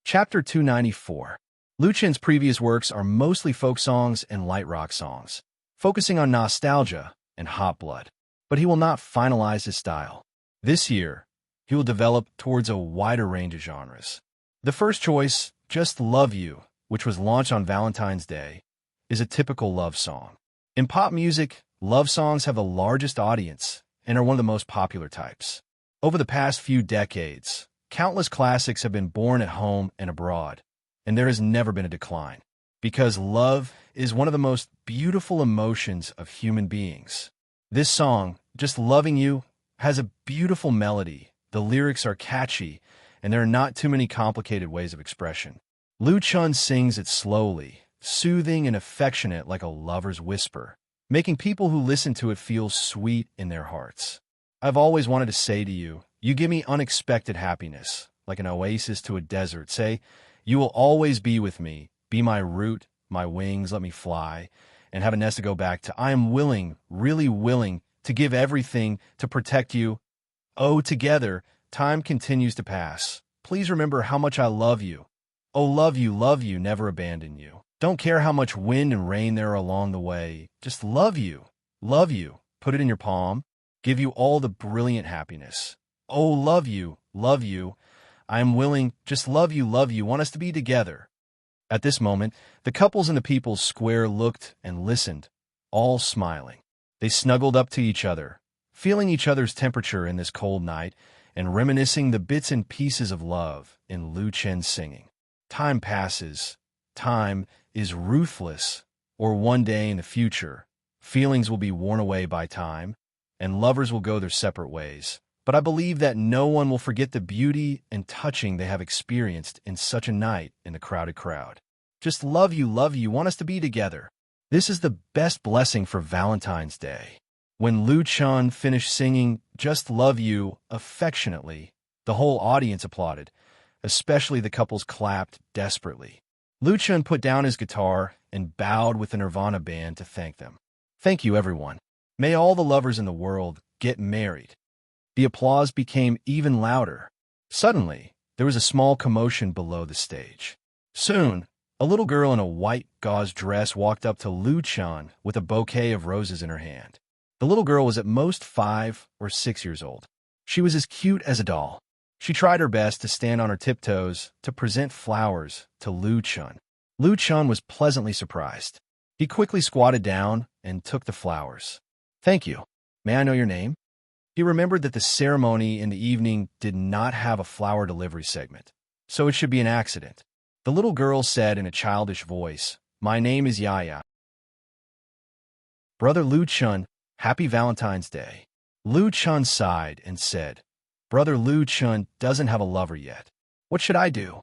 Chapter 294. Lu Chen's previous works are mostly folk songs and light rock songs, focusing on nostalgia and hot blood. But he will not finalize his style. This year, he will develop towards a wider range of genres. The first choice, Just Love You, which was launched on Valentine's Day, is a typical love song. In pop music, love songs have the largest audience and are one of the most popular types. Over the past few decades, countless classics have been born at home and abroad, and there has never been a decline, because love is one of the most beautiful emotions of human beings. This song, Just Loving You, has a beautiful melody, the lyrics are catchy, and there are not too many complicated ways of expression. Lu Chun sings it slowly, soothing and affectionate like a lover's whisper, making people who listen to it feel sweet in their hearts. I've always wanted to say to you, you give me unexpected happiness, like an oasis to a desert. Say, you will always be with me, be my root, my wings, let me fly, and have a nest to go back to. I am willing, really willing, to give everything to protect you. Oh, together, time continues to pass. Please remember how much I love you. Oh, love you, never abandon you. Don't care how much wind and rain there are along the way. Just love you. Put it in your palm. Give you all the brilliant happiness. Oh, love you. I am willing, just love you, want us to be together. At this moment, the couples in the people's square looked and listened, all smiling. They snuggled up to each other, feeling each other's temperature in this cold night and reminiscing the bits and pieces of love in Lu Chen's singing. Time passes. Time is ruthless. Or one day in the future, feelings will be worn away by time, and lovers will go their separate ways. But I believe that no one will forget the beauty and touching they have experienced in such a night in the crowded crowd. Just love you, want us to be together. This is the best blessing for Valentine's Day. When Lu Chun finished singing Just Love You affectionately, the whole audience applauded. Especially the couples clapped desperately. Lu Chun put down his guitar and bowed with the Nirvana band to thank them. Thank you, everyone. May all the lovers in the world get married. The applause became even louder. Suddenly, there was a small commotion below the stage. Soon, a little girl in a white gauze dress walked up to Lu Chun with a bouquet of roses in her hand. The little girl was at most 5 or 6 years old. She was as cute as a doll. She tried her best to stand on her tiptoes to present flowers to Lu Chun. Lu Chun was pleasantly surprised. He quickly squatted down and took the flowers. Thank you. May I know your name? He remembered that the ceremony in the evening did not have a flower delivery segment, so it should be an accident. The little girl said in a childish voice, My name is Yaya. Brother Lu Chun, happy Valentine's Day. Lu Chun sighed and said, Brother Lu Chun doesn't have a lover yet. What should I do?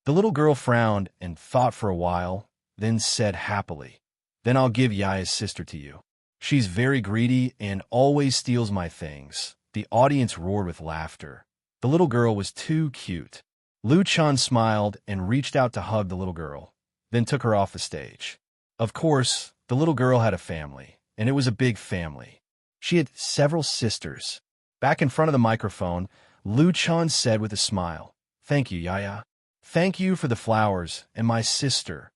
The little girl frowned and thought for a while, then said happily, Then I'll give Yaya's sister to you. She's very greedy and always steals my things. The audience roared with laughter. The little girl was too cute. Lu Chun smiled and reached out to hug the little girl, then took her off the stage. Of course, the little girl had a family, and it was a big family. She had several sisters. Back in front of the microphone, Lu Chun said with a smile, Thank you, Yaya. Thank you for the flowers and my sister.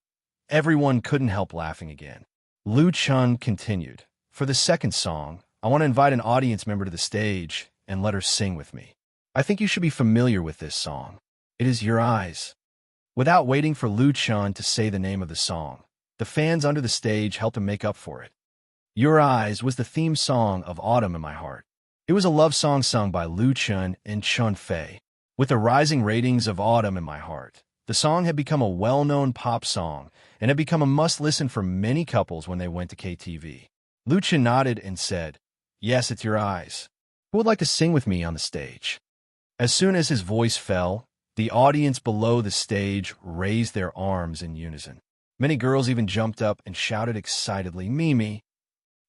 everyone couldn't help laughing again. Lu Chun continued, "For the second song, I want to invite an audience member to the stage and let her sing with me. I think you should be familiar with this song. It is Your Eyes." Without waiting for Lu Chun to say the name of the song, the fans under the stage helped him make up for it. Your Eyes was the theme song of Autumn in My Heart. It was a love song sung by Lu Chun and Chun Fei. With the rising ratings of Autumn in My Heart, the song had become a well-known pop song and had become a must-listen for many couples when they went to KTV. Lu Chun nodded and said, "Yes, it's Your Eyes. Who would like to sing with me on the stage?" As soon as his voice fell, the audience below the stage raised their arms in unison. Many girls even jumped up and shouted excitedly, "Mimi."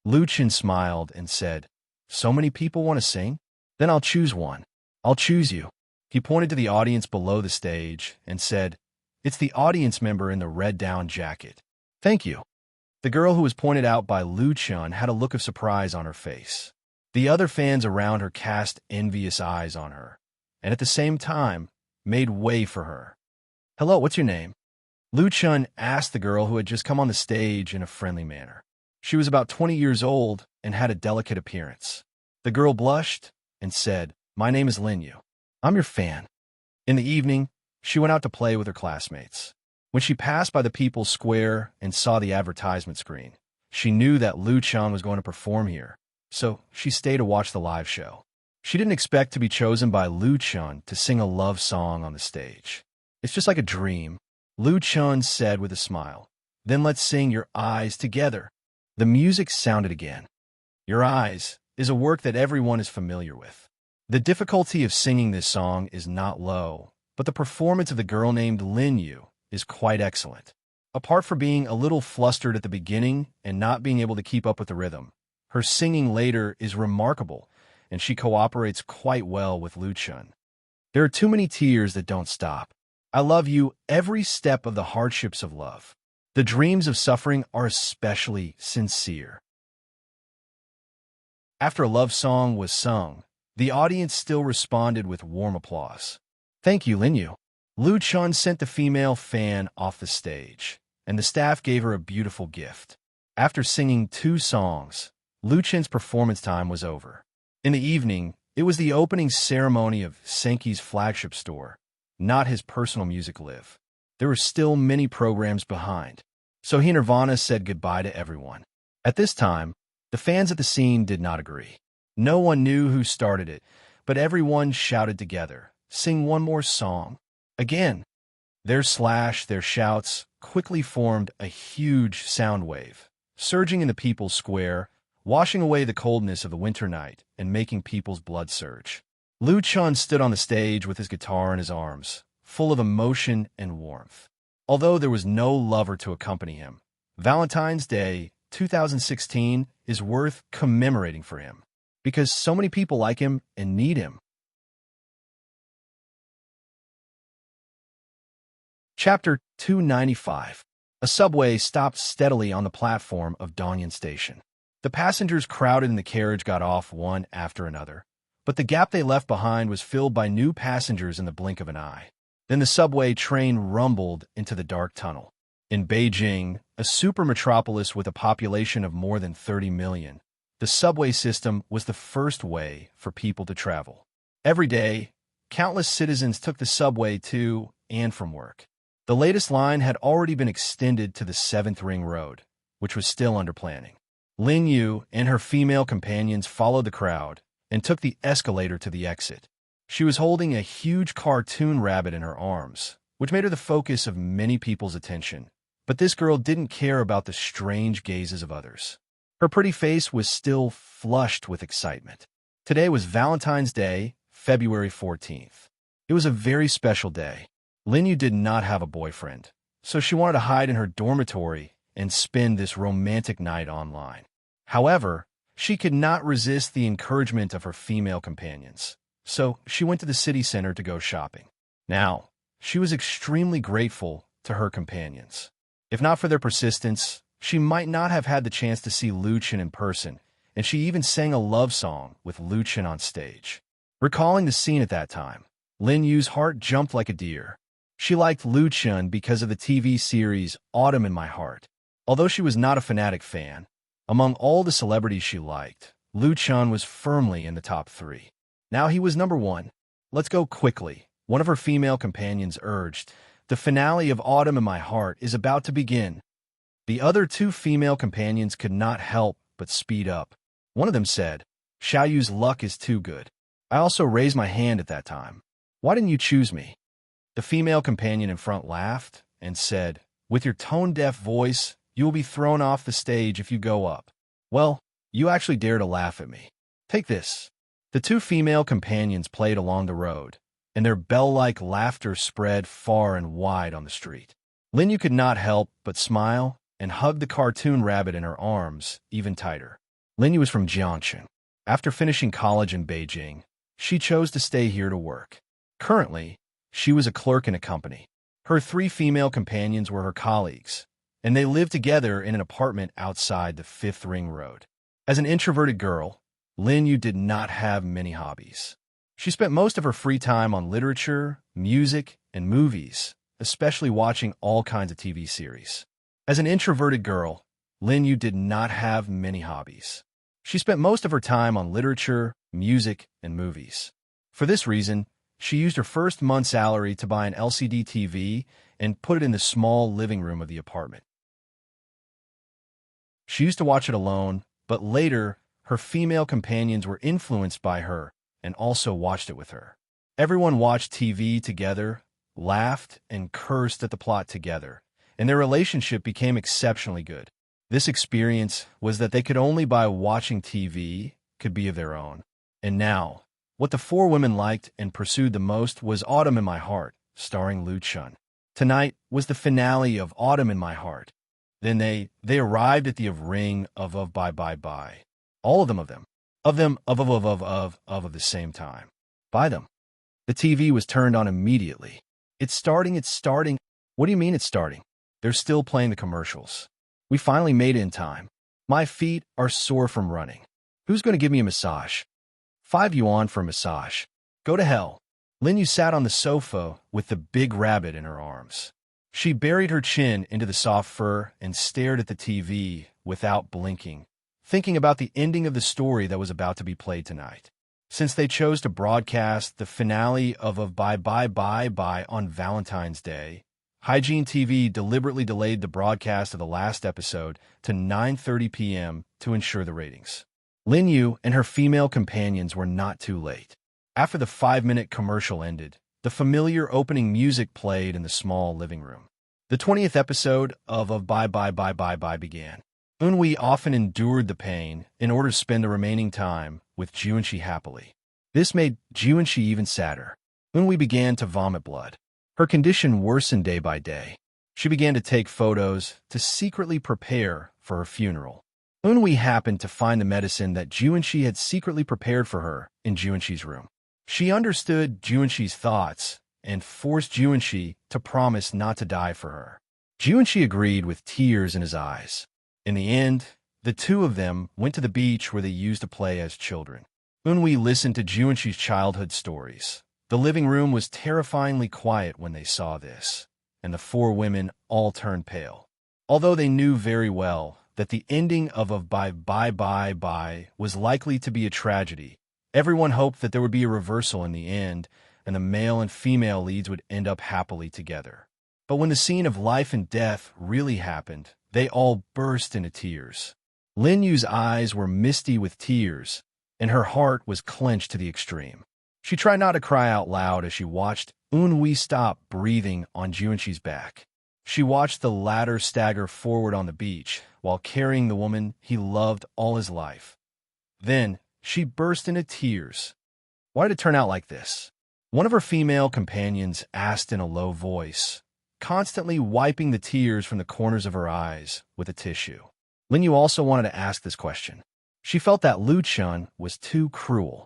Lu Chun smiled and said, "So many people want to sing? Then I'll choose one. I'll choose you." He pointed to the audience below the stage and said, "It's the audience member in the red down jacket. Thank you." The girl who was pointed out by Lu Chun had a look of surprise on her face. The other fans around her cast envious eyes on her, and at the same time, made way for her. "Hello, what's your name?" Lu Chun asked the girl who had just come on the stage in a friendly manner. She was about 20 years old and had a delicate appearance. The girl blushed and said, "My name is Lin Yu. I'm your fan." In the evening, she went out to play with her classmates. When she passed by the People's Square and saw the advertisement screen, she knew that Lu Chun was going to perform here, so she stayed to watch the live show. She didn't expect to be chosen by Lu Chun to sing a love song on the stage. "It's just like a dream," Lu Chun said with a smile. "Then let's sing Your Eyes together." The music sounded again. Your Eyes is a work that everyone is familiar with. The difficulty of singing this song is not low, but the performance of the girl named Lin Yu is quite excellent. Apart from being a little flustered at the beginning and not being able to keep up with the rhythm, her singing later is remarkable, and she cooperates quite well with Lu Chun. "There are too many tears that don't stop. I love you every step of the hardships of love. The dreams of suffering are especially sincere." After a love song was sung, the audience still responded with warm applause. "Thank you, Lin Yu." Lu Chun sent the female fan off the stage, and the staff gave her a beautiful gift. After singing 2 songs, Lu Chun's performance time was over. In the evening, it was the opening ceremony of Senki's flagship store, not his personal music live. There were still many programs behind, so he and Nirvana said goodbye to everyone. At this time, the fans at the scene did not agree. No one knew who started it, but everyone shouted together, "Sing one more song." Again, their shouts quickly formed a huge sound wave, surging in the People's Square, washing away the coldness of the winter night and making people's blood surge. Lu Chun stood on the stage with his guitar in his arms, full of emotion and warmth. Although there was no lover to accompany him, Valentine's Day 2016 is worth commemorating for him, because so many people like him and need him. Chapter 295. A subway stopped steadily on the platform of Dongyan Station. The passengers crowded in the carriage got off one after another, but the gap they left behind was filled by new passengers in the blink of an eye. Then the subway train rumbled into the dark tunnel. In Beijing, a super metropolis with a population of more than 30 million, the subway system was the first way for people to travel. Every day, countless citizens took the subway to and from work. The latest line had already been extended to the 7th Ring Road, which was still under planning. Lin Yu and her female companions followed the crowd and took the escalator to the exit. She was holding a huge cartoon rabbit in her arms, which made her the focus of many people's attention. But this girl didn't care about the strange gazes of others. Her pretty face was still flushed with excitement. Today was Valentine's Day, February 14th. It was a very special day. Lin Yu did not have a boyfriend, so she wanted to hide in her dormitory and spend this romantic night online. However, she could not resist the encouragement of her female companions, so she went to the city center to go shopping. Now, she was extremely grateful to her companions. If not for their persistence, she might not have had the chance to see Lu Chun in person, and she even sang a love song with Lu Chun on stage. Recalling the scene at that time, Lin Yu's heart jumped like a deer. She liked Lu Chun because of the TV series Autumn in My Heart. Although she was not a fanatic fan, among all the celebrities she liked, Lu Chun was firmly in the top 3. Now he was number 1. Let's go quickly. One of her female companions urged, "The finale of Autumn in My Heart is about to begin." The other 2 female companions could not help but speed up. One of them said, "Xiaoyu's luck is too good." I also raised my hand at that time. "Why didn't you choose me?" The female companion in front laughed and said, "With your tone-deaf voice, you will be thrown off the stage if you go up." "Well, you actually dare to laugh at me. Take this." The 2 female companions played along the road, and their bell-like laughter spread far and wide on the street. Linyu could not help but smile and hug the cartoon rabbit in her arms even tighter. Linyu was from Jiangxin. After finishing college in Beijing, she chose to stay here to work. Currently, she was a clerk in a company. Her 3 female companions were her colleagues, and they lived together in an apartment outside the 5th Ring Road. As an introverted girl, Linyu did not have many hobbies. She spent most of her free time on literature, music, and movies, especially watching all kinds of TV series. As an introverted girl, Linyu did not have many hobbies. She spent most of her time on literature, music, and movies. For this reason, she used her first month's salary to buy an LCD TV and put it in the small living room of the apartment. She used to watch it alone, but later, her female companions were influenced by her and also watched it with her. Everyone watched TV together, laughed, and cursed at the plot together, and their relationship became exceptionally good. This experience was that they could only by watching TV could be of their own. And now, what the 4 women liked and pursued the most was Autumn in My Heart, starring Lu Chun. Tonight was the finale of Autumn in My Heart. Then they arrived at the ring of bye. All of them of the same time. By them. The TV was turned on immediately. It's starting. What do you mean it's starting? They're still playing the commercials. We finally made it in time. My feet are sore from running. Who's going to give me a massage? 5 yuan for a massage. Go to hell. Linyu sat on the sofa with the big rabbit in her arms. She buried her chin into the soft fur and stared at the TV without blinking, thinking about the ending of the story that was about to be played tonight. Since they chose to broadcast the finale of Bye on Valentine's Day, Hygiene TV deliberately delayed the broadcast of the last episode to 9:30 p.m. to ensure the ratings. Linyu and her female companions were not too late. After the 5-minute commercial ended, the familiar opening music played in the small living room. The 20th episode of Bye began. Eunwee often endured the pain in order to spend the remaining time with Juanshi happily. This made Juanshi even sadder. Eunwee began to vomit blood. Her condition worsened day by day. She began to take photos to secretly prepare for her funeral. Eunwee happened to find the medicine that Juanshi had secretly prepared for her in Juanshi's room. She understood Juanshi's thoughts and forced Juanshi to promise not to die for her. Juanshi agreed with tears in his eyes. In the end, the 2 of them went to the beach where they used to play as children. Eunwee listened to Juanshi's childhood stories. The living room was terrifyingly quiet when they saw this, and the 4 women all turned pale. Although they knew very well that the ending of Bye was likely to be a tragedy, everyone hoped that there would be a reversal in the end, and the male and female leads would end up happily together. But when the scene of life and death really happened, they all burst into tears. Linyu's eyes were misty with tears, and her heart was clenched to the extreme. She tried not to cry out loud as she watched Eunwee stop breathing on Juanshi's back. She watched the latter stagger forward on the beach while carrying the woman he loved all his life. Then she burst into tears. Why did it turn out like this? One of her female companions asked in a low voice, constantly wiping the tears from the corners of her eyes with a tissue. Linyu also wanted to ask this question. She felt that Lu Chun was too cruel.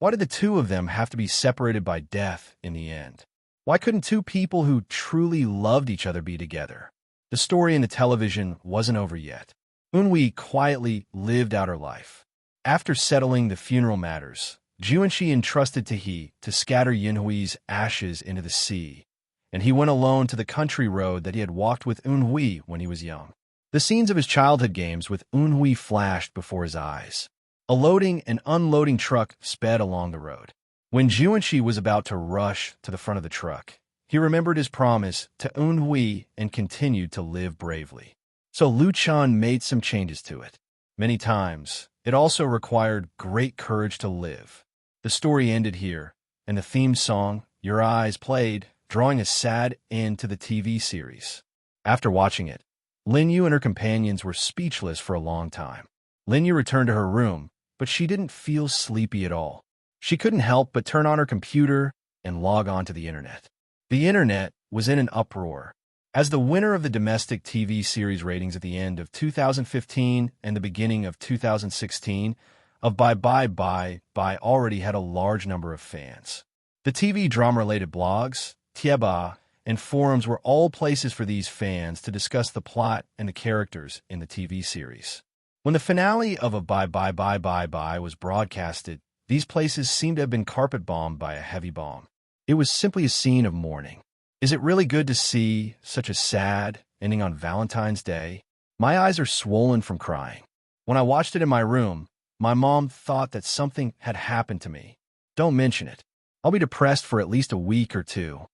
Why did the 2 of them have to be separated by death in the end? Why couldn't 2 people who truly loved each other be together? The story in the television wasn't over yet. Eunwee quietly lived out her life. After settling the funeral matters, Juanxi entrusted Tahi to scatter Yinhui's ashes into the sea, and he went alone to the country road that he had walked with Unhui when he was young. The scenes of his childhood games with Unhui flashed before his eyes. A loading and unloading truck sped along the road. When Juanxi was about to rush to the front of the truck, he remembered his promise to Unhui and continued to live bravely. So Lu Chan made some changes to it. Many times, it also required great courage to live. The story ended here, and the theme song, Your Eyes, played, drawing a sad end to the TV series. After watching it, Lin Yu and her companions were speechless for a long time. Lin Yu returned to her room, but she didn't feel sleepy at all. She couldn't help but turn on her computer and log on to the internet. The internet was in an uproar. As the winner of the domestic TV series ratings at the end of 2015 and the beginning of 2016 of Bye Bye Bye Bye already had a large number of fans. The TV drama-related blogs, Tieba, and forums were all places for these fans to discuss the plot and the characters in the TV series. When the finale of Bye Bye Bye Bye Bye was broadcasted, these places seemed to have been carpet-bombed by a heavy bomb. It was simply a scene of mourning. Is it really good to see such a sad ending on Valentine's Day? My eyes are swollen from crying. When I watched it in my room, my mom thought that something had happened to me. Don't mention it. I'll be depressed for at least a week or two.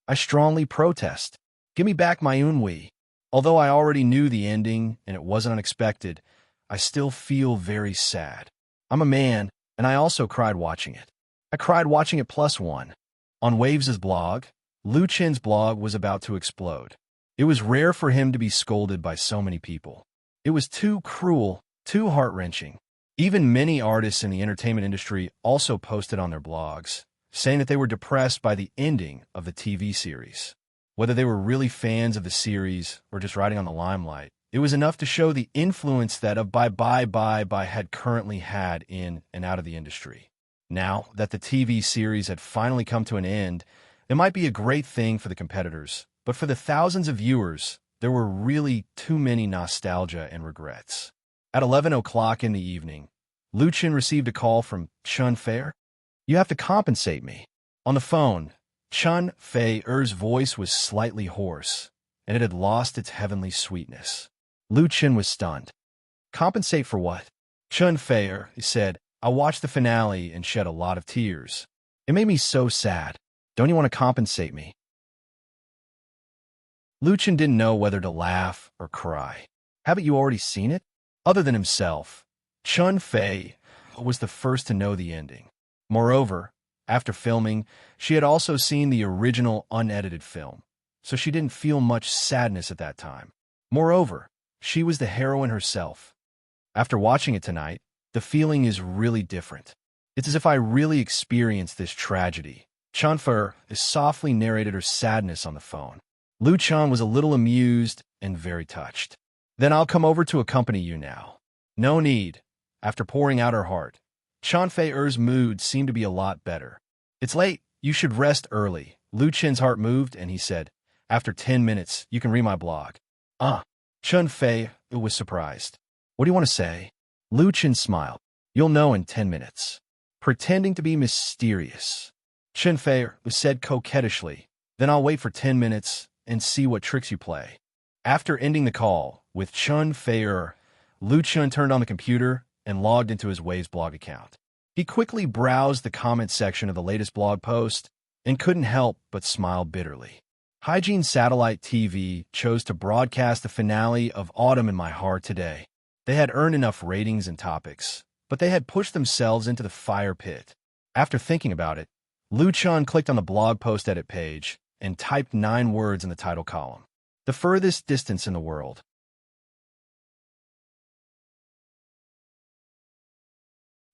I strongly protest. Give me back my Unhui. Although I already knew the ending and it wasn't unexpected, I still feel very sad. I'm a man, and I also cried watching it. I cried watching it +1. On Waves' blog, Lu Chen's blog was about to explode. It was rare for him to be scolded by so many people. It was too cruel, too heart-wrenching. Even many artists in the entertainment industry also posted on their blogs, saying that they were depressed by the ending of the TV series. Whether they were really fans of the series or just riding on the limelight, it was enough to show the influence that of Bye Bye Bye Bye had currently had in and out of the industry. Now that the TV series had finally come to an end, it might be a great thing for the competitors, but for the thousands of viewers, there were really too many nostalgia and regrets. At 11 o'clock in the evening, Lu Chen received a call from Chun Fei. You have to compensate me. On the phone, Chun Fei's voice was slightly hoarse, and it had lost its heavenly sweetness. Lu Chen was stunned. Compensate for what? Chun Fei said, I watched the finale and shed a lot of tears. It made me so sad. Don't you want to compensate me? Lu Chen didn't know whether to laugh or cry. Haven't you already seen it? Other than himself, Chun Fei was the first to know the ending. Moreover, after filming, she had also seen the original unedited film, so she didn't feel much sadness at that time. Moreover, she was the heroine herself. After watching it tonight, the feeling is really different. It's as if I really experienced this tragedy. Chun Fei softly narrated her sadness on the phone. Lu Chan was a little amused and very touched. Then I'll come over to accompany you now. No need. After pouring out her heart, Chun Fei's mood seemed to be a lot better. It's late. You should rest early. Lu Chen's heart moved, and he said, after 10 minutes, you can read my blog. Chun Fei was surprised. What do you want to say? Lu Chen smiled. You'll know in 10 minutes. Pretending to be mysterious. Chun Fei said coquettishly, then I'll wait for 10 minutes and see what tricks you play. After ending the call with Chun Fei, Lu Chen turned on the computer and logged into his Waves blog account. He quickly browsed the comment section of the latest blog post and couldn't help but smile bitterly. Hygiene Satellite TV chose to broadcast the finale of Autumn in My Heart today. They had earned enough ratings and topics, but they had pushed themselves into the fire pit. After thinking about it, Lu Chen clicked on the blog post edit page and typed 9 words in the title column. The furthest distance in the world.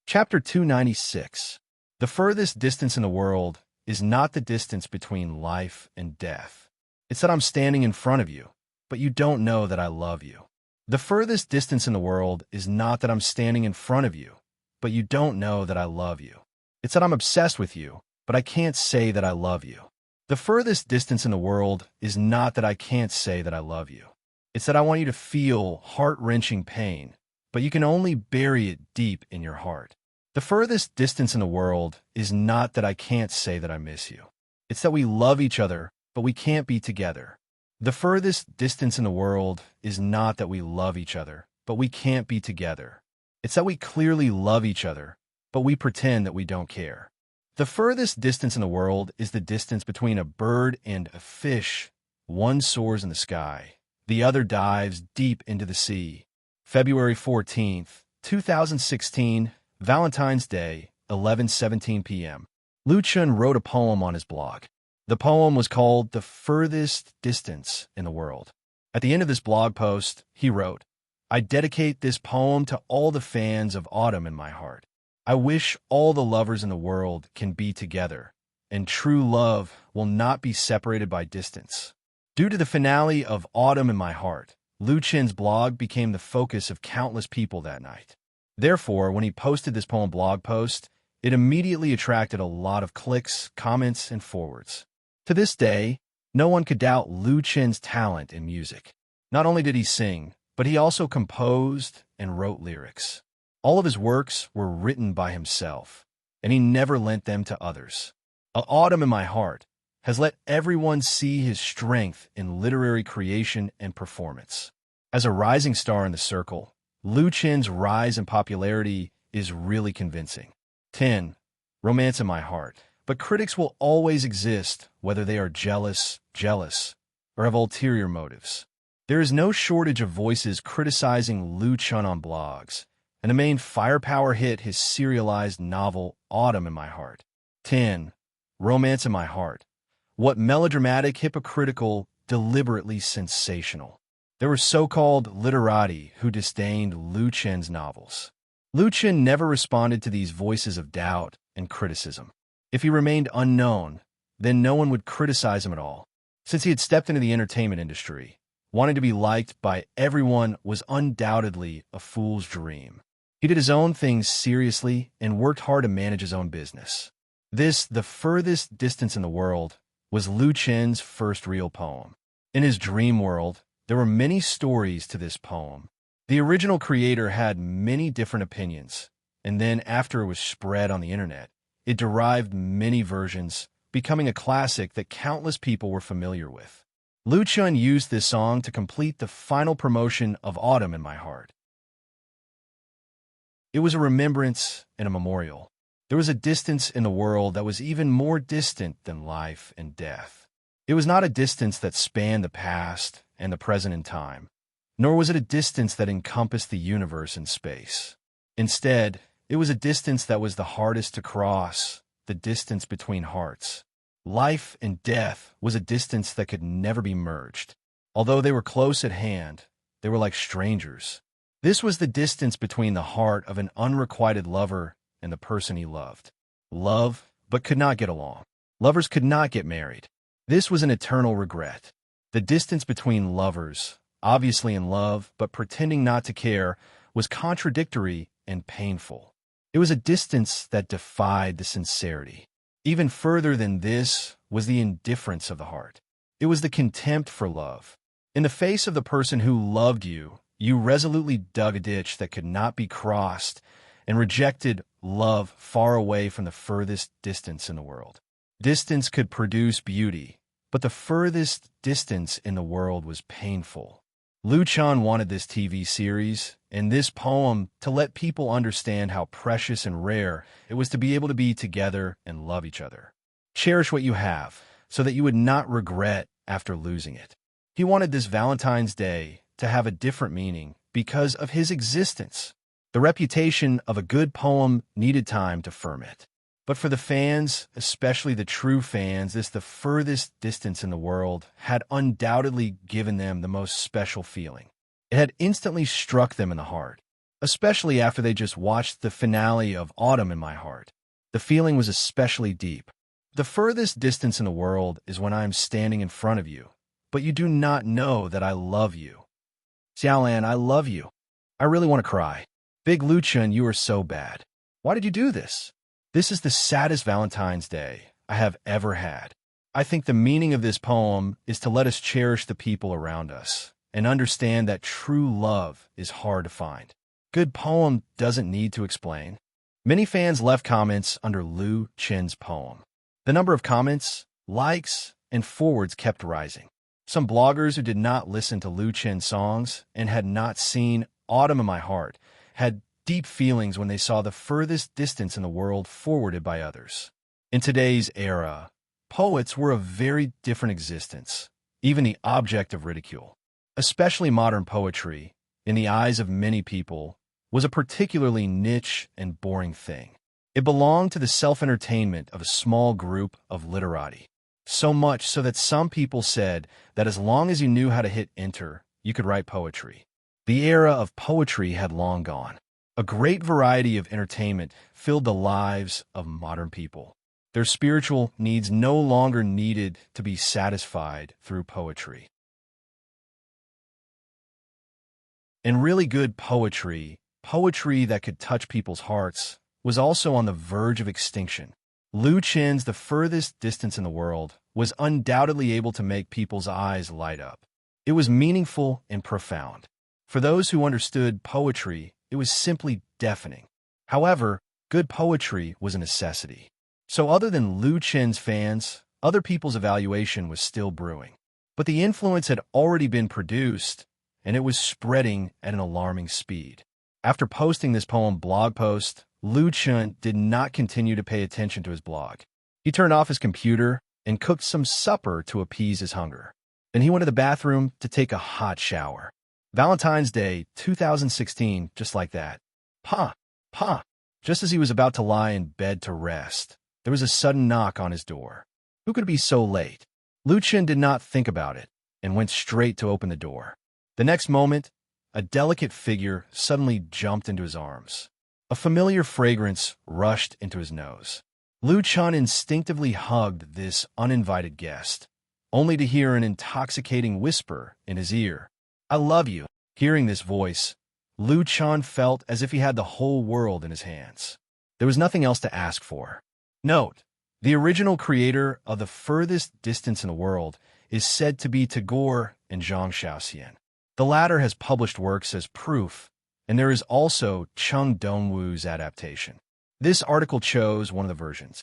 Chapter 296. The furthest distance in the world is not the distance between life and death. It's that I'm standing in front of you, but you don't know that I love you. The furthest distance in the world is not that I'm standing in front of you, but you don't know that I love you. It's that I'm obsessed with you, but I can't say that I love you. The furthest distance in the world is not that I can't say that I love you. It's that I want you to feel heart-wrenching pain, but you can only bury it deep in your heart. The furthest distance in the world is not that I can't say that I miss you. It's that we love each other, but we can't be together. The furthest distance in the world is not that we love each other, but we can't be together. It's that we clearly love each other, but we pretend that we don't care. The furthest distance in the world is the distance between a bird and a fish. One soars in the sky, the other dives deep into the sea. February 14th, 2016, Valentine's Day, 11:17 p.m. Lu Chun wrote a poem on his blog. The poem was called The Furthest Distance in the World. At the end of this blog post, he wrote, "I dedicate this poem to all the fans of autumn in my heart. I wish all the lovers in the world can be together, and true love will not be separated by distance." Due to the finale of Autumn in My Heart, Lu Chen's blog became the focus of countless people that night. Therefore, when he posted this poem blog post, it immediately attracted a lot of clicks, comments, and forwards. To this day, no one could doubt Lu Chen's talent in music. Not only did he sing, but he also composed and wrote lyrics. All of his works were written by himself, and he never lent them to others. Autumn in My Heart has let everyone see his strength in literary creation and performance. As a rising star in the circle, Lu Chen's rise in popularity is really convincing. 10. Romance in My Heart. But critics will always exist, whether they are jealous, or have ulterior motives. There is no shortage of voices criticizing Lu Chen on blogs, and the main firepower hit his serialized novel Autumn in My Heart. 10. Romance in My Heart. What melodramatic, hypocritical, deliberately sensational. There were so-called literati who disdained Lu Chen's novels. Lu Chen never responded to these voices of doubt and criticism. If he remained unknown, then no one would criticize him at all. Since he had stepped into the entertainment industry, wanting to be liked by everyone was undoubtedly a fool's dream. He did his own things seriously and worked hard to manage his own business. This, The Furthest Distance in the World, was Lu Chen's first real poem. In his dream world, there were many stories to this poem. The original creator had many different opinions, and then after it was spread on the internet, it derived many versions, becoming a classic that countless people were familiar with. Lu Chen used this song to complete the final promotion of Autumn in My Heart. It was a remembrance and a memorial. There was a distance in the world that was even more distant than life and death. It was not a distance that spanned the past and the present in time, nor was it a distance that encompassed the universe and space. Instead, it was a distance that was the hardest to cross, the distance between hearts. Life and death was a distance that could never be merged. Although they were close at hand, they were like strangers. This was the distance between the heart of an unrequited lover and the person he loved. Love, but could not get along. Lovers could not get married. This was an eternal regret. The distance between lovers, obviously in love, but pretending not to care, was contradictory and painful. It was a distance that defied the sincerity. Even further than this was the indifference of the heart. It was the contempt for love. In the face of the person who loved you, you resolutely dug a ditch that could not be crossed and rejected love far away from the furthest distance in the world. Distance could produce beauty, but the furthest distance in the world was painful. Lu Chen wanted this TV series and this poem to let people understand how precious and rare it was to be able to be together and love each other. Cherish what you have so that you would not regret after losing it. He wanted this Valentine's Day to have a different meaning because of his existence. The reputation of a good poem needed time to ferment. But for the fans, especially the true fans, the furthest distance in the world had undoubtedly given them the most special feeling. It had instantly struck them in the heart, especially after they just watched the finale of Autumn in My Heart. The feeling was especially deep. The furthest distance in the world is when I am standing in front of you, but you do not know that I love you. Xiaolan, I love you. I really want to cry. Big Lu Chen, you are so bad. Why did you do this? This is the saddest Valentine's Day I have ever had. I think the meaning of this poem is to let us cherish the people around us and understand that true love is hard to find. Good poem doesn't need to explain. Many fans left comments under Lu Chen's poem. The number of comments, likes, and forwards kept rising. Some bloggers who did not listen to Lu Chen's songs and had not seen Autumn in My Heart had deep feelings when they saw The Furthest Distance in the World forwarded by others. In today's era, poets were a very different existence, even the object of ridicule. Especially modern poetry, in the eyes of many people, was a particularly niche and boring thing. It belonged to the self-entertainment of a small group of literati. So much so that some people said that as long as you knew how to hit enter, you could write poetry. The era of poetry had long gone. A great variety of entertainment filled the lives of modern people. Their spiritual needs no longer needed to be satisfied through poetry. And really good poetry, poetry that could touch people's hearts, was also on the verge of extinction. Lu Chen's The Furthest Distance in the World was undoubtedly able to make people's eyes light up. It was meaningful and profound. For those who understood poetry, it was simply deafening. However, good poetry was a necessity. So other than Lu Chen's fans, other people's evaluation was still brewing. But the influence had already been produced, and it was spreading at an alarming speed. After posting this poem blog post, Lu Chen did not continue to pay attention to his blog. He turned off his computer and cooked some supper to appease his hunger. Then he went to the bathroom to take a hot shower. Valentine's Day, 2016, just like that. Pa! Just as he was about to lie in bed to rest, there was a sudden knock on his door. Who could be so late? Lu Chen did not think about it and went straight to open the door. The next moment, a delicate figure suddenly jumped into his arms. A familiar fragrance rushed into his nose. Lu Chen instinctively hugged this uninvited guest, only to hear an intoxicating whisper in his ear. "I love you." Hearing this voice, Lu Chen felt as if he had the whole world in his hands. There was nothing else to ask for. Note: the original creator of The Furthest Distance in the World is said to be Tagore and Zhang Shaoxian. The latter has published works as proof, and there is also Chung Dongwu's adaptation. This article chose one of the versions.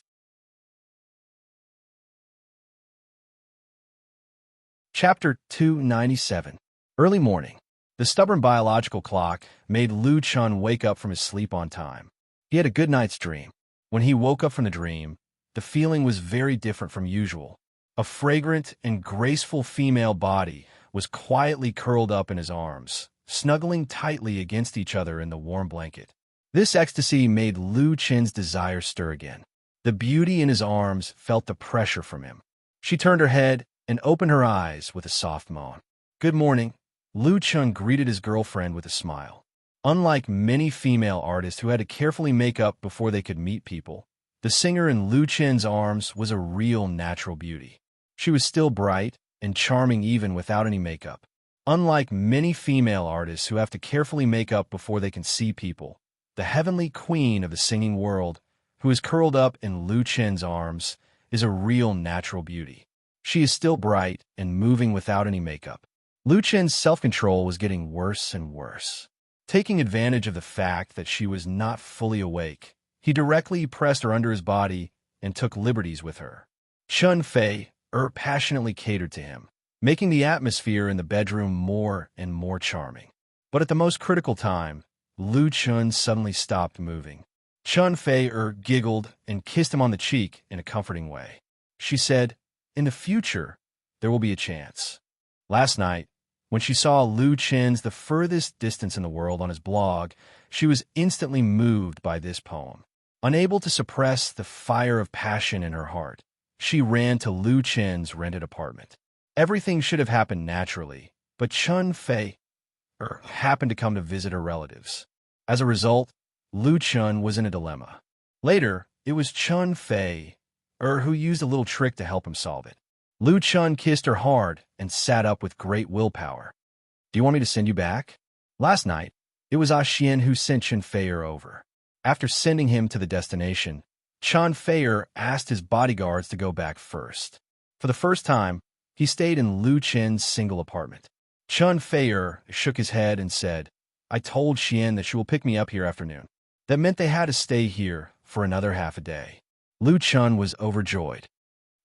Chapter 297. Early morning. The stubborn biological clock made Lu Chen wake up from his sleep on time. He had a good night's dream. When he woke up from the dream, the feeling was very different from usual. A fragrant and graceful female body was quietly curled up in his arms, snuggling tightly against each other in the warm blanket. This ecstasy made Lu Chen's desire stir again. The beauty in his arms felt the pressure from him. She turned her head and opened her eyes with a soft moan. "Good morning." Lu Chen greeted his girlfriend with a smile. Unlike many female artists who had to carefully make up before they could meet people, the singer in Lu Chen's arms was a real natural beauty. She was still bright and charming even without any makeup. Unlike many female artists who have to carefully make up before they can see people, the heavenly queen of the singing world, who is curled up in Lu Chen's arms, is a real natural beauty. She is still bright and moving without any makeup. Lu Chen's self-control was getting worse and worse. Taking advantage of the fact that she was not fully awake, he directly pressed her under his body and took liberties with her. Chun Fei passionately catered to him, making the atmosphere in the bedroom more and more charming. But at the most critical time, Lu Chen suddenly stopped moving. Chun Fei giggled and kissed him on the cheek in a comforting way. She said, "In the future, there will be a chance." Last night, when she saw Lu Chen's The Furthest Distance in the World on his blog, she was instantly moved by this poem. Unable to suppress the fire of passion in her heart, she ran to Lu Chen's rented apartment. Everything should have happened naturally, but Chun Fei happened to come to visit her relatives. As a result, Lu Chen was in a dilemma. Later, it was Chun Fei who used a little trick to help him solve it. Lu Chen kissed her hard and sat up with great willpower. "Do you want me to send you back?" Last night, it was Xian who sent Chun Fei over. After sending him to the destination, Chun Fei asked his bodyguards to go back first. For the first time, he stayed in Lu Chen's single apartment. Chun Fei shook his head and said, "I told Xian that she will pick me up here afternoon." That meant they had to stay here for another half a day. Lu Chun was overjoyed.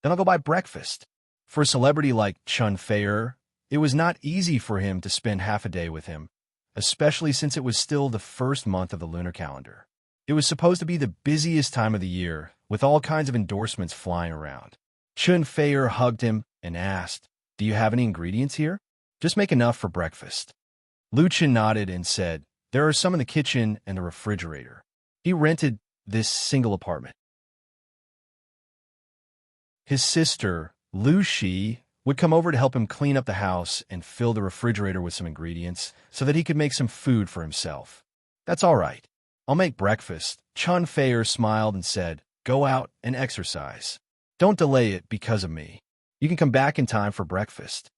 Then I'll go buy breakfast. For a celebrity like Chun Fei, it was not easy for him to spend half a day with him, especially since it was still the first month of the lunar calendar. It was supposed to be the busiest time of the year, with all kinds of endorsements flying around. Chun Fei hugged him and asked, "Do you have any ingredients here? Just make enough for breakfast." Lu Chun nodded and said, "There are some in the kitchen and the refrigerator." He rented this single apartment. His sister, Lu Shi, would come over to help him clean up the house and fill the refrigerator with some ingredients so that he could make some food for himself. "That's all right. I'll make breakfast." Chun Fei smiled and said, "Go out and exercise. Don't delay it because of me. You can come back in time for breakfast."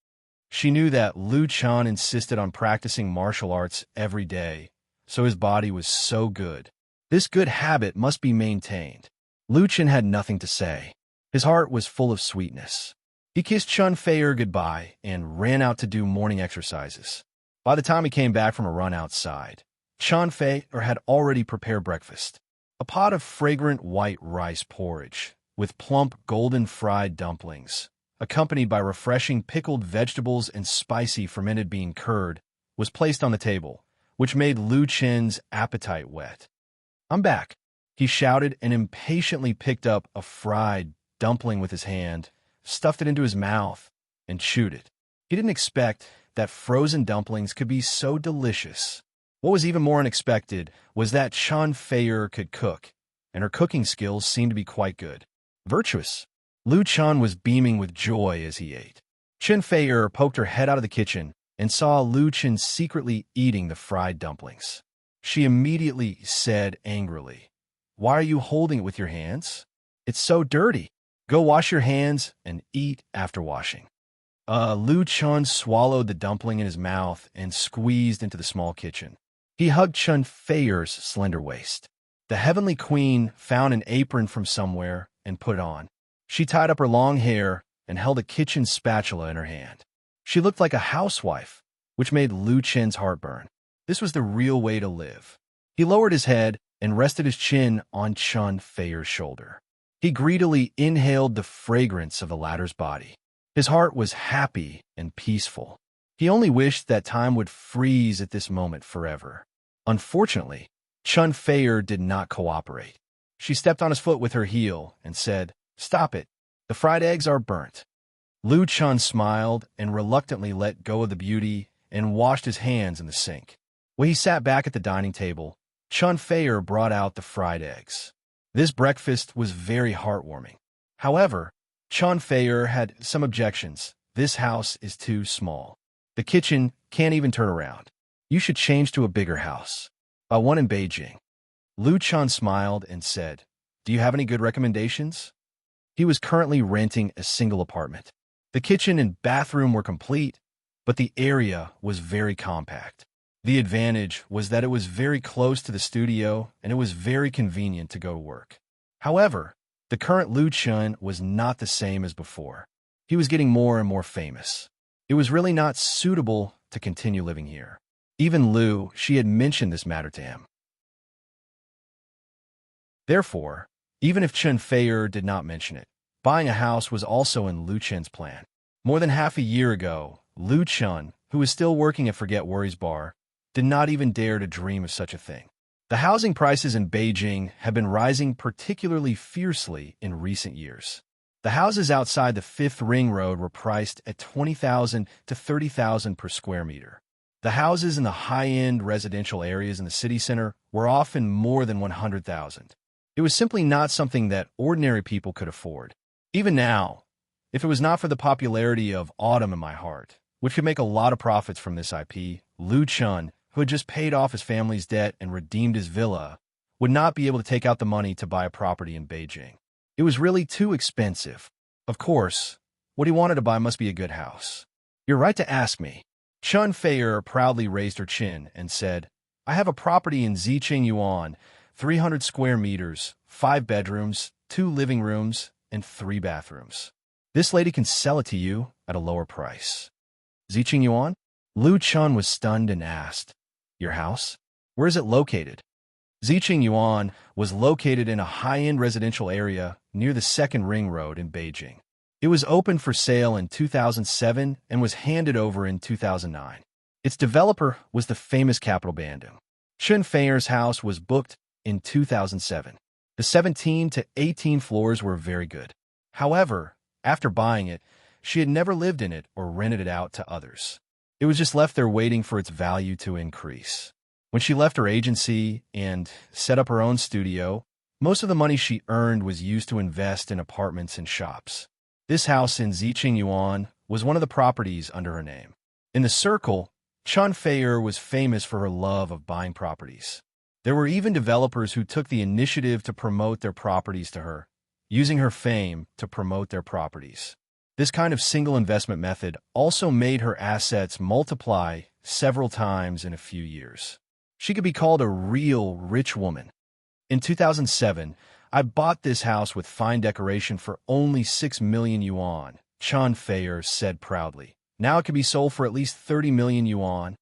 She knew that Lu Chun insisted on practicing martial arts every day, so his body was so good. This good habit must be maintained. Lu Chun had nothing to say. His heart was full of sweetness. He kissed Chun Fei goodbye and ran out to do morning exercises. By the time he came back from a run outside, Chun Fei had already prepared breakfast. A pot of fragrant white rice porridge with plump golden fried dumplings, accompanied by refreshing pickled vegetables and spicy fermented bean curd, was placed on the table, which made Lu Chun's appetite whet. "I'm back," he shouted and impatiently picked up a fried dumpling with his hand, stuffed it into his mouth, and chewed it. He didn't expect that frozen dumplings could be so delicious. What was even more unexpected was that Chun Fei could cook, and her cooking skills seemed to be quite good. Virtuous. Lu Chun was beaming with joy as he ate. Chun Fei poked her head out of the kitchen and saw Lu Chun secretly eating the fried dumplings. She immediately said angrily, "Why are you holding it with your hands? It's so dirty. Go wash your hands and eat after washing." Lu Chun swallowed the dumpling in his mouth and squeezed into the small kitchen. He hugged Chun Fei's slender waist. The heavenly queen found an apron from somewhere and put it on. She tied up her long hair and held a kitchen spatula in her hand. She looked like a housewife, which made Lu Chun's heart burn. This was the real way to live. He lowered his head and rested his chin on Chun Fei's shoulder. He greedily inhaled the fragrance of the latter's body. His heart was happy and peaceful. He only wished that time would freeze at this moment forever. Unfortunately, Chun Fei did not cooperate. She stepped on his foot with her heel and said, "Stop it. The fried eggs are burnt." Lu Chun smiled and reluctantly let go of the beauty and washed his hands in the sink. When he sat back at the dining table, Chun Fei brought out the fried eggs. This breakfast was very heartwarming. However, Chun Fei had some objections. "This house is too small. The kitchen can't even turn around. You should change to a bigger house. One in Beijing." Lu Chun smiled and said, "Do you have any good recommendations?" He was currently renting a single apartment. The kitchen and bathroom were complete, but the area was very compact. The advantage was that it was very close to the studio and it was very convenient to go to work. However, the current Lu Chun was not the same as before. He was getting more and more famous. It was really not suitable to continue living here. Even Lu, she had mentioned this matter to him. Therefore, even if Chun Fei did not mention it, buying a house was also in Lu Chun's plan. More than half a year ago, Lu Chun, who was still working at Forget Worries Bar, did not even dare to dream of such a thing. The housing prices in Beijing have been rising particularly fiercely in recent years. The houses outside the Fifth Ring Road were priced at 20,000 to 30,000 per square meter. The houses in the high-end residential areas in the city center were often more than 100,000. It was simply not something that ordinary people could afford. Even now, if it was not for the popularity of Autumn in My Heart, which could make a lot of profits from this IP, Lu Chun, who had just paid off his family's debt and redeemed his villa, would not be able to take out the money to buy a property in Beijing. It was really too expensive. Of course, what he wanted to buy must be a good house. "You're right to ask me." Chun Fei proudly raised her chin and said, "I have a property in Ziqing Yuan, 300 square meters, 5 bedrooms, 2 living rooms, and 3 bathrooms. This lady can sell it to you at a lower price." "Ziqing Yuan?" Lu Chun was stunned and asked, "Your house? Where is it located?" Ziqing Yuan was located in a high-end residential area near the Second Ring Road in Beijing. It was opened for sale in 2007 and was handed over in 2009. Its developer was the famous Capital Bandung. Chen Feier's house was booked in 2007. The 17 to 18 floors were very good. However, after buying it, she had never lived in it or rented it out to others. It was just left there waiting for its value to increase. When she left her agency and set up her own studio, most of the money she earned was used to invest in apartments and shops. This house in Ziqing Yuan was one of the properties under her name. In the circle, Chen Feier was famous for her love of buying properties. There were even developers who took the initiative to promote their properties to her, using her fame to promote their properties. This kind of single investment method also made her assets multiply several times in a few years. She could be called a real rich woman. In 2007, I bought this house with fine decoration for only 6 million yuan, Chen Feier said proudly. Now it could be sold for at least 30 million yuan.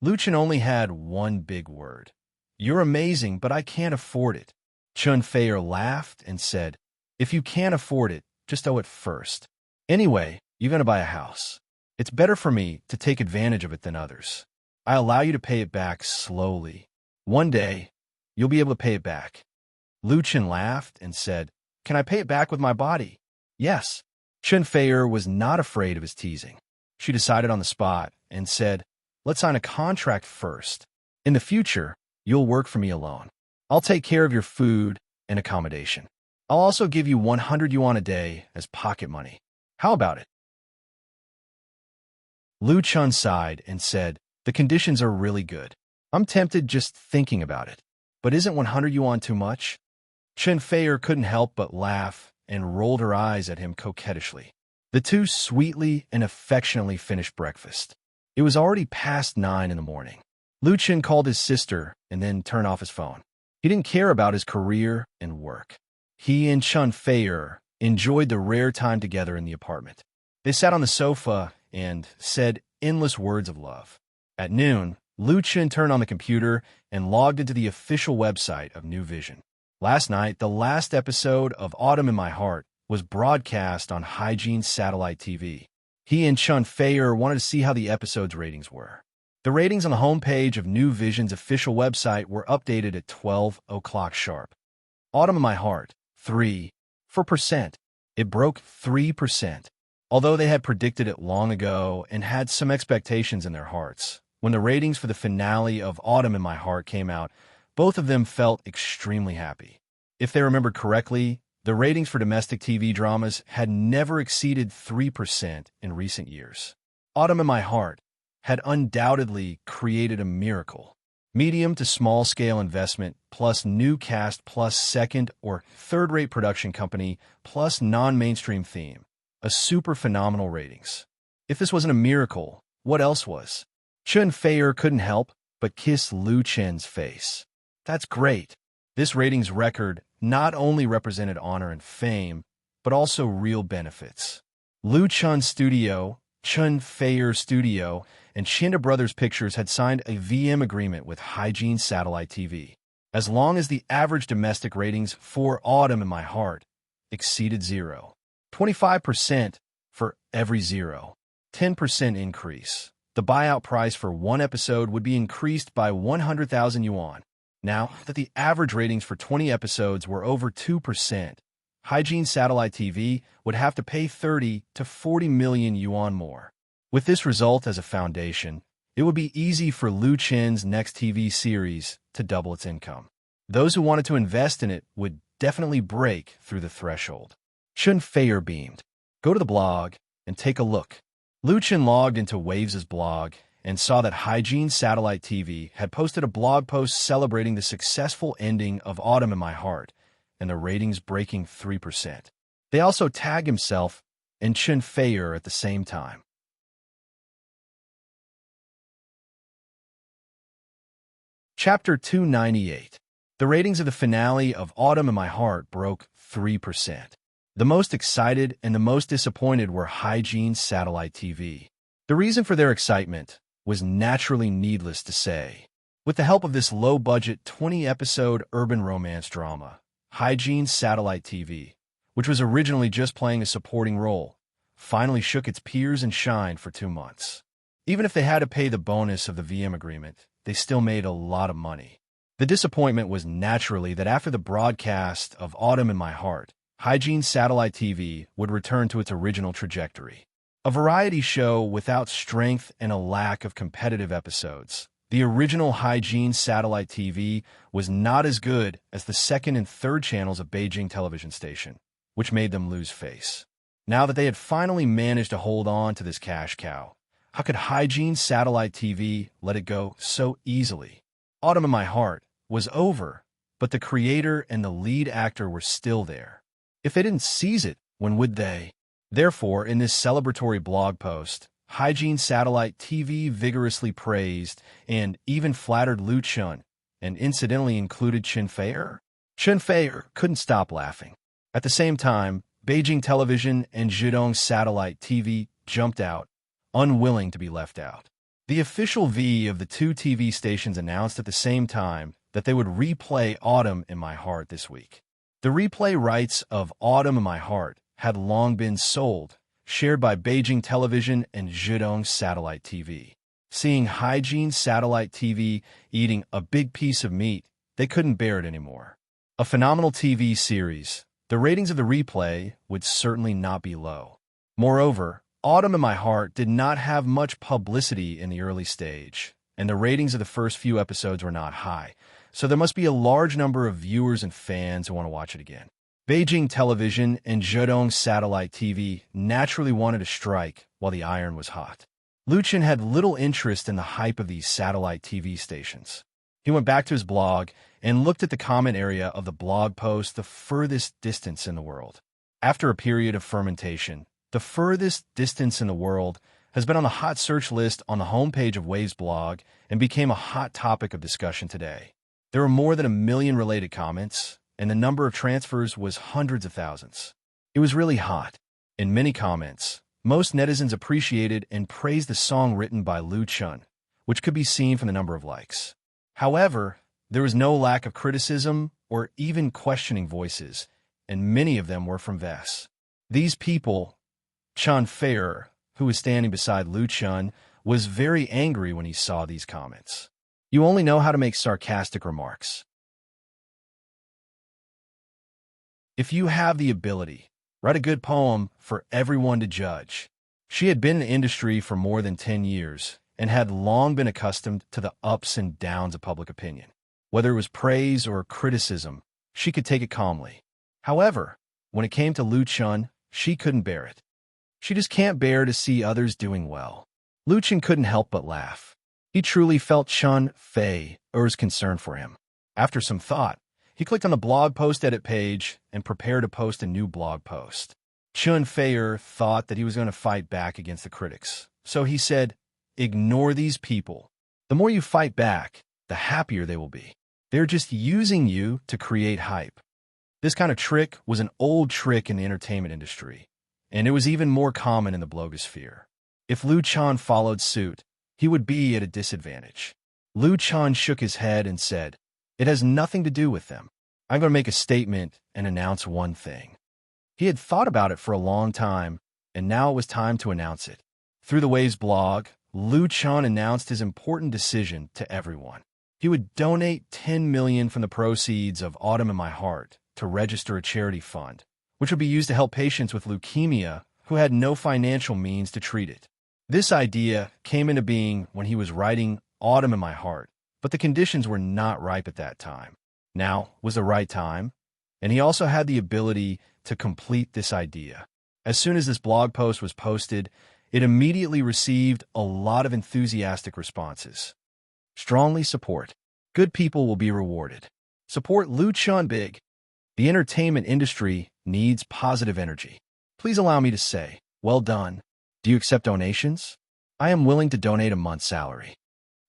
Lu Chen only had one big word. You're amazing, but I can't afford it. Chen Feier laughed and said, if you can't afford it, just owe it first. Anyway, you're going to buy a house. It's better for me to take advantage of it than others. I allow you to pay it back slowly. One day, you'll be able to pay it back. Lu Chen laughed and said, can I pay it back with my body? Yes. Chen Feier was not afraid of his teasing. She decided on the spot and said, let's sign a contract first. In the future, you'll work for me alone. I'll take care of your food and accommodation. I'll also give you 100 yuan a day as pocket money. How about it? Lu Chen sighed and said, the conditions are really good. I'm tempted just thinking about it. But isn't 100 yuan too much? Chen Feier couldn't help but laugh and rolled her eyes at him coquettishly. The two sweetly and affectionately finished breakfast. It was already past 9 in the morning. Lu Chen called his sister and then turned off his phone. He didn't care about his career and work. He and Chen Feier enjoyed the rare time together in the apartment. They sat on the sofa and said endless words of love. At noon, Lu Chen turned on the computer and logged into the official website of New Vision. Last night, the last episode of Autumn in My Heart was broadcast on Hygiene Satellite TV. He and Chen Feier wanted to see how the episode's ratings were. The ratings on the homepage of New Vision's official website were updated at 12 o'clock sharp. Autumn in My Heart, 3%. It broke 3%. Although they had predicted it long ago and had some expectations in their hearts, when the ratings for the finale of Autumn in My Heart came out, both of them felt extremely happy. If they remembered correctly, the ratings for domestic TV dramas had never exceeded 3% in recent years. Autumn in My Heart had undoubtedly created a miracle. Medium to small-scale investment, plus new cast, plus second or third-rate production company, plus non-mainstream theme. A super phenomenal ratings. If this wasn't a miracle, what else was? Chen Feier couldn't help but kiss Lu Chen's face. That's great. This ratings record not only represented honor and fame, but also real benefits. Lu Chen's studio, Chen Feier's studio, and Chinda Brothers Pictures had signed a VM agreement with Hygiene Satellite TV. As long as the average domestic ratings for Autumn in My Heart exceeded 0. 25% for every 0. 10% increase. The buyout price for one episode would be increased by 100,000 yuan. Now that the average ratings for 20 episodes were over 2%, Hygiene Satellite TV would have to pay 30 to 40 million yuan more. With this result as a foundation, it would be easy for Lu Chen's next TV series to double its income. Those who wanted to invest in it would definitely break through the threshold. Chen Feier beamed. Go to the blog and take a look. Lu Chen logged into Waves' blog and saw that Hygiene Satellite TV had posted a blog post celebrating the successful ending of Autumn in My Heart and the ratings breaking 3%. They also tagged himself and Chen Feier at the same time. Chapter 298. The ratings of the finale of Autumn in My Heart broke 3%. The most excited and the most disappointed were Hygiene Satellite TV. The reason for their excitement was naturally needless to say. With the help of this low-budget 20-episode urban romance drama, Hygiene Satellite TV, which was originally just playing a supporting role, finally shook its peers and shined for 2 months. Even if they had to pay the bonus of the VM agreement, they still made a lot of money. The disappointment was naturally that after the broadcast of Autumn in My Heart, Hygiene Satellite TV would return to its original trajectory. A variety show without strength and a lack of competitive episodes, the original Hygiene Satellite TV was not as good as the second and third channels of Beijing television station, which made them lose face. Now that they had finally managed to hold on to this cash cow, how could Hygiene Satellite TV let it go so easily? Autumn in My Heart was over, but the creator and the lead actor were still there. If they didn't seize it, when would they? Therefore, in this celebratory blog post, Hygiene Satellite TV vigorously praised and even flattered Lu Chun, and incidentally included Chen Feier. Chen Feier couldn't stop laughing. At the same time, Beijing Television and Zhidong Satellite TV jumped out, unwilling to be left out. The official V of the two TV stations announced at the same time that they would replay Autumn in My Heart this week. The replay rights of Autumn in My Heart had long been sold, shared by Beijing Television and Zhidong Satellite TV. Seeing Hygiene Satellite TV eating a big piece of meat, they couldn't bear it anymore. A phenomenal TV series, the ratings of the replay would certainly not be low. Moreover, Autumn in My Heart did not have much publicity in the early stage, and the ratings of the first few episodes were not high, so there must be a large number of viewers and fans who want to watch it again. Beijing Television and Zhidong Satellite TV naturally wanted to strike while the iron was hot. Lu Chen had little interest in the hype of these satellite TV stations. He went back to his blog and looked at the comment area of the blog post the furthest distance in the world. After a period of fermentation, the furthest distance in the world has been on the hot search list on the homepage of Wave's blog and became a hot topic of discussion today. There were more than 1 million related comments, and the number of transfers was hundreds of thousands. It was really hot. In many comments, most netizens appreciated and praised the song written by Lu Chun, which could be seen from the number of likes. However, there was no lack of criticism or even questioning voices, and many of them were from Ves. These people, Chen Feier, who was standing beside Lu Chun, was very angry when he saw these comments. You only know how to make sarcastic remarks. If you have the ability, write a good poem for everyone to judge. She had been in the industry for more than 10 years and had long been accustomed to the ups and downs of public opinion. Whether it was praise or criticism, she could take it calmly. However, when it came to Lu Chun, she couldn't bear it. She just can't bear to see others doing well. Lu Chun couldn't help but laugh. He truly felt Chen Feier's concern for him. After some thought, he clicked on the blog post edit page and prepared to post a new blog post. Chen Feier thought that he was going to fight back against the critics. So he said, "Ignore these people. The more you fight back, the happier they will be. They're just using you to create hype." This kind of trick was an old trick in the entertainment industry, and it was even more common in the blogosphere. If Lu Chun followed suit, he would be at a disadvantage. Lu Chun shook his head and said, "It has nothing to do with them. I'm going to make a statement and announce one thing." He had thought about it for a long time, and now it was time to announce it. Through the Waves blog, Lu Chun announced his important decision to everyone. He would donate $10 million from the proceeds of Autumn in My Heart to register a charity fund, which would be used to help patients with leukemia who had no financial means to treat it. This idea came into being when he was writing Autumn in My Heart, but the conditions were not ripe at that time. Now was the right time, and he also had the ability to complete this idea. As soon as this blog post was posted, it immediately received a lot of enthusiastic responses. Strongly support. Good people will be rewarded. Support Lu Chun big. The entertainment industry needs positive energy. Please allow me to say, well done. Do you accept donations? I am willing to donate a month's salary.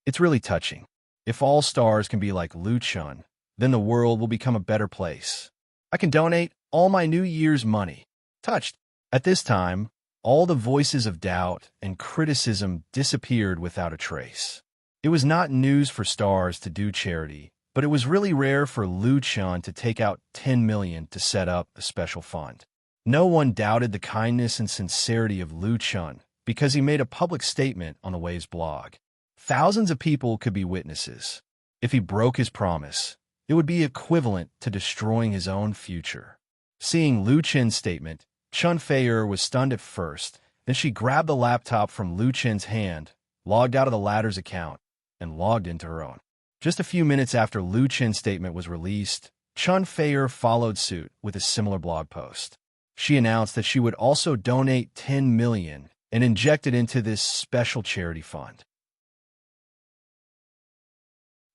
It's really touching. If all stars can be like Lu Chun, then the world will become a better place. I can donate all my New Year's money. Touched. At this time, all the voices of doubt and criticism disappeared without a trace. It was not news for stars to do charity, but it was really rare for Lu Chun to take out 10 million to set up a special fund. No one doubted the kindness and sincerity of Lu Chun because he made a public statement on the Wave's blog. Thousands of people could be witnesses. If he broke his promise, it would be equivalent to destroying his own future. Seeing Lu Chen's statement, Chun Feier was stunned at first. Then she grabbed the laptop from Lu Chen's hand, logged out of the latter's account, and logged into her own. Just a few minutes after Lu Chen's statement was released, Chun Feier followed suit with a similar blog post. She announced that she would also donate 10 million and inject it into this special charity fund.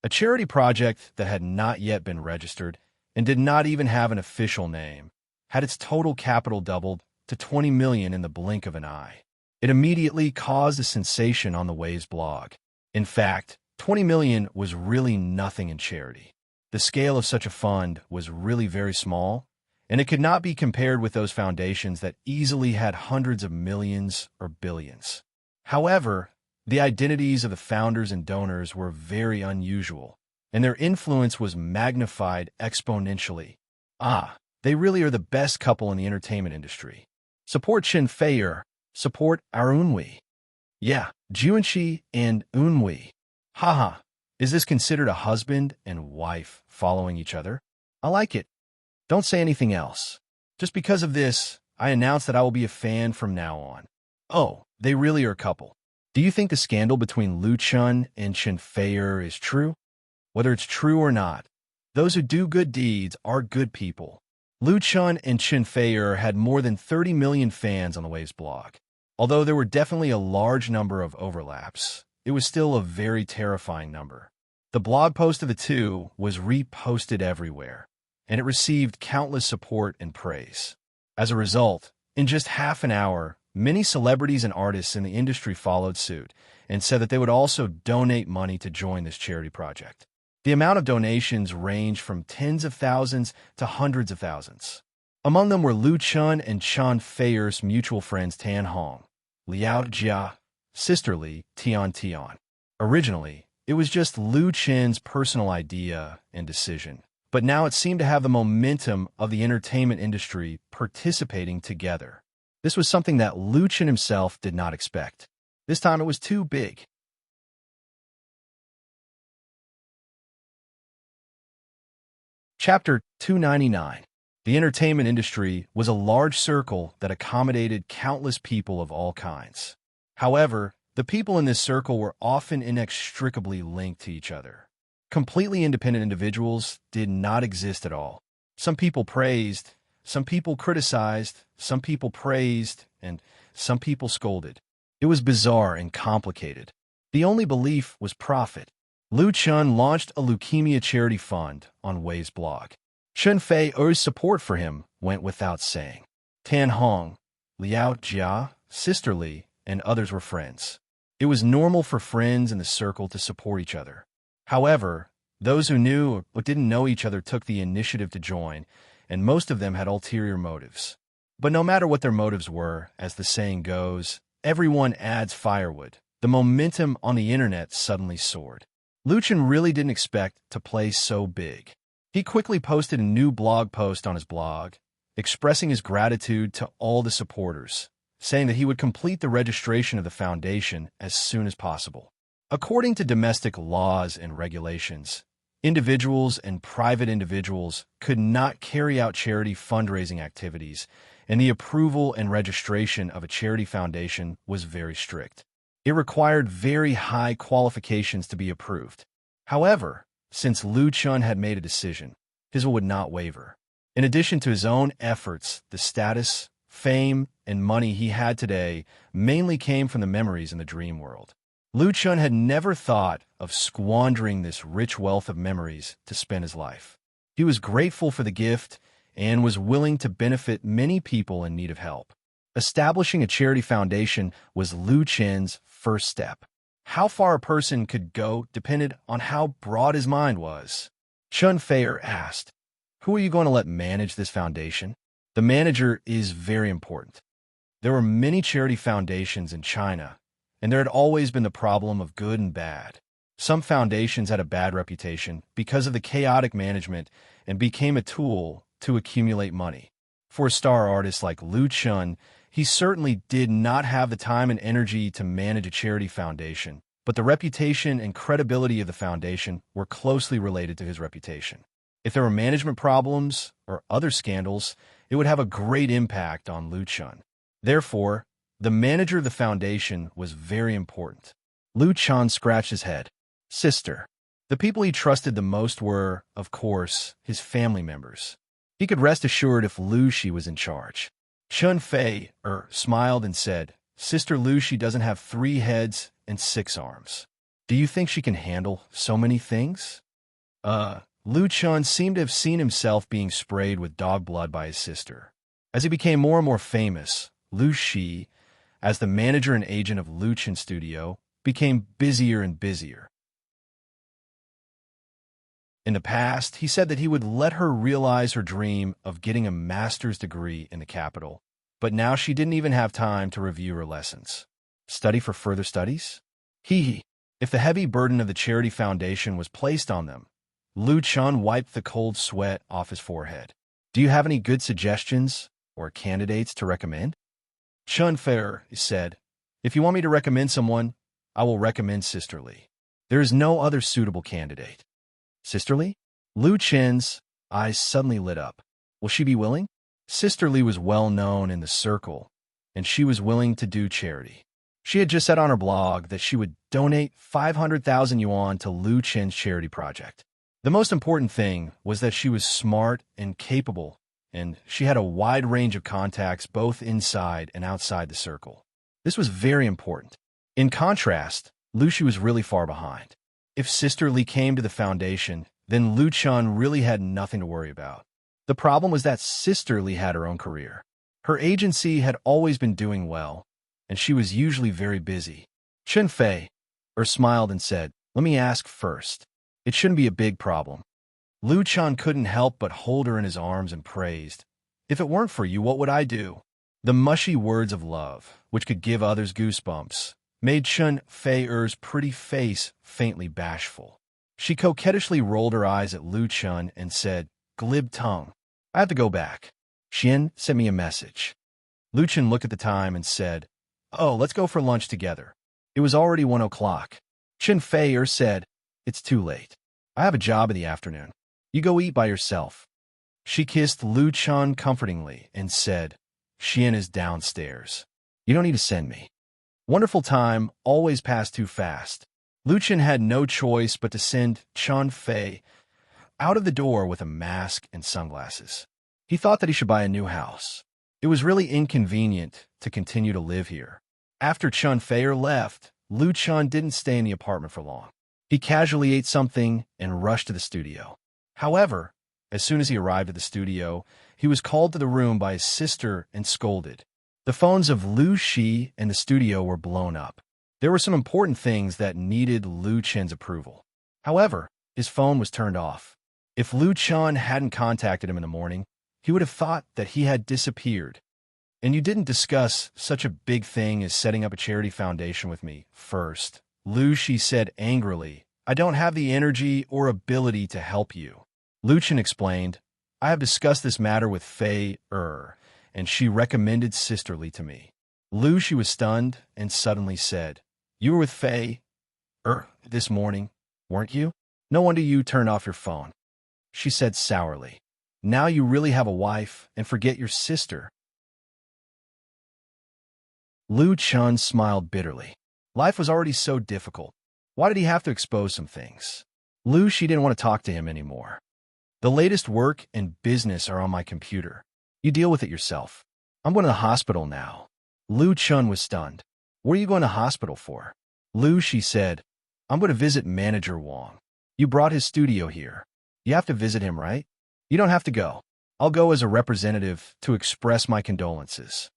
A charity project that had not yet been registered and did not even have an official name had its total capital doubled to 20 million in the blink of an eye. It immediately caused a sensation on the Wave's blog. In fact, 20 million was really nothing in charity. The scale of such a fund was really very small, and it could not be compared with those foundations that easily had hundreds of millions or billions. However, the identities of the founders and donors were very unusual, and their influence was magnified exponentially. They really are the best couple in the entertainment industry. Support Chun Feier. Support our Unwi. Yeah, Juanqi and Unwi. Haha, is this considered a husband and wife following each other? I like it. Don't say anything else. Just because of this, I announce that I will be a fan from now on. Oh, they really are a couple. Do you think the scandal between Lu Chun and Chun Feier is true? Whether it's true or not, those who do good deeds are good people. Lu Chun and Chun Feier had more than 30 million fans on the Wave's blog. Although there were definitely a large number of overlaps, it was still a very terrifying number. The blog post of the two was reposted everywhere, and it received countless support and praise. As a result, in just half an hour, many celebrities and artists in the industry followed suit and said that they would also donate money to join this charity project. The amount of donations ranged from tens of thousands to hundreds of thousands. Among them were Lu Chun and Chun Feier's mutual friends Tan Hong, Liao Jia, Sister Li, Tian Tian. Originally, it was just Lu Chen's personal idea and decision, but now it seemed to have the momentum of the entertainment industry participating together. This was something that Lu Chen himself did not expect. This time it was too big. Chapter 299. The entertainment industry was a large circle that accommodated countless people of all kinds. However, the people in this circle were often inextricably linked to each other. Completely independent individuals did not exist at all. Some people praised, some people criticized, some people praised, and some people scolded. It was bizarre and complicated. The only belief was profit. Lu Chun launched a leukemia charity fund on Wave's blog. Chun Feier's support for him went without saying. Tan Hong, Liao Jia, Sister Li, and others were friends. It was normal for friends in the circle to support each other. However, those who knew or didn't know each other took the initiative to join, and most of them had ulterior motives. But no matter what their motives were, as the saying goes, everyone adds firewood. The momentum on the internet suddenly soared. Lu Chen really didn't expect to play so big. He quickly posted a new blog post on his blog, expressing his gratitude to all the supporters, saying that he would complete the registration of the foundation as soon as possible. According to domestic laws and regulations, individuals and private individuals could not carry out charity fundraising activities, and the approval and registration of a charity foundation was very strict. It required very high qualifications to be approved. However, since Lu Chun had made a decision, his will would not waver. In addition to his own efforts, the status, fame, and money he had today mainly came from the memories in the dream world. Lu Chun had never thought of squandering this rich wealth of memories to spend his life. He was grateful for the gift and was willing to benefit many people in need of help. Establishing a charity foundation was Lu Chen's first step. How far a person could go depended on how broad his mind was. Chun Feier asked, "Who are you going to let manage this foundation?" The manager is very important. There were many charity foundations in China, and there had always been the problem of good and bad. Some foundations had a bad reputation because of the chaotic management and became a tool to accumulate money. For a star artist like Lu Chun, he certainly did not have the time and energy to manage a charity foundation, but the reputation and credibility of the foundation were closely related to his reputation. If there were management problems or other scandals, it would have a great impact on Lu Chun. Therefore, the manager of the foundation was very important. Lu Chun scratched his head. Sister. The people he trusted the most were, of course, his family members. He could rest assured if Lu Shi was in charge. Chun Fei smiled and said, Sister Lu Shi doesn't have 3 heads and 6 arms. Do you think she can handle so many things? Lu Chun seemed to have seen himself being sprayed with dog blood by his sister. As he became more and more famous, Lu Shi, as the manager and agent of Lu Chun Studio, became busier and busier. In the past, he said that he would let her realize her dream of getting a master's degree in the capital, but now she didn't even have time to review her lessons. Study for further studies? If the heavy burden of the charity foundation was placed on them, Lu Chun wiped the cold sweat off his forehead. Do you have any good suggestions or candidates to recommend? Chun Fei said, If you want me to recommend someone, I will recommend Sister Li. There is no other suitable candidate. Sister Li? Lu Chen's eyes suddenly lit up. Will she be willing? Sister Li was well known in the circle, and she was willing to do charity. She had just said on her blog that she would donate 500,000 yuan to Lu Chen's charity project. The most important thing was that she was smart and capable, and she had a wide range of contacts both inside and outside the circle. This was very important. In contrast, Lu Shi was really far behind. If Sister Li came to the foundation, then Lu Chun really had nothing to worry about. The problem was that Sister Li had her own career. Her agency had always been doing well, and she was usually very busy. Chun Fei smiled and said, Let me ask first. It shouldn't be a big problem. Lu Chun couldn't help but hold her in his arms and praised, If it weren't for you, what would I do? The mushy words of love, which could give others goosebumps, made Chun Fei's pretty face faintly bashful. She coquettishly rolled her eyes at Lu Chun and said, Glib tongue. I have to go back. Xian sent me a message. Lu Chun looked at the time and said, Oh, let's go for lunch together. It was already 1 o'clock. Chun Fei said, It's too late. I have a job in the afternoon. You go eat by yourself. She kissed Lu Chun comfortingly and said, Xian is downstairs. You don't need to send me. Wonderful time always passed too fast. Lu Chun had no choice but to send Chun Fei out of the door with a mask and sunglasses. He thought that he should buy a new house. It was really inconvenient to continue to live here. After Chun Fei left, Lu Chun didn't stay in the apartment for long. He casually ate something and rushed to the studio. However, as soon as he arrived at the studio, he was called to the room by his sister and scolded. The phones of Lu Shi and the studio were blown up. There were some important things that needed Lu Chen's approval. However, his phone was turned off. If Lu Chun hadn't contacted him in the morning, he would have thought that he had disappeared. And you didn't discuss such a big thing as setting up a charity foundation with me first, Lu Shi said angrily. I don't have the energy or ability to help you. Lu Chun explained, I have discussed this matter with Fei and she recommended Sister Li to me. Lu Shi was stunned and suddenly said, You were with Fei this morning, weren't you? No wonder you turned off your phone. She said sourly, Now you really have a wife and forget your sister. Lu Chun smiled bitterly. Life was already so difficult. Why did he have to expose some things? Lu Shi didn't want to talk to him anymore. The latest work and business are on my computer. You deal with it yourself. I'm going to the hospital now. Lu Chun was stunned. What are you going to hospital for? Lu Shi said, I'm going to visit Manager Wang. You brought his studio here. You have to visit him, right? You don't have to go. I'll go as a representative to express my condolences.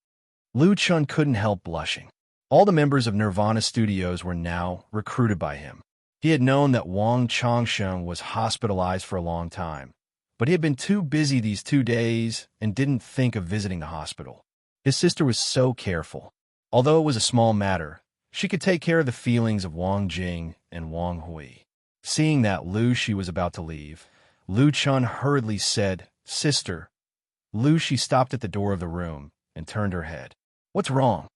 Lu Chun couldn't help blushing. All the members of Nirvana Studios were now recruited by him. He had known that Wang Changsheng was hospitalized for a long time, but he had been too busy these 2 days and didn't think of visiting the hospital. His sister was so careful. Although it was a small matter, She could take care of the feelings of Wang Jing and Wang Hui. Seeing that Lu Shi was about to leave, Lu Chun hurriedly said, "Sister." Lu Shi stopped at the door of the room and turned her head. "What's wrong?"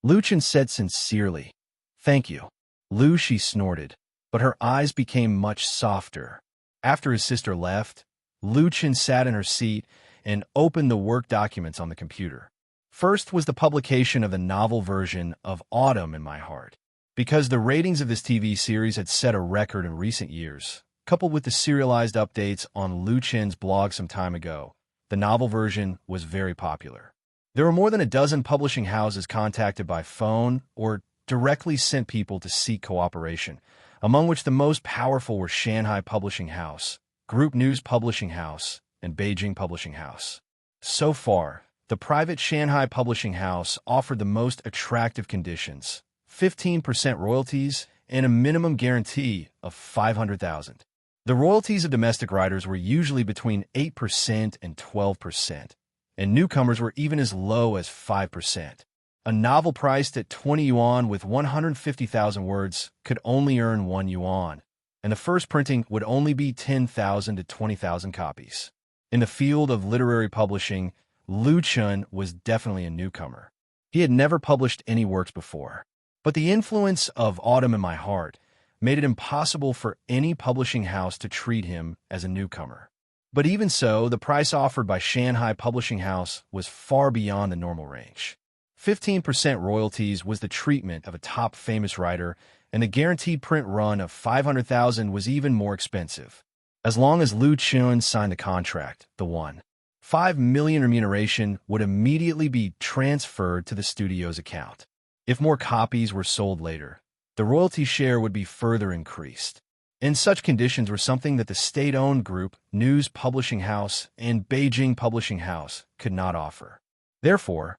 Lu Chun said sincerely, "Thank you." Lu Shi snorted, but her eyes became much softer. After his sister left, Lu Chun sat in her seat and opened the work documents on the computer. First was the publication of the novel version of Autumn in My Heart. Because the ratings of this TV series had set a record in recent years, coupled with the serialized updates on Lu Chen's blog some time ago, the novel version was very popular. There were more than a dozen publishing houses contacted by phone or directly sent people to seek cooperation, among which the most powerful were Shanghai Publishing House, Group News Publishing House, and Beijing Publishing House. So far, the private Shanghai Publishing House offered the most attractive conditions, 15% royalties, and a minimum guarantee of 500,000. The royalties of domestic writers were usually between 8% and 12%, and newcomers were even as low as 5%. A novel priced at 20 yuan with 150,000 words could only earn 1 yuan, and the first printing would only be 10,000 to 20,000 copies. In the field of literary publishing, Lu Chun was definitely a newcomer. He had never published any works before, but the influence of Autumn in My Heart made it impossible for any publishing house to treat him as a newcomer. But even so, the price offered by Shanghai Publishing House was far beyond the normal range. 15% royalties was the treatment of a top famous writer, and the guaranteed print run of 500,000 was even more expensive. As long as Lu Chun signed the contract, the 1.5 million remuneration would immediately be transferred to the studio's account. If more copies were sold later, the royalty share would be further increased. And such conditions were something that the state-owned group, News Publishing House, and Beijing Publishing House could not offer. Therefore,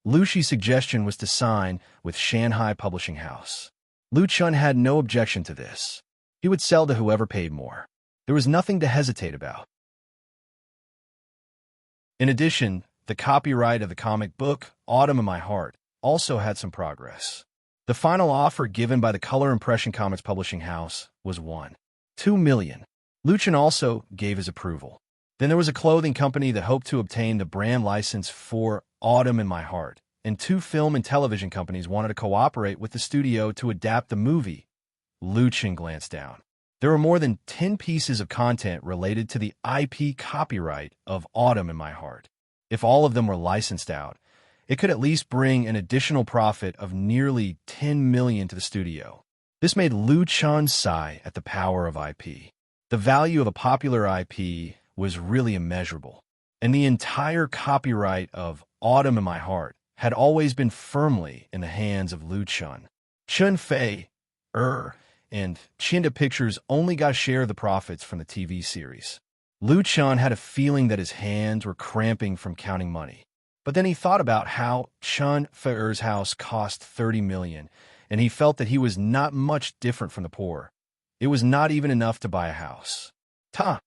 Lu Shi's suggestion was to sign with Shanghai Publishing House. Lu Chun had no objection to this. He would sell to whoever paid more. There was nothing to hesitate about. In addition, the copyright of the comic book, Autumn in My Heart, also had some progress. The final offer given by the Color Impression Comics Publishing House was 1.2 million. Lu Chun also gave his approval. Then there was a clothing company that hoped to obtain the brand license for Autumn in My Heart, and 2 film and television companies wanted to cooperate with the studio to adapt the movie. Lu Chun glanced down. There were more than 10 pieces of content related to the IP copyright of Autumn in My Heart. If all of them were licensed out, it could at least bring an additional profit of nearly 10 million to the studio. This made Lu Chun sigh at the power of IP. The value of a popular IP was really immeasurable, and the entire copyright of Autumn in My Heart had always been firmly in the hands of Lu Chun. Chun Fei, and Chinda Pictures only got a share of the profits from the TV series. Lu Chun had a feeling that his hands were cramping from counting money. But then he thought about how Chun Fei's house cost 30 million, and he felt that he was not much different from the poor. It was not even enough to buy a house. Ta!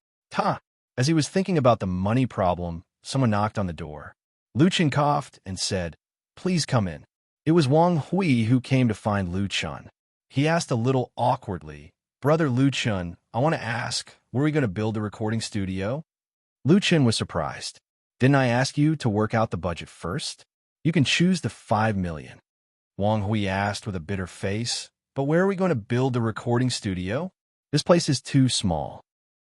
As he was thinking about the money problem, someone knocked on the door. Lu Chun coughed and said, "Please come in." It was Wang Hui who came to find Lu Chun. He asked a little awkwardly, "Brother Lu Chun, I want to ask, were we going to build a recording studio?" Lu Chun was surprised. "Didn't I ask you to work out the budget first? You can choose the 5 million. Wang Hui asked with a bitter face, "But where are we going to build the recording studio? This place is too small."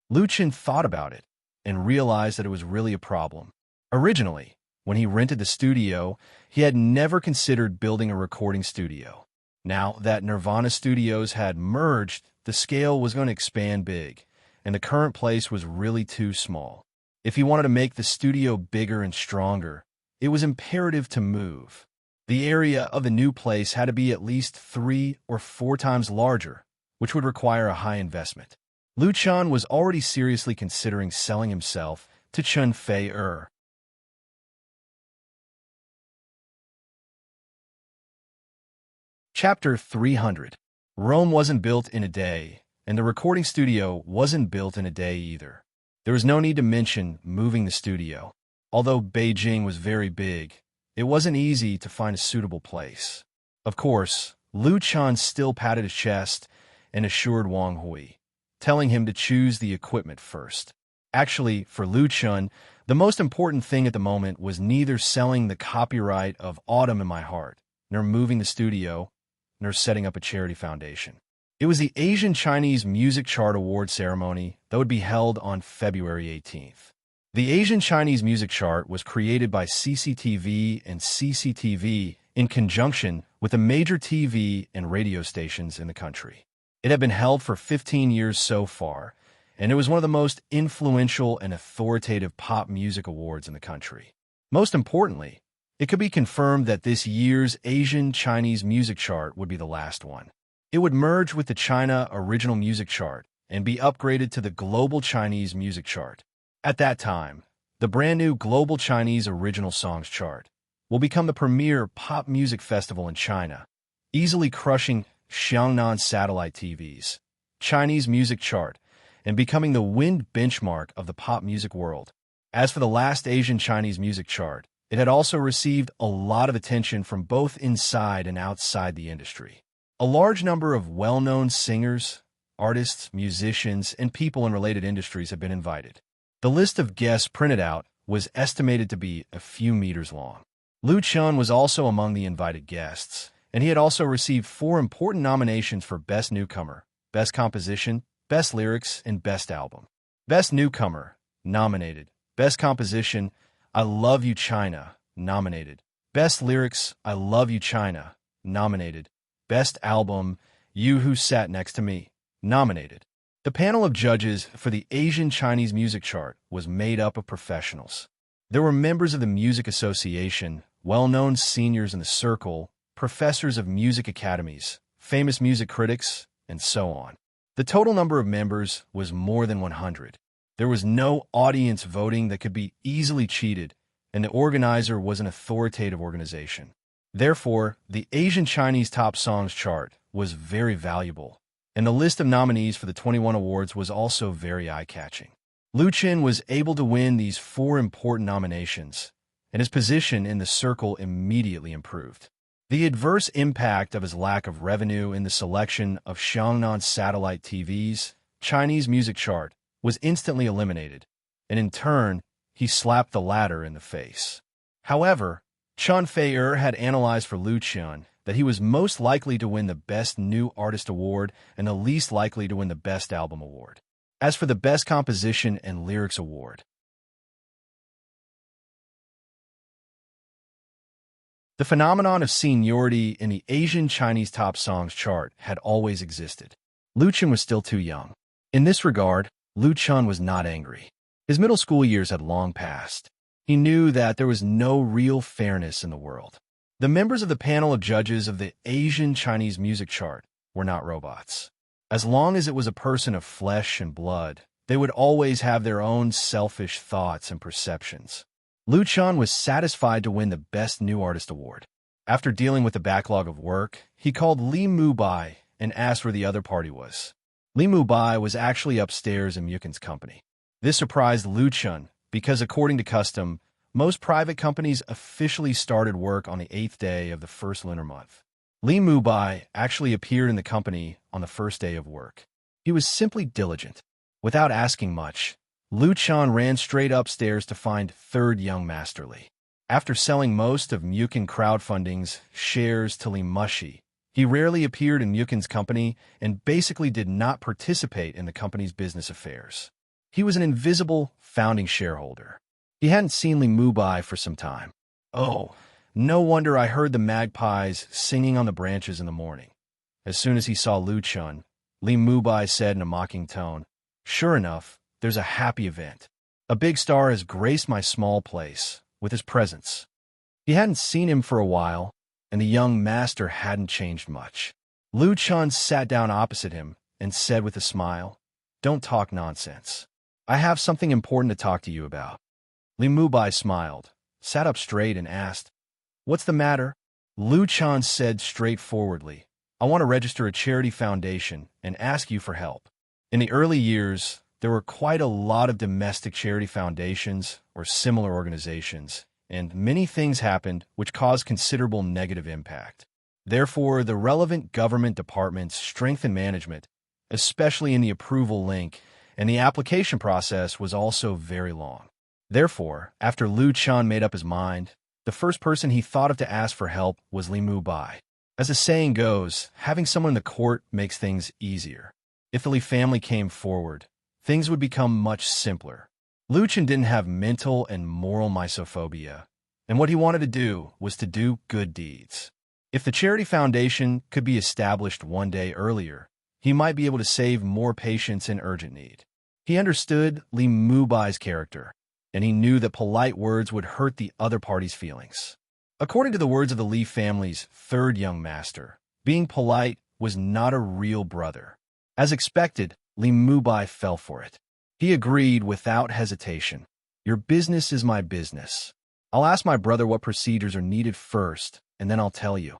Lu Chun thought about it and realized that it was really a problem. Originally, when he rented the studio, he had never considered building a recording studio. Now that Nirvana Studios had merged, the scale was going to expand big, and the current place was really too small. If he wanted to make the studio bigger and stronger, it was imperative to move. The area of the new place had to be at least 3 or 4 times larger, which would require a high investment. Lu Chun was already seriously considering selling himself to Chun Fei. Chapter 300. Rome wasn't built in a day, and the recording studio wasn't built in a day either. There was no need to mention moving the studio. Although Beijing was very big, it wasn't easy to find a suitable place. Of course, Lu Chan still patted his chest and assured Wang Hui, telling him to choose the equipment first. Actually, for Lu Chan, the most important thing at the moment was neither selling the copyright of Autumn in My Heart, nor moving the studio, nor setting up a charity foundation. It was the Asian Chinese Music Chart Award ceremony that would be held on February 18th. The Asian Chinese Music Chart was created by CCTV and CCTV in conjunction with the major TV and radio stations in the country. It had been held for 15 years so far, and it was one of the most influential and authoritative pop music awards in the country. Most importantly, it could be confirmed that this year's Asian Chinese Music Chart would be the last one. It would merge with the China Original Music Chart and be upgraded to the Global Chinese Music Chart. At that time, the brand new Global Chinese Original Songs Chart will become the premier pop music festival in China, easily crushing Xiangnan Satellite TV's Chinese Music Chart and becoming the wind benchmark of the pop music world. As for the last Asian Chinese Music Chart, it had also received a lot of attention from both inside and outside the industry. A large number of well-known singers, artists, musicians, and people in related industries have been invited. The list of guests printed out was estimated to be a few meters long. Lu Chan was also among the invited guests, and he had also received 4 important nominations for Best Newcomer, Best Composition, Best Lyrics, and Best Album. Best Newcomer, nominated. Best Composition, I Love You China, nominated. Best Lyrics, I Love You China, nominated. Best Album, You Who Sat Next to Me, nominated. The panel of judges for the Asian Chinese Music Chart was made up of professionals. There were members of the Music Association, well-known seniors in the circle, professors of music academies, famous music critics, and so on. The total number of members was more than 100. There was no audience voting that could be easily cheated, and the organizer was an authoritative organization. Therefore, the Asian Chinese Top Songs Chart was very valuable, and the list of nominees for the 21 awards was also very eye-catching. Lu Chan was able to win these 4 important nominations, and his position in the circle immediately improved. The adverse impact of his lack of revenue in the selection of Xiangnan Satellite TV's Chinese Music Chart was instantly eliminated, and in turn, he slapped the latter in the face. However, Chan Fei-er had analyzed for Lu Chan that he was most likely to win the Best New Artist Award and the least likely to win the Best Album Award. As for the Best Composition and Lyrics Award, the phenomenon of seniority in the Asian Chinese Top Songs Chart had always existed. Lu Chan was still too young. In this regard, Lu Chan was not angry. His middle school years had long passed. He knew that there was no real fairness in the world. The members of the panel of judges of the Asian Chinese Music Chart were not robots. As long as it was a person of flesh and blood, they would always have their own selfish thoughts and perceptions. Lu Chan was satisfied to win the Best New Artist Award. After dealing with the backlog of work, he called Li Mubai and asked where the other party was. Li Mubai was actually upstairs in Mukin's company. This surprised Lu Chan because, according to custom, most private companies officially started work on the 8th day of the first lunar month. Li Mubai actually appeared in the company on the first day of work. He was simply diligent. Without asking much, Lu Chan ran straight upstairs to find third young Master Li. After selling most of Mukin Crowdfunding's shares to Li Mushi, he rarely appeared in Mukin's company and basically did not participate in the company's business affairs. He was an invisible founding shareholder. He hadn't seen Li Mubai for some time. Oh, no wonder I heard the magpies singing on the branches in the morning. As soon as he saw Lu Chan, Li Mubai said in a mocking tone, "Sure enough, there's a happy event. A big star has graced my small place with his presence." He hadn't seen him for a while, and the young master hadn't changed much. Lu Chan sat down opposite him and said with a smile, "Don't talk nonsense. I have something important to talk to you about." Li Mubai smiled, sat up straight, and asked, "What's the matter?" Lu Chan said straightforwardly, "I want to register a charity foundation and ask you for help." In the early years, there were quite a lot of domestic charity foundations or similar organizations, and many things happened which caused considerable negative impact. Therefore, the relevant government departments strengthened management, especially in the approval link, and the application process was also very long. Therefore, after Liu Chan made up his mind, the first person he thought of to ask for help was Li Mubai. As the saying goes, having someone in the court makes things easier. If the Li family came forward, things would become much simpler. Liu Chen didn't have mental and moral misophobia, and what he wanted to do was to do good deeds. If the charity foundation could be established one day earlier, he might be able to save more patients in urgent need. He understood Li Mubai's character, and he knew that polite words would hurt the other party's feelings. According to the words of the Li family's third young master, being polite was not a real brother. As expected, Li Mubai fell for it. He agreed without hesitation. Your business is my business. I'll ask my brother what procedures are needed first, and then I'll tell you.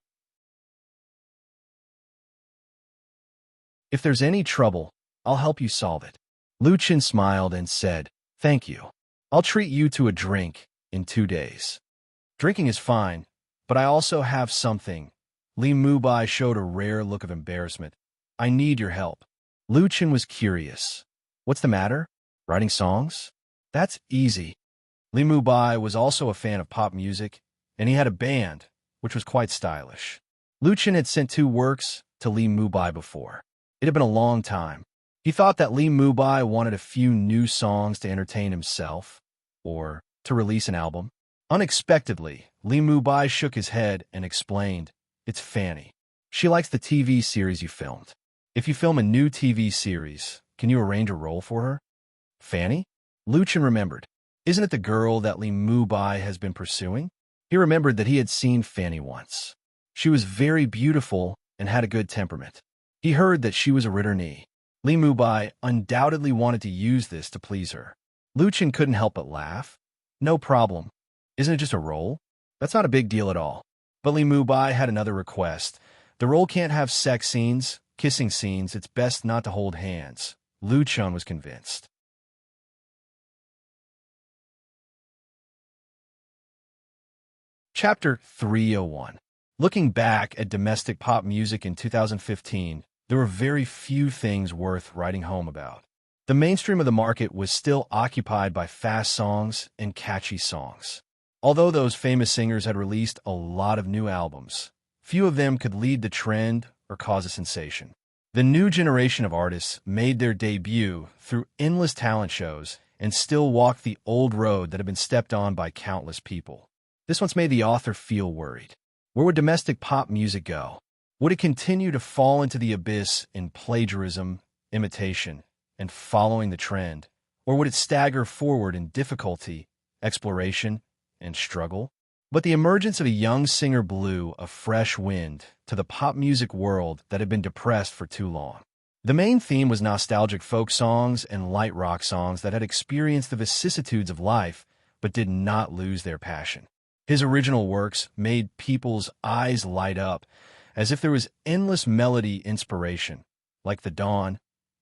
If there's any trouble, I'll help you solve it. Liu Chen smiled and said, Thank you. I'll treat you to a drink in 2 days. Drinking is fine, but I also have something. Li Mubai showed a rare look of embarrassment. I need your help. Liu Chen was curious. What's the matter? Writing songs? That's easy. Li Mubai was also a fan of pop music, and he had a band, which was quite stylish. Liu Chen had sent 2 works to Li Mubai before. It had been a long time. He thought that Li Mubai wanted a few new songs to entertain himself, or to release an album. Unexpectedly, Li Mubai shook his head and explained, It's Fanny. She likes the TV series you filmed. If you film a new TV series, can you arrange a role for her? Fanny? Liu Chen remembered. Isn't it the girl that Li Mubai has been pursuing? He remembered that he had seen Fanny once. She was very beautiful and had a good temperament. He heard that she was a Ritterni. Li Mubai undoubtedly wanted to use this to please her. Liu Chen couldn't help but laugh. No problem. Isn't it just a role? That's not a big deal at all. But Li Mubai had another request. The role can't have sex scenes, kissing scenes. It's best not to hold hands. Liu Chen was convinced. Chapter 301. Looking back at domestic pop music in 2015, there were very few things worth writing home about. The mainstream of the market was still occupied by fast songs and catchy songs. Although those famous singers had released a lot of new albums, few of them could lead the trend or cause a sensation. The new generation of artists made their debut through endless talent shows and still walked the old road that had been stepped on by countless people. This once made the author feel worried. Where would domestic pop music go? Would it continue to fall into the abyss in plagiarism, imitation, and following the trend? Or would it stagger forward in difficulty, exploration, and struggle? But the emergence of a young singer blew a fresh wind to the pop music world that had been depressed for too long. The main theme was nostalgic folk songs and light rock songs that had experienced the vicissitudes of life but did not lose their passion. His original works made people's eyes light up as if there was endless melody inspiration, like the dawn,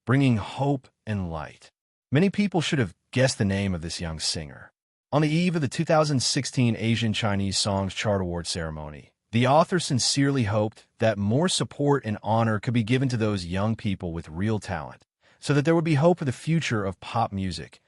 bringing hope and light. Many people should have guessed the name of this young singer. On the eve of the 2016 Asian Chinese Songs Chart Award ceremony, the author sincerely hoped that more support and honor could be given to those young people with real talent, so that there would be hope for the future of pop music.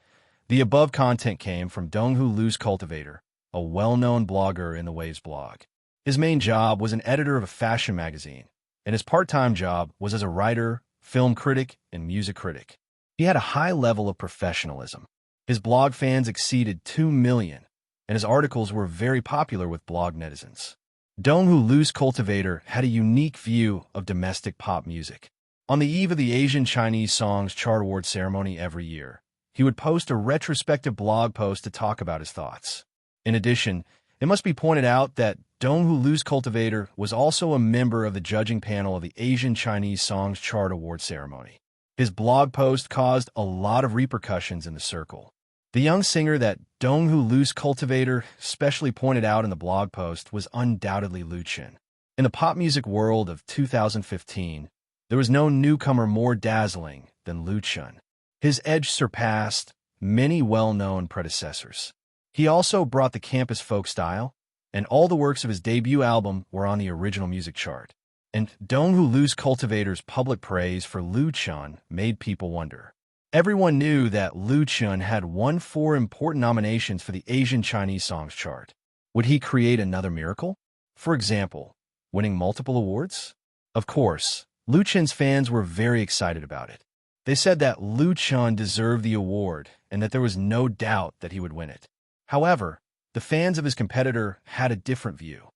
The above content came from Donghu Lu's Cultivator, a well-known blogger in the Waves blog. His main job was an editor of a fashion magazine, and his part-time job was as a writer, film critic, and music critic. He had a high level of professionalism. His blog fans exceeded 2 million, and his articles were very popular with blog netizens. Donghu Lu's Cultivator had a unique view of domestic pop music. On the eve of the Asian Chinese Songs Chart Award ceremony every year, he would post a retrospective blog post to talk about his thoughts. In addition, it must be pointed out that Donghu Lu's Cultivator was also a member of the judging panel of the Asian Chinese Songs Chart Award ceremony. His blog post caused a lot of repercussions in the circle. The young singer that Donghu Lu's Cultivator specially pointed out in the blog post was undoubtedly Liu Chen. In the pop music world of 2015, there was no newcomer more dazzling than Liu Chen. His edge surpassed many well-known predecessors. He also brought the campus folk style, and all the works of his debut album were on the original music chart. And Donghu Lu's cultivators' public praise for Lu Chun made people wonder. Everyone knew that Lu Chun had won 4 important nominations for the Asian Chinese Songs chart. Would he create another miracle? For example, winning multiple awards? Of course, Lu Chun's fans were very excited about it. They said that Lu Chun deserved the award and that there was no doubt that he would win it. However, the fans of his competitor had a different view.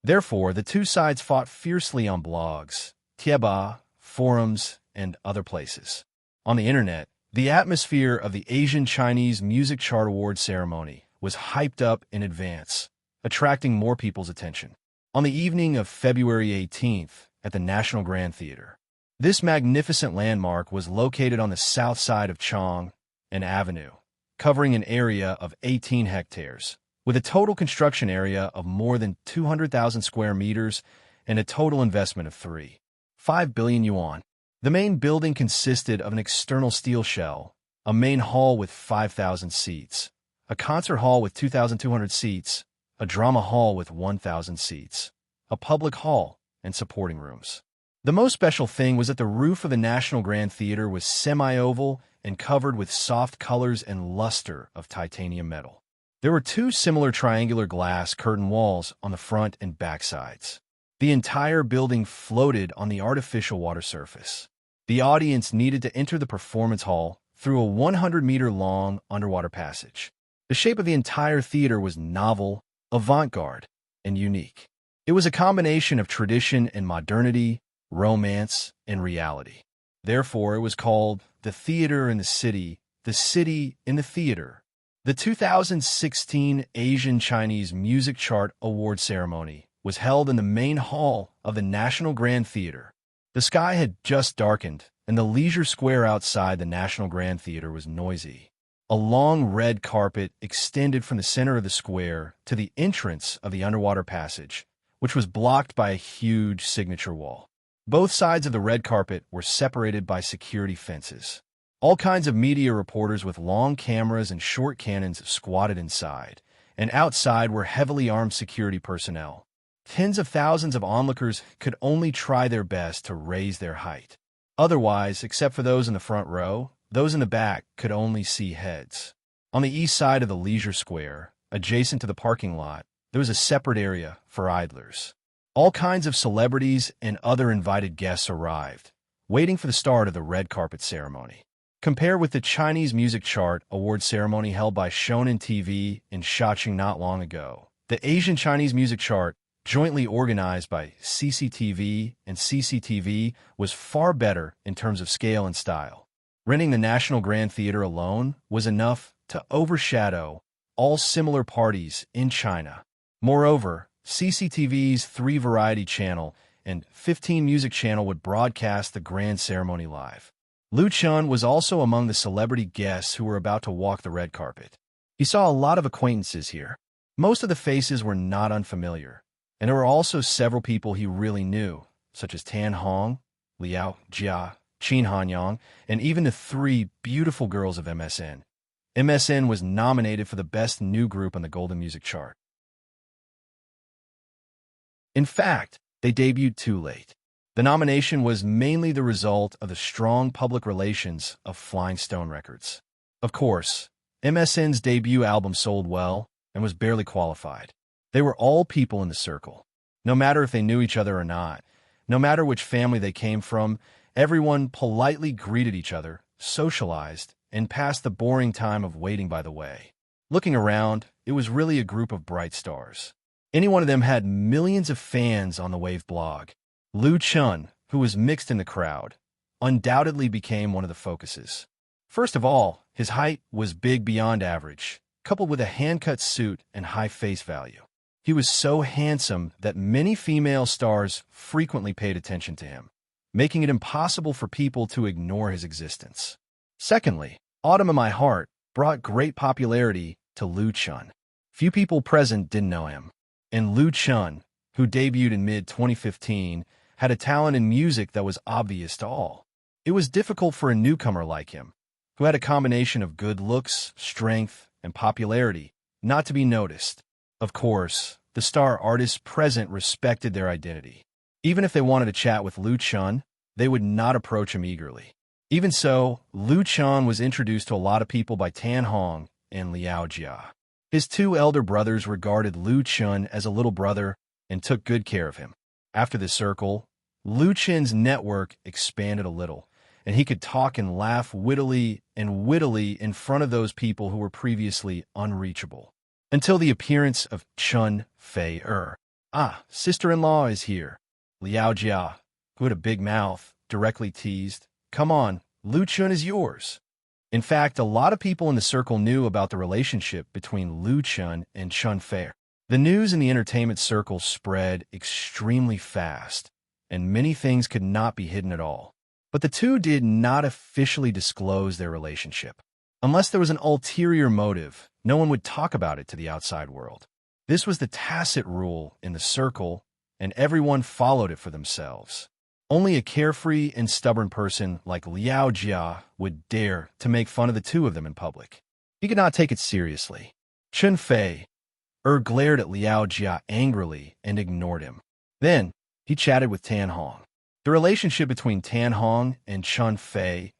Therefore, the two sides fought fiercely on blogs, Tieba, forums, and other places. On the internet, the atmosphere of the Asian Chinese Music Chart Award ceremony was hyped up in advance, attracting more people's attention. On the evening of February 18th, at the National Grand Theater, this magnificent landmark was located on the south side of Chong and Avenue, covering an area of 18 hectares, with a total construction area of more than 200,000 square meters and a total investment of 3.5 billion yuan. The main building consisted of an external steel shell, a main hall with 5,000 seats, a concert hall with 2,200 seats, a drama hall with 1,000 seats, a public hall, and supporting rooms. The most special thing was that the roof of the National Grand Theater was semi-oval and covered with soft colors and luster of titanium metal. There were 2 similar triangular glass curtain walls on the front and back sides. The entire building floated on the artificial water surface. The audience needed to enter the performance hall through a 100-meter-long underwater passage. The shape of the entire theater was novel, avant-garde, and unique. It was a combination of tradition and modernity, romance and reality. Therefore, it was called the theater in the city in the theater. The 2016 Asian Chinese Music Chart Award ceremony was held in the main hall of the National Grand Theater. The sky had just darkened, and the leisure square outside the National Grand Theater was noisy. A long red carpet extended from the center of the square to the entrance of the underwater passage, which was blocked by a huge signature wall. Both sides of the red carpet were separated by security fences. All kinds of media reporters with long cameras and short cannons squatted inside, and outside were heavily armed security personnel. Tens of thousands of onlookers could only try their best to raise their height. Otherwise, except for those in the front row, those in the back could only see heads. On the east side of the leisure square, adjacent to the parking lot, there was a separate area for idlers. All kinds of celebrities and other invited guests arrived, waiting for the start of the red carpet ceremony. Compare with the Chinese Music Chart Award ceremony held by Shonen TV in Shaoqing not long ago. The Asian Chinese Music Chart, jointly organized by CCTV and CCTV, was far better in terms of scale and style. Renting the National Grand Theater alone was enough to overshadow all similar parties in China. Moreover, CCTV's 3 variety channel and 15 music channel would broadcast the grand ceremony live. Lu Chun was also among the celebrity guests who were about to walk the red carpet. He saw a lot of acquaintances here. Most of the faces were not unfamiliar, and there were also several people he really knew, such as Tan Hong, Liao Jia, Qin Hanyang, and even the 3 beautiful girls of MSN. MSN was nominated for the Best New Group on the Golden Music Chart. In fact, they debuted too late. The nomination was mainly the result of the strong public relations of Flying Stone Records. Of course, MSN's debut album sold well and was barely qualified. They were all people in the circle. No matter if they knew each other or not, no matter which family they came from, everyone politely greeted each other, socialized, and passed the boring time of waiting by the way. Looking around, it was really a group of bright stars. Any one of them had millions of fans on the Wave blog. Lu Chun, who was mixed in the crowd, undoubtedly became one of the focuses. First of all, his height was big beyond average, coupled with a hand-cut suit and high face value. He was so handsome that many female stars frequently paid attention to him, making it impossible for people to ignore his existence. Secondly, Autumn in My Heart brought great popularity to Lu Chun. Few people present didn't know him, and Lu Chun, who debuted in mid-2015, had a talent in music that was obvious to all. It was difficult for a newcomer like him, who had a combination of good looks, strength, and popularity, not to be noticed. Of course, the star artists present respected their identity. Even if they wanted to chat with Lu Chun, they would not approach him eagerly. Even so, Lu Chun was introduced to a lot of people by Tan Hong and Liao Jia. His two elder brothers regarded Lu Chun as a little brother and took good care of him. After the circle, Lu Chun's network expanded a little, and he could talk and laugh wittily in front of those people who were previously unreachable. Until the appearance of Chun Fei. "Ah, sister-in-law is here." Liao Jia, who had a big mouth, directly teased, "Come on, Lu Chun is yours." In fact, a lot of people in the circle knew about the relationship between Lu Chun and Chun Fei. The news in the entertainment circle spread extremely fast, and many things could not be hidden at all. But the two did not officially disclose their relationship. Unless there was an ulterior motive, no one would talk about it to the outside world. This was the tacit rule in the circle, and everyone followed it for themselves. Only a carefree and stubborn person like Liao Jia would dare to make fun of the two of them in public. He could not take it seriously. Chun Fei glared at Liao Jia angrily and ignored him. Then, he chatted with Tan Hong. The relationship between Tan Hong and Chun Fei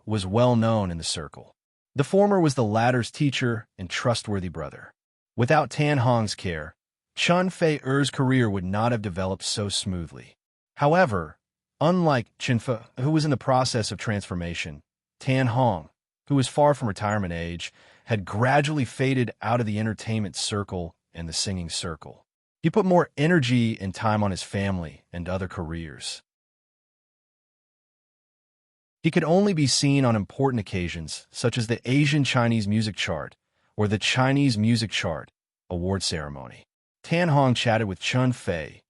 was well known in the circle. The former was the latter's teacher and trustworthy brother. Without Tan Hong's care, Chun Fei's career would not have developed so smoothly. However, unlike Chun Fei, who was in the process of transformation, Tan Hong, who was far from retirement age, had gradually faded out of the entertainment circle and the singing circle. He put more energy and time on his family and other careers. He could only be seen on important occasions, such as the Asian Chinese Music Chart or the Chinese Music Chart award ceremony. Tan Hong chatted with Chun Fei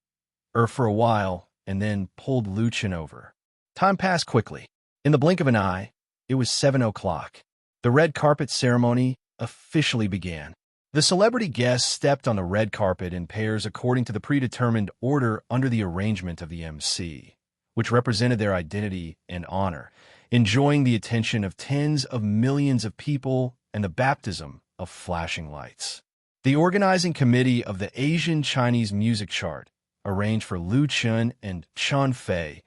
for a while and then pulled Lu Chun over. Time passed quickly. In the blink of an eye, it was 7 o'clock. The red carpet ceremony officially began. The celebrity guests stepped on the red carpet in pairs according to the predetermined order under the arrangement of the MC, which represented their identity and honor, enjoying the attention of tens of millions of people and the baptism of flashing lights. The organizing committee of the Asian Chinese Music Chart arranged for Lu Chun and Chun Fei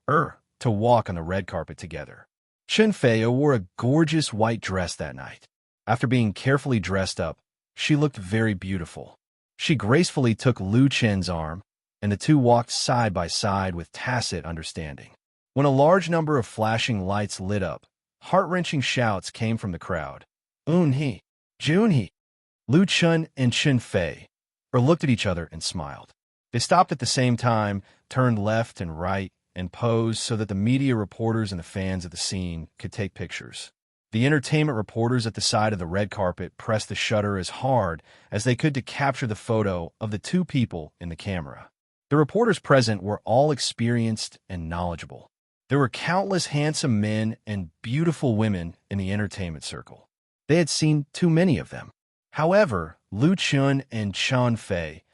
to walk on the red carpet together. Chun Fei wore a gorgeous white dress that night. After being carefully dressed up, she looked very beautiful. She gracefully took Lu Chun's arm, and the two walked side by side with tacit understanding. When a large number of flashing lights lit up, heart-wrenching shouts came from the crowd. "Un-hee! Jun-hee!" Lu Chun and Chun Fei looked at each other and smiled. They stopped at the same time, turned left and right, and posed so that the media reporters and the fans of the scene could take pictures. The entertainment reporters at the side of the red carpet pressed the shutter as hard as they could to capture the photo of the two people in the camera. The reporters present were all experienced and knowledgeable. There were countless handsome men and beautiful women in the entertainment circle. They had seen too many of them. However, Lu Chun and Chun Fei,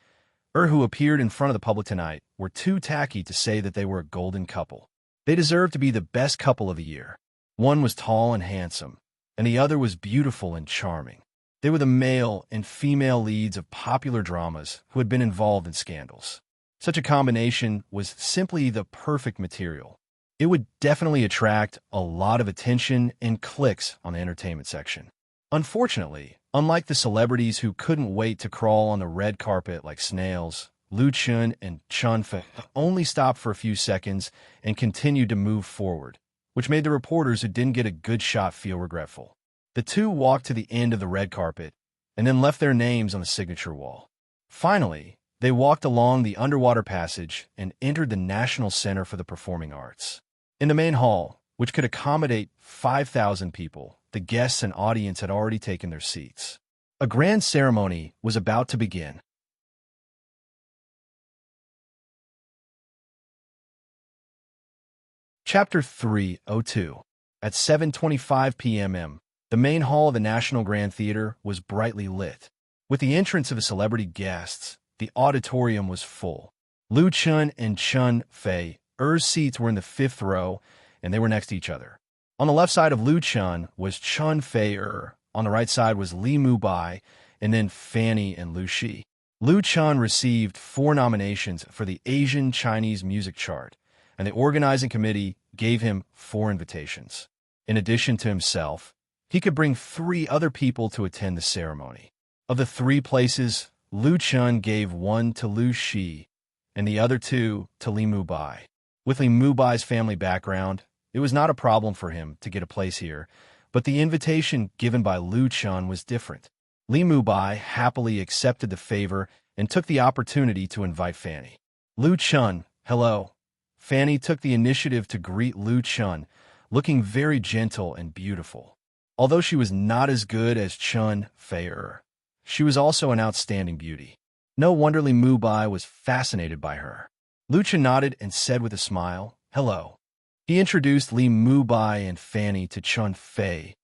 who appeared in front of the public tonight, were too tacky to say that they were a golden couple. They deserved to be the best couple of the year. One was tall and handsome, and the other was beautiful and charming. They were the male and female leads of popular dramas who had been involved in scandals. Such a combination was simply the perfect material. It would definitely attract a lot of attention and clicks on the entertainment section. Unfortunately, unlike the celebrities who couldn't wait to crawl on the red carpet like snails, Lu Chun and Chun Fei only stopped for a few seconds and continued to move forward, which made the reporters who didn't get a good shot feel regretful. The two walked to the end of the red carpet and then left their names on the signature wall. Finally, they walked along the underwater passage and entered the National Center for the Performing Arts. In the main hall, which could accommodate 5,000 people, the guests and audience had already taken their seats. A grand ceremony was about to begin. Chapter 302. At 7:25 p.m., the main hall of the National Grand Theater was brightly lit. With the entrance of the celebrity guests, the auditorium was full. Lu Chun and Chun Fei's seats were in the fifth row, and they were next to each other. On the left side of Lu Chun was Chun Fei. On the right side was Li Mubai, and then Fanny and Liu Shi. Liu Chun received 4 nominations for the Asian Chinese Music Chart, and the organizing committee gave him 4 invitations. In addition to himself, he could bring 3 other people to attend the ceremony. Of the 3 places, Liu Chun gave 1 to Liu Shi and the other 2 to Li Mubai. With Li Mubai's family background, it was not a problem for him to get a place here, but the invitation given by Liu Chun was different. Li Mubai happily accepted the favor and took the opportunity to invite Fanny. Liu Chun, hello. Fanny took the initiative to greet Liu Chun, looking very gentle and beautiful. Although she was not as good as Chun Fei-er, she was also an outstanding beauty. No wonder Li Mubai was fascinated by her. Liu Chun nodded and said with a smile, hello. He introduced Li Mubai and Fanny to Chun Fei,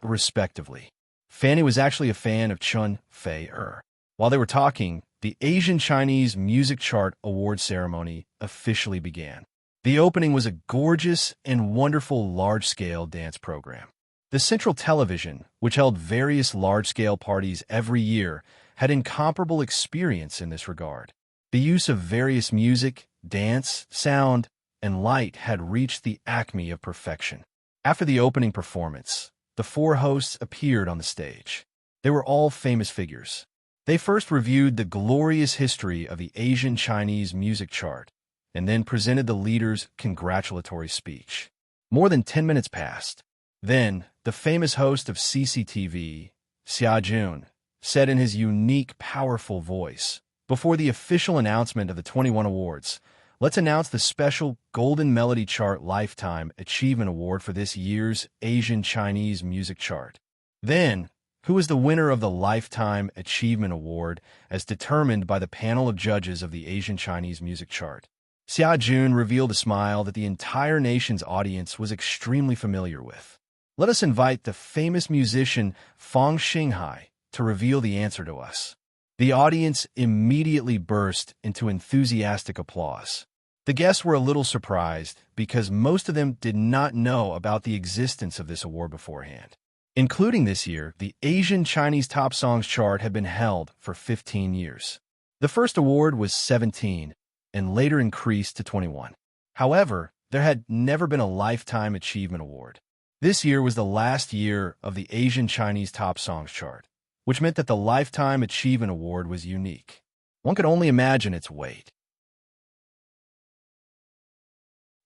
respectively. Fanny was actually a fan of Chun Fei-er. While they were talking, the Asian Chinese Music Chart Award ceremony officially began. The opening was a gorgeous and wonderful large-scale dance program. The Central Television, which held various large-scale parties every year, had incomparable experience in this regard. The use of various music, dance, sound, and light had reached the acme of perfection. After the opening performance, the 4 hosts appeared on the stage. They were all famous figures. They first reviewed the glorious history of the Asian Chinese Music Chart, and then presented the leader's congratulatory speech. More than 10 minutes passed. Then, the famous host of CCTV, Xia Jun, said in his unique, powerful voice, before the official announcement of the 21 awards, let's announce the special Golden Melody Chart Lifetime Achievement Award for this year's Asian Chinese Music Chart. Then, who is the winner of the Lifetime Achievement Award as determined by the panel of judges of the Asian Chinese Music Chart? Xia Jun revealed a smile that the entire nation's audience was extremely familiar with. Let us invite the famous musician Fang Xinghai to reveal the answer to us. The audience immediately burst into enthusiastic applause. The guests were a little surprised because most of them did not know about the existence of this award beforehand. Including this year, the Asian Chinese Top Songs chart had been held for 15 years. The first award was 17 and later increased to 21. However, there had never been a Lifetime Achievement Award. This year was the last year of the Asian Chinese Top Songs chart, which meant that the Lifetime Achievement Award was unique. One could only imagine its weight.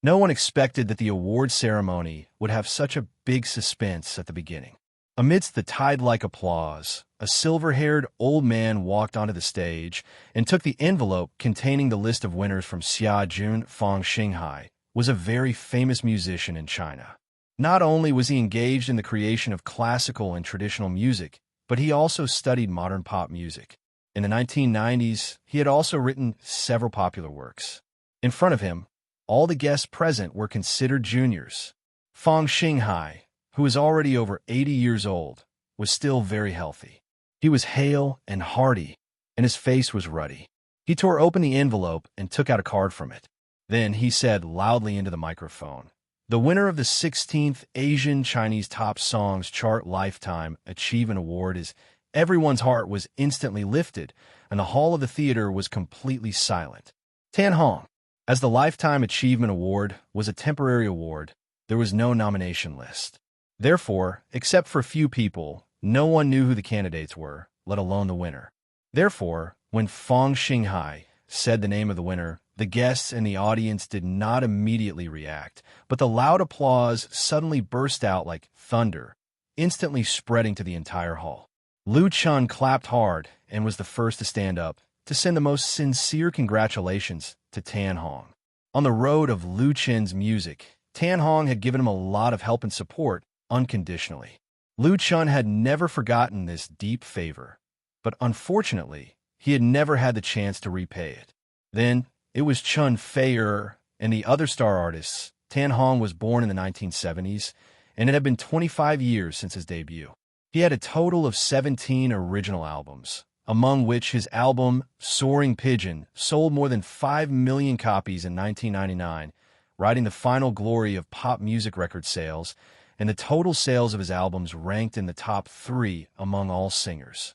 No one expected that the award ceremony would have such a big suspense at the beginning. Amidst the tide-like applause, a silver-haired old man walked onto the stage and took the envelope containing the list of winners from Xia Jun. Fang Xinghai was a very famous musician in China. Not only was he engaged in the creation of classical and traditional music, but he also studied modern pop music. In the 1990s, he had also written several popular works. In front of him, all the guests present were considered juniors. Fang Xinghai, who was already over 80 years old, was still very healthy. He was hale and hearty, and his face was ruddy. He tore open the envelope and took out a card from it. Then he said loudly into the microphone, "The winner of the 16th Asian Chinese Top Songs Chart Lifetime Achievement Award is..." Everyone's heart was instantly lifted, and the hall of the theater was completely silent. Tan Hong. As the Lifetime Achievement Award was a temporary award, there was no nomination list. Therefore, except for a few people, no one knew who the candidates were, let alone the winner. Therefore, when Fang Xinghai said the name of the winner, the guests and the audience did not immediately react, but the loud applause suddenly burst out like thunder, instantly spreading to the entire hall. Liu Chun clapped hard and was the first to stand up to send the most sincere congratulations to Tan Hong. On the road of Liu Chun's music, Tan Hong had given him a lot of help and support unconditionally. Liu Chun had never forgotten this deep favor, but unfortunately, he had never had the chance to repay it. Then, it was Chun Fei-er and the other star artists. Tan Hong was born in the 1970s, and it had been 25 years since his debut. He had a total of 17 original albums, among which his album, Soaring Pigeon, sold more than 5 million copies in 1999, riding the final glory of pop music record sales, and the total sales of his albums ranked in the top 3 among all singers.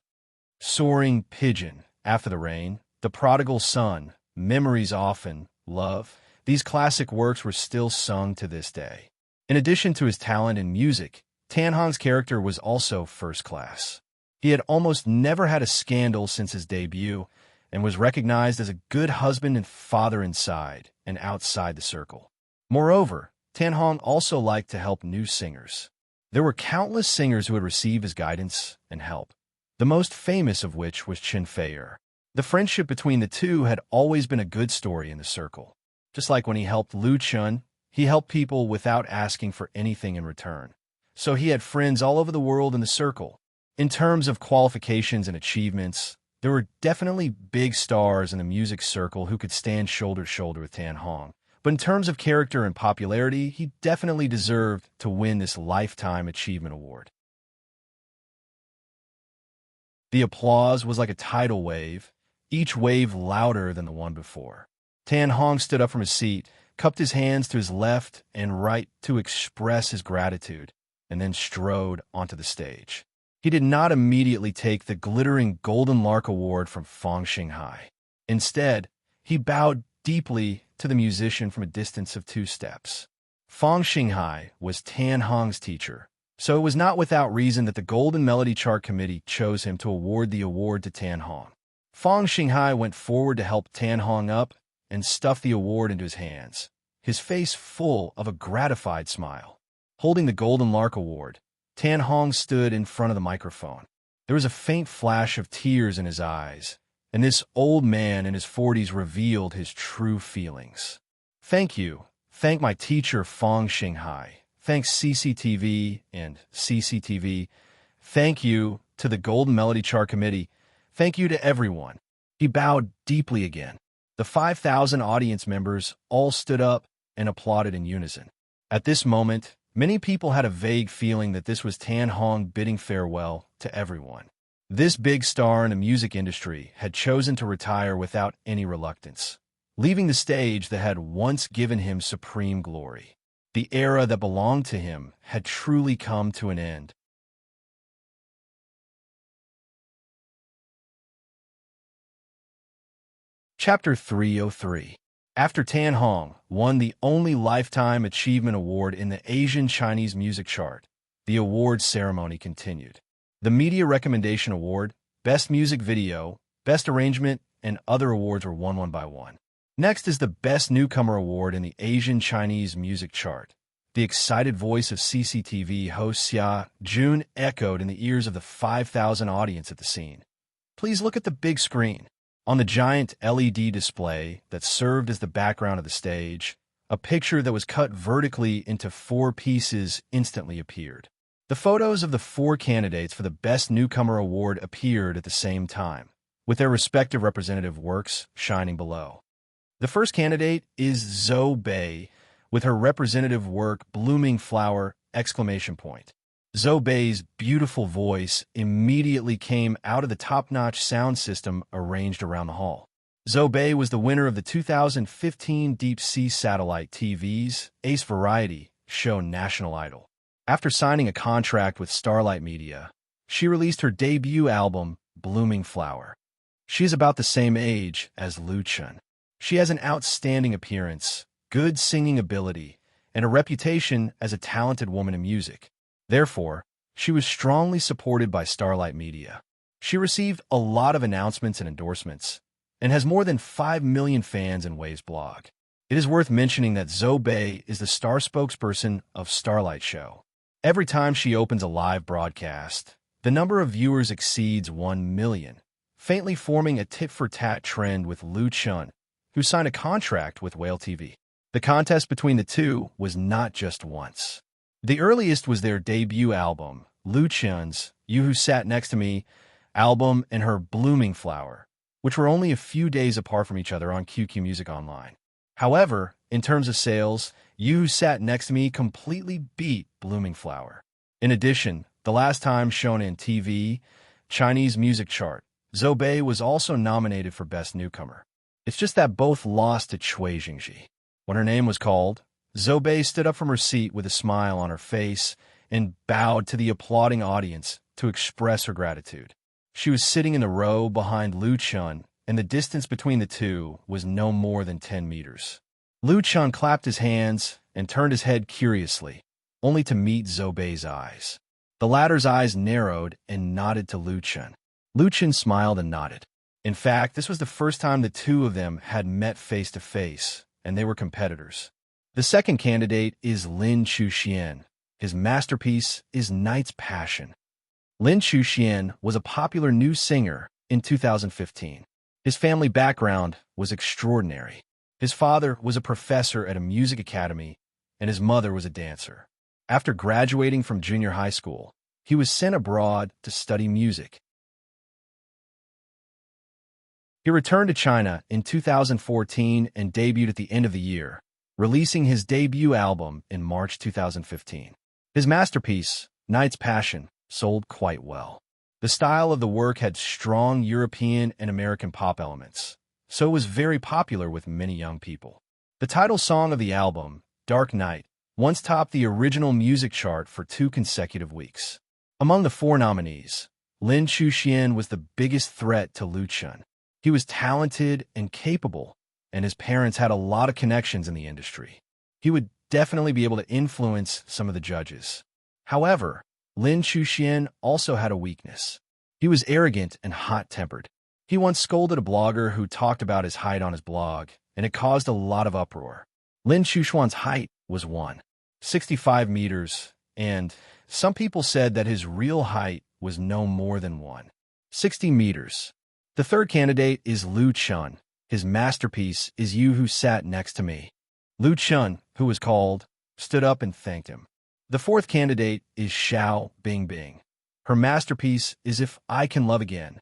Soaring Pigeon, After the Rain, The Prodigal Son, Memories Often, Love. These classic works were still sung to this day. In addition to his talent in music, Tan Hong's character was also first class. He had almost never had a scandal since his debut and was recognized as a good husband and father inside and outside the circle. Moreover, Tan Hong also liked to help new singers. There were countless singers who would receive his guidance and help, the most famous of which was Chen Feier. The friendship between the two had always been a good story in the circle. Just like when he helped Lu Chun, he helped people without asking for anything in return. So he had friends all over the world in the circle. In terms of qualifications and achievements, there were definitely big stars in the music circle who could stand shoulder to shoulder with Tan Hong. But in terms of character and popularity, he definitely deserved to win this Lifetime Achievement Award. The applause was like a tidal wave, each wave louder than the one before. Tan Hong stood up from his seat, cupped his hands to his left and right to express his gratitude, and then strode onto the stage. He did not immediately take the glittering Golden Lark Award from Fong Xinghai. Instead, he bowed deeply to the musician from a distance of 2 steps. Fong Xinghai was Tan Hong's teacher, so it was not without reason that the Golden Melody Chart Committee chose him to award the award to Tan Hong. Fong Xinghai went forward to help Tan Hong up and stuffed the award into his hands, his face full of a gratified smile. Holding the Golden Lark Award, Tan Hong stood in front of the microphone. There was a faint flash of tears in his eyes, and this old man in his 40s revealed his true feelings. Thank you. Thank my teacher Fong Xinghai. Thanks CCTV and CCTV. Thank you to the Golden Melody Chart Committee. Thank you to everyone. He bowed deeply again. The 5,000 audience members all stood up and applauded in unison. At this moment, many people had a vague feeling that this was Tan Hong bidding farewell to everyone. This big star in the music industry had chosen to retire without any reluctance, leaving the stage that had once given him supreme glory. The era that belonged to him had truly come to an end. Chapter 303. After Tan Hong won the only Lifetime Achievement Award in the Asian Chinese Music Chart, the awards ceremony continued. The Media Recommendation Award, Best Music Video, Best Arrangement, and other awards were won one by one. Next is the Best Newcomer Award in the Asian Chinese Music Chart. The excited voice of CCTV host Xia Jun echoed in the ears of the 5,000 audience at the scene. Please look at the big screen. On the giant LED display that served as the background of the stage, a picture that was cut vertically into 4 pieces instantly appeared. The photos of the 4 candidates for the Best Newcomer Award appeared at the same time, with their respective representative works shining below. The first candidate is Zhou Bei, with her representative work Blooming Flower! Zhou Bei's beautiful voice immediately came out of the top-notch sound system arranged around the hall. Zhou Bei was the winner of the 2015 Deep Sea Satellite TV's Ace Variety show National Idol. After signing a contract with Starlight Media, she released her debut album, Blooming Flower. She is about the same age as Lu Chun. She has an outstanding appearance, good singing ability, and a reputation as a talented woman in music. Therefore, she was strongly supported by Starlight Media. She received a lot of announcements and endorsements, and has more than 5 million fans in Wave's blog. It is worth mentioning that Zhou Bei is the star spokesperson of Starlight Show. Every time she opens a live broadcast, the number of viewers exceeds 1 million, faintly forming a tit-for-tat trend with Lu Chun, who signed a contract with Whale TV. The contest between the two was not just once. The earliest was their debut album, Lu Chun's You Who Sat Next to Me album and her Blooming Flower, which were only a few days apart from each other on QQ Music Online. However, in terms of sales, You Who Sat Next to Me completely beat Blooming Flower. In addition, the last time shown in TV, Chinese Music Chart, Zhou Bei was also nominated for Best Newcomer. It's just that both lost to Cui Jingji. When her name was called, Zhou Bei stood up from her seat with a smile on her face and bowed to the applauding audience to express her gratitude. She was sitting in the row behind Lu Chun, and the distance between the two was no more than 10 meters. Lu Chun clapped his hands and turned his head curiously, only to meet Zhou Bei's eyes. The latter's eyes narrowed and nodded to Lu Chun. Lu Chun smiled and nodded. In fact, this was the first time the two of them had met face to face, and they were competitors. The second candidate is Lin Chuxian. His masterpiece is Night's Passion. Lin Chuxian was a popular new singer in 2015. His family background was extraordinary. His father was a professor at a music academy, and his mother was a dancer. After graduating from junior high school, he was sent abroad to study music. He returned to China in 2014 and debuted at the end of the year, releasing his debut album in March 2015. His masterpiece, Night's Passion, sold quite well. The style of the work had strong European and American pop elements, so it was very popular with many young people. The title song of the album, Dark Night, once topped the original music chart for 2 consecutive weeks. Among the 4 nominees, Lin Chuxian was the biggest threat to Lu Chun. He was talented and capable, and his parents had a lot of connections in the industry. He would definitely be able to influence some of the judges. However, Lin Chuxian also had a weakness. He was arrogant and hot-tempered. He once scolded a blogger who talked about his height on his blog, and it caused a lot of uproar. Lin Chuxian's height was 1.65 meters, and some people said that his real height was no more than 1.60 meters. The third candidate is Lu Chun. His masterpiece is You Who Sat Next to Me. Lu Chun, who was called, stood up and thanked him. The fourth candidate is Xiao Bingbing. Her masterpiece is If I Can Love Again.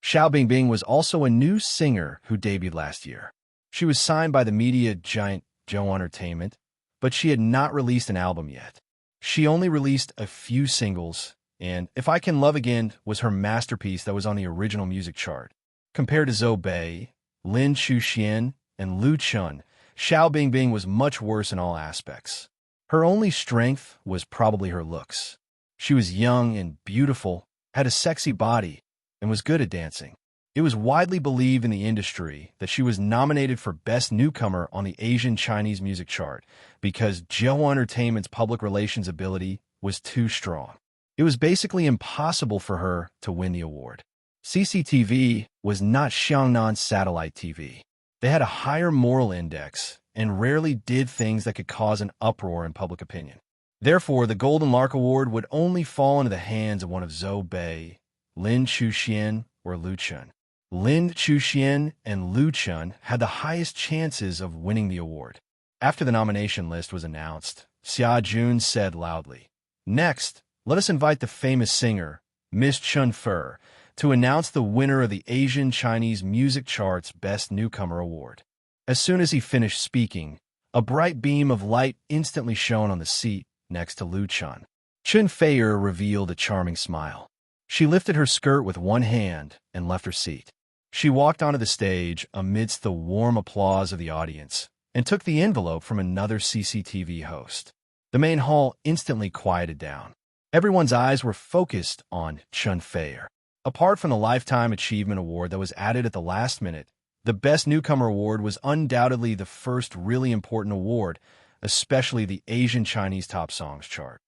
Xiao Bingbing was also a new singer who debuted last year. She was signed by the media giant Zhou Entertainment, but she had not released an album yet. She only released a few singles, and If I Can Love Again was her masterpiece that was on the original music chart. Compared to Zhou Bei, Lin Chuxian, and Lu Chun, Xiao Bingbing was much worse in all aspects. Her only strength was probably her looks. She was young and beautiful, had a sexy body, and was good at dancing. It was widely believed in the industry that she was nominated for Best Newcomer on the Asian Chinese music chart because Zhou Entertainment's public relations ability was too strong. It was basically impossible for her to win the award. CCTV was not Xiangnan satellite TV. They had a higher moral index and rarely did things that could cause an uproar in public opinion. Therefore, the Golden Lark Award would only fall into the hands of one of Zhou Bei, Lin Chuxian, or Lu Chun. Lin Chuxian and Lu Chun had the highest chances of winning the award. After the nomination list was announced, Xia Jun said loudly, "Next, let us invite the famous singer, Miss Chun Fer, to announce the winner of the Asian Chinese Music Chart's Best Newcomer Award." As soon as he finished speaking, a bright beam of light instantly shone on the seat next to Lu Chun. Chun Fer revealed a charming smile. She lifted her skirt with one hand and left her seat. She walked onto the stage amidst the warm applause of the audience and took the envelope from another CCTV host. The main hall instantly quieted down. Everyone's eyes were focused on Chun Fer. Apart from the Lifetime Achievement Award that was added at the last minute, the Best Newcomer Award was undoubtedly the first really important award, especially the Asian Chinese Top Songs chart.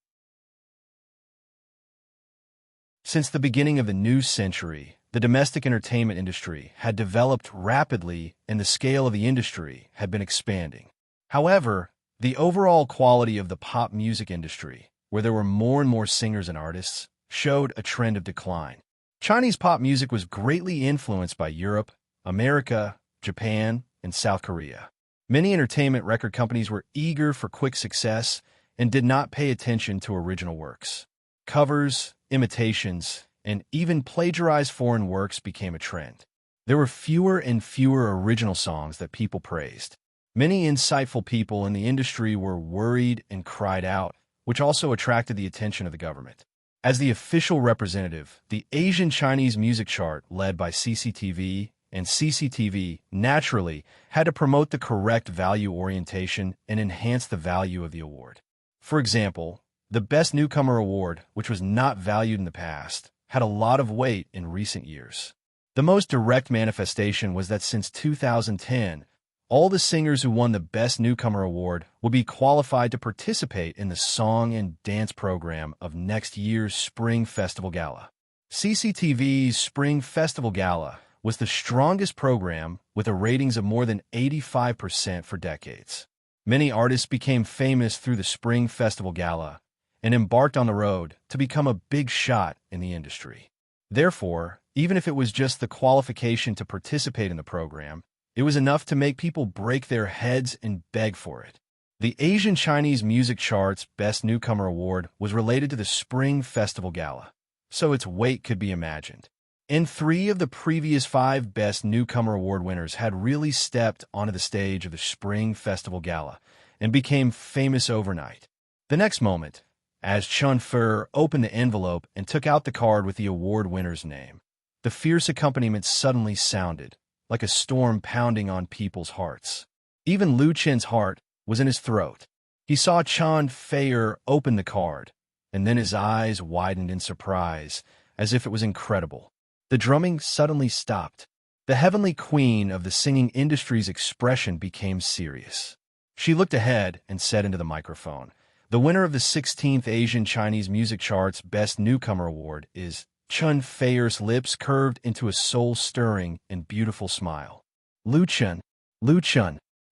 Since the beginning of the new century, the domestic entertainment industry had developed rapidly and the scale of the industry had been expanding. However, the overall quality of the pop music industry, where there were more and more singers and artists, showed a trend of decline. Chinese pop music was greatly influenced by Europe, America, Japan, and South Korea. Many entertainment record companies were eager for quick success and did not pay attention to original works. Covers, imitations, and even plagiarized foreign works became a trend. There were fewer and fewer original songs that people praised. Many insightful people in the industry were worried and cried out, which also attracted the attention of the government. As the official representative, the Asian Chinese music chart led by CCTV and CCTV naturally had to promote the correct value orientation and enhance the value of the award. For example, the Best Newcomer Award, which was not valued in the past, had a lot of weight in recent years. The most direct manifestation was that since 2010, all the singers who won the Best Newcomer Award would be qualified to participate in the song and dance program of next year's Spring Festival Gala. CCTV's Spring Festival Gala was the strongest program with a ratings of more than 85% for decades. Many artists became famous through the Spring Festival Gala and embarked on the road to become a big shot in the industry. Therefore, even if it was just the qualification to participate in the program, it was enough to make people break their heads and beg for it. The Asian Chinese Music Chart's Best Newcomer Award was related to the Spring Festival Gala, so its weight could be imagined. And 3 of the previous 5 Best Newcomer Award winners had really stepped onto the stage of the Spring Festival Gala and became famous overnight. The next moment, as Chun Fer opened the envelope and took out the card with the award winner's name, the fierce accompaniment suddenly sounded, like a storm pounding on people's hearts. Even Lu Chen's heart was in his throat. He saw Chun Fer open the card, and then his eyes widened in surprise, as if it was incredible. The drumming suddenly stopped. The heavenly queen of the singing industry's expression became serious. She looked ahead and said into the microphone, "The winner of the 16th Asian Chinese Music Chart's Best Newcomer Award is..." Chun Fer's lips curved into a soul-stirring and beautiful smile. Lu Chen.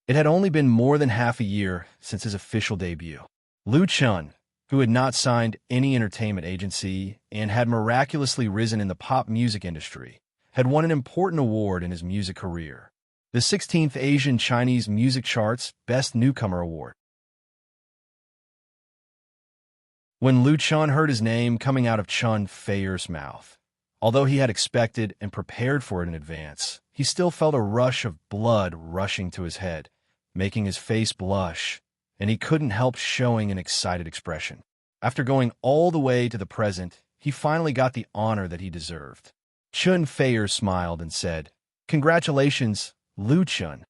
It had only been more than half a year since his official debut. Lu Chen, who had not signed any entertainment agency and had miraculously risen in the pop music industry, had won an important award in his music career, the 16th Asian Chinese Music Chart's Best Newcomer Award. When Lu Chen heard his name coming out of Chun Fer's mouth, although he had expected and prepared for it in advance, he still felt a rush of blood rushing to his head, making his face blush, and he couldn't help showing an excited expression. After going all the way to the present, he finally got the honor that he deserved. Chun Fer smiled and said, "Congratulations, Lu Chen."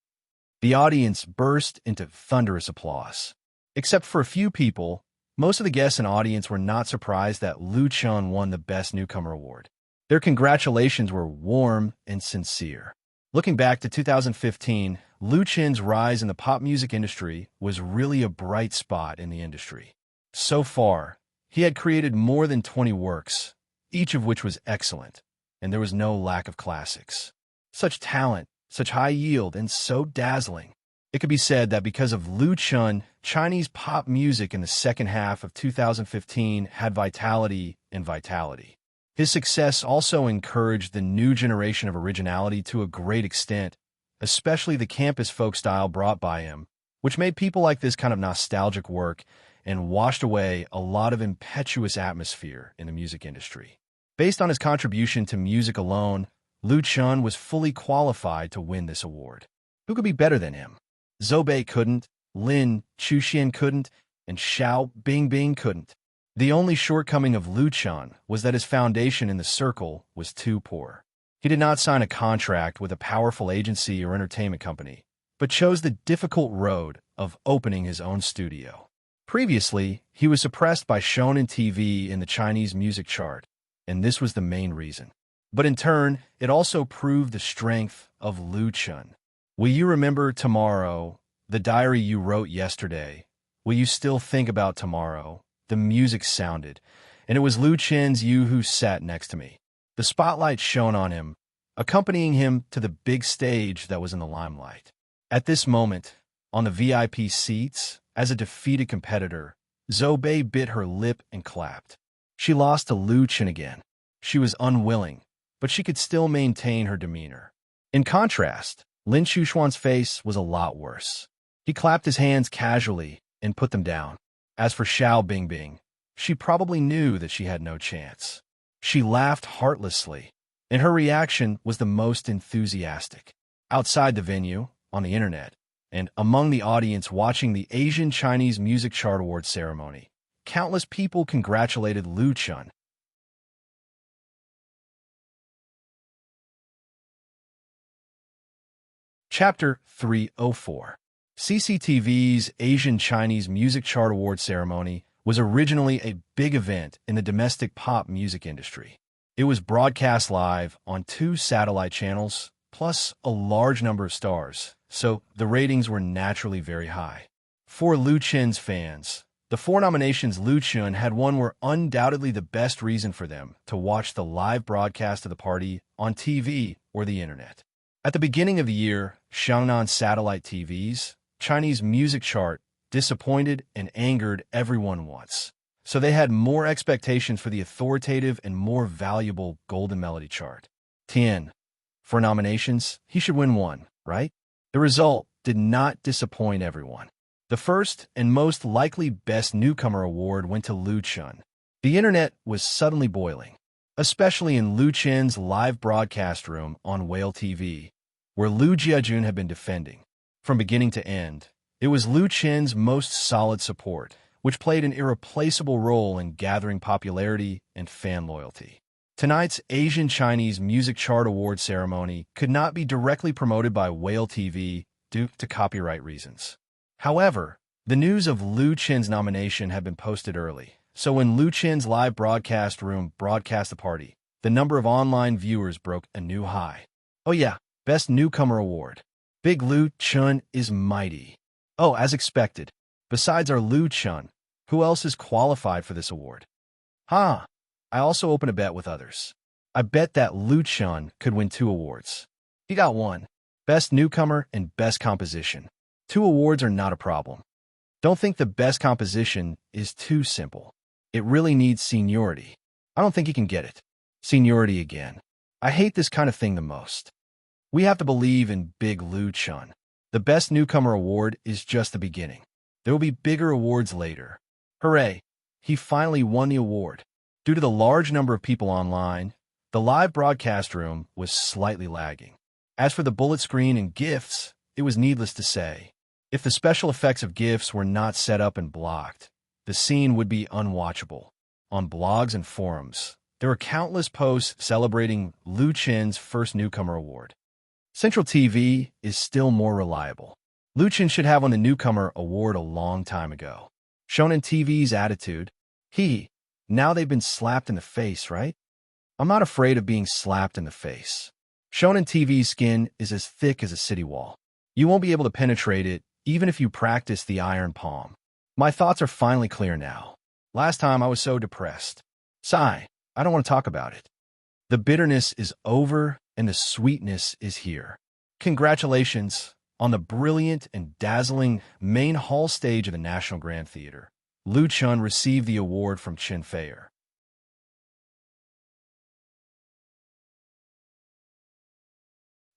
The audience burst into thunderous applause. Except for a few people, most of the guests and audience were not surprised that Lu Chen won the Best Newcomer Award. Their congratulations were warm and sincere. Looking back to 2015, Lu Chen's rise in the pop music industry was really a bright spot in the industry. So far, he had created more than 20 works, each of which was excellent, and there was no lack of classics. Such talent, such high yield, and so dazzling. It could be said that because of Lu Chen, Chinese pop music in the second half of 2015 had vitality and vitality. His success also encouraged the new generation of originality to a great extent, especially the campus folk style brought by him, which made people like this kind of nostalgic work and washed away a lot of impetuous atmosphere in the music industry. Based on his contribution to music alone, Lu Chen was fully qualified to win this award. Who could be better than him? Zhou Bei couldn't, Lin Chuxian couldn't, and Xiao Bingbing couldn't. The only shortcoming of Lu Chen was that his foundation in the circle was too poor. He did not sign a contract with a powerful agency or entertainment company, but chose the difficult road of opening his own studio. Previously, he was suppressed by Shonen TV in the Chinese music chart, and this was the main reason. But in turn, it also proved the strength of Lu Chen. Will you remember tomorrow, the diary you wrote yesterday? Will you still think about tomorrow? The music sounded, and it was Lu Chen's you who sat next to me. The spotlight shone on him, accompanying him to the big stage that was in the limelight. At this moment, on the VIP seats, as a defeated competitor, Zhou Bei bit her lip and clapped. She lost to Lu Chen again. She was unwilling, but she could still maintain her demeanor. In contrast, Lin Chuxuan's face was a lot worse. He clapped his hands casually and put them down. As for Xiao Bingbing, she probably knew that she had no chance. She laughed heartlessly, and her reaction was the most enthusiastic. Outside the venue, on the internet, and among the audience watching the Asian Chinese Music Chart Award ceremony, countless people congratulated Lu Chen. Chapter 304. CCTV's Asian Chinese Music Chart Award ceremony was originally a big event in the domestic pop music industry. It was broadcast live on 2 satellite channels, plus a large number of stars, so the ratings were naturally very high. For Lu Chen's fans, the 4 nominations Lu Chen had won were undoubtedly the best reason for them to watch the live broadcast of the party on TV or the internet. At the beginning of the year, Xiangnan satellite TV's Chinese music chart disappointed and angered everyone once. So they had more expectations for the authoritative and more valuable Golden Melody chart. Tian. For nominations, he should win 1, right? The result did not disappoint everyone. The first and most likely Best Newcomer award went to Lu Chen. The internet was suddenly boiling, especially in Lu Chen's live broadcast room on Whale TV, where Lu Jiajun had been defending. From beginning to end, it was Lu Chen's most solid support, which played an irreplaceable role in gathering popularity and fan loyalty. Tonight's Asian Chinese Music Chart Award ceremony could not be directly promoted by Whale TV due to copyright reasons. However, the news of Lu Chen's nomination had been posted early, so when Lu Chen's live broadcast room broadcast the party, the number of online viewers broke a new high. Oh yeah, Best Newcomer Award. Big Lu Chen is mighty. Oh, as expected. Besides our Lu Chen, who else is qualified for this award? I also opened a bet with others. I bet that Lu Chen could win 2 awards. He got 1, Best Newcomer and Best Composition. 2 awards are not a problem. Don't think the Best Composition is too simple. It really needs seniority. I don't think he can get it. Seniority again. I hate this kind of thing the most. We have to believe in Big Lu Chen. The Best Newcomer award is just the beginning. There will be bigger awards later. Hooray! He finally won the award. Due to the large number of people online, the live broadcast room was slightly lagging. As for the bullet screen and GIFs, it was needless to say. If the special effects of GIFs were not set up and blocked, the scene would be unwatchable. On blogs and forums, there were countless posts celebrating Lu Chen's first Newcomer award. Central TV is still more reliable. Lu Chen should have won the Newcomer award a long time ago. Shonen TV's attitude, now they've been slapped in the face, right? I'm not afraid of being slapped in the face. Shonen TV's skin is as thick as a city wall. You won't be able to penetrate it even if you practice the iron palm. My thoughts are finally clear now. Last time I was so depressed. Sigh, I don't want to talk about it. The bitterness is over and the sweetness is here. Congratulations on the brilliant and dazzling main hall stage of the National Grand Theater. Lu Chen received the award from Chen Feier.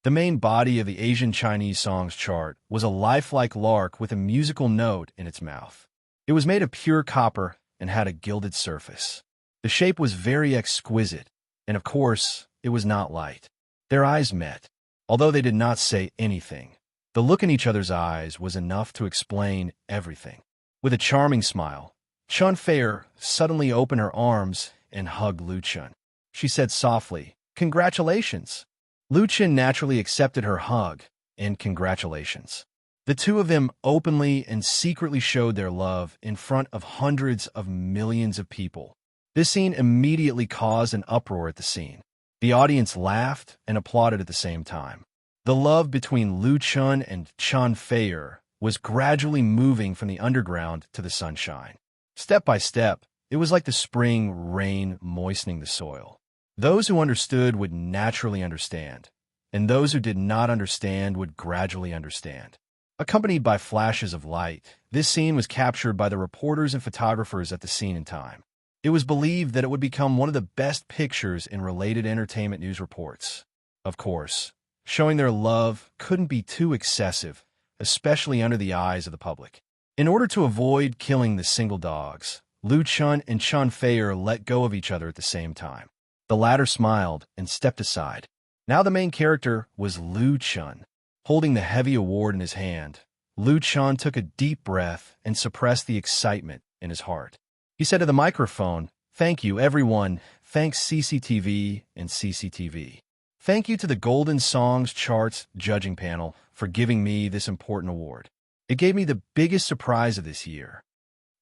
The main body of the Asian Chinese songs chart was a lifelike lark with a musical note in its mouth. It was made of pure copper and had a gilded surface. The shape was very exquisite, and of course, it was not light. Their eyes met, although they did not say anything. The look in each other's eyes was enough to explain everything. With a charming smile, Chen Feier suddenly opened her arms and hugged Lu Chen. She said softly, "Congratulations." Lu Chen naturally accepted her hug and congratulations. The two of them openly and secretly showed their love in front of hundreds of millions of people. This scene immediately caused an uproar at the scene. The audience laughed and applauded at the same time. The love between Lu Chen and Chen Feier was gradually moving from the underground to the sunshine. Step by step, it was like the spring rain moistening the soil. Those who understood would naturally understand, and those who did not understand would gradually understand. Accompanied by flashes of light, this scene was captured by the reporters and photographers at the scene in time. It was believed that it would become one of the best pictures in related entertainment news reports. Of course, showing their love couldn't be too excessive, especially under the eyes of the public. In order to avoid killing the single dogs, Lu Chen and Chen Feier let go of each other at the same time. The latter smiled and stepped aside. Now the main character was Lu Chen. Holding the heavy award in his hand, Lu Chen took a deep breath and suppressed the excitement in his heart. He said to the microphone, "Thank you, everyone. Thanks CCTV and CCTV. Thank you to the Golden Songs Charts judging panel for giving me this important award. It gave me the biggest surprise of this year."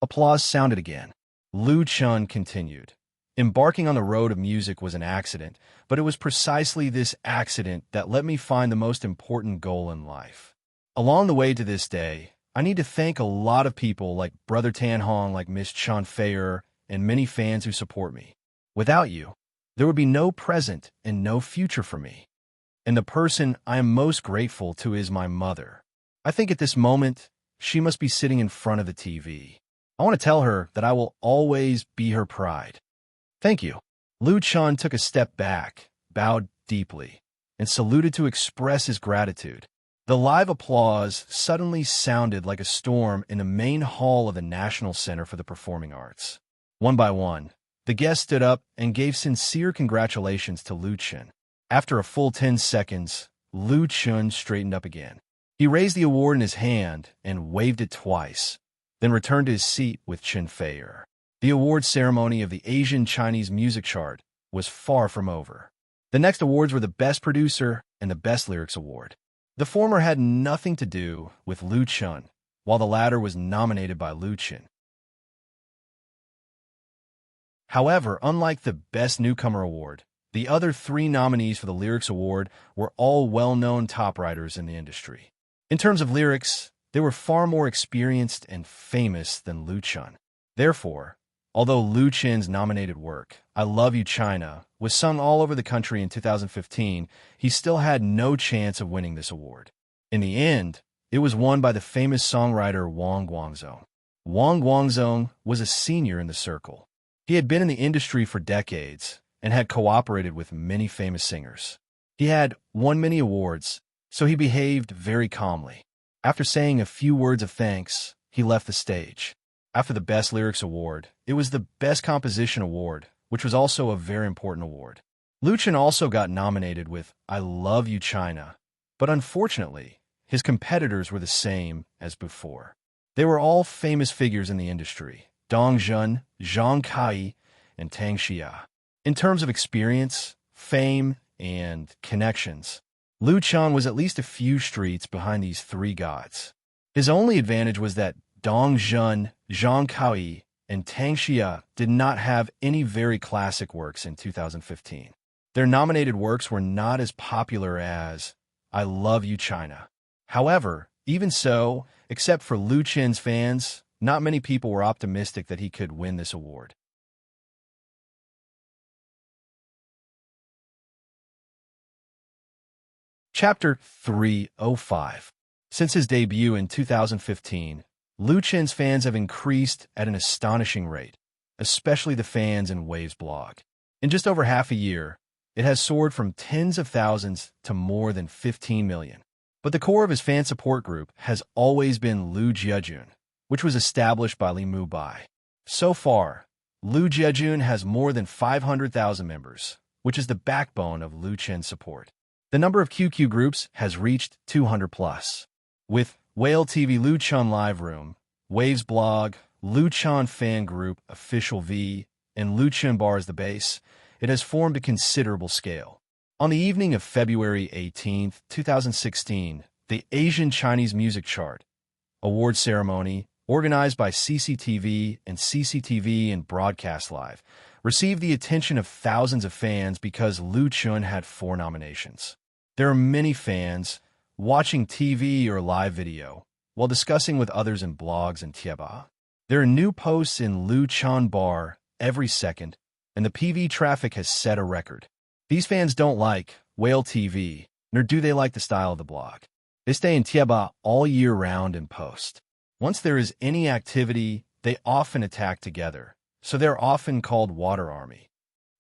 Applause sounded again. Lu Chen continued, Embarking on the road of music was an accident, but it was precisely this accident that let me find the most important goal in life. Along the way to this day, I need to thank a lot of people like Brother Tan Hong, like Miss Chan Feier, and many fans who support me. Without you, there would be no present and no future for me. And the person I am most grateful to is my mother. I think at this moment, she must be sitting in front of the TV. I want to tell her that I will always be her pride. Thank you. Lu Chun took a step back, bowed deeply, and saluted to express his gratitude. The live applause suddenly sounded like a storm in the main hall of the National Center for the Performing Arts. One by one, the guests stood up and gave sincere congratulations to Lu Chun. After a full 10 seconds, Lu Chun straightened up again. He raised the award in his hand and waved it twice, then returned to his seat with Chan Feier. The award ceremony of the Asian Chinese Music Chart was far from over. The next awards were the Best Producer and the Best Lyrics Award. The former had nothing to do with Lu Chun, while the latter was nominated by Lu Chun. However, unlike the Best Newcomer Award, the other 3 nominees for the Lyrics Award were all well-known top writers in the industry. In terms of lyrics, they were far more experienced and famous than Lu Chun. Therefore, although Lu Chun's nominated work, I Love You China, was sung all over the country in 2015, he still had no chance of winning this award. In the end, it was won by the famous songwriter Wang Guangzhong. Wang Guangzhong was a senior in the circle. He had been in the industry for decades and had cooperated with many famous singers. He had won many awards, so he behaved very calmly. After saying a few words of thanks, he left the stage. After the Best Lyrics Award, it was the Best Composition Award, which was also a very important award. Lu Chun also got nominated with I Love You China, but unfortunately, his competitors were the same as before. They were all famous figures in the industry, Dong Jun, Zhang Kai, and Tang Xia. In terms of experience, fame, and connections, Lu Chun was at least a few streets behind these 3 gods. His only advantage was that Dong Jun, Zhang Kai, and Tang Xia did not have any very classic works in 2015. Their nominated works were not as popular as I Love You China. However, even so, except for Lu Chun's fans, not many people were optimistic that he could win this award. Chapter 305. Since his debut in 2015, Lu Chun's fans have increased at an astonishing rate, especially the fans in Wave's blog. In just over half a year, it has soared from tens of thousands to more than 15 million. But the core of his fan support group has always been Lu Jiajun, which was established by Li Mubai. So far, Lu Jiajun has more than 500,000 members, which is the backbone of Lu Chun's support. The number of QQ groups has reached 200 plus. With Whale TV Lu Chun Live Room, Wave's blog, Lu Chun Fan Group, Official V, and Lu Chun Bar as the base, it has formed a considerable scale. On the evening of February 18, 2016, the Asian Chinese Music Chart award ceremony, organized by CCTV and Broadcast Live, received the attention of thousands of fans because Lu Chun had 4 nominations. There are many fans watching TV or live video while discussing with others in blogs and Tieba. There are new posts in Lu Chun Bar every second, and the PV traffic has set a record. These fans don't like Whale TV, nor do they like the style of the blog. They stay in Tieba all year round and post. Once there is any activity, they often attack together, so they're often called Water Army.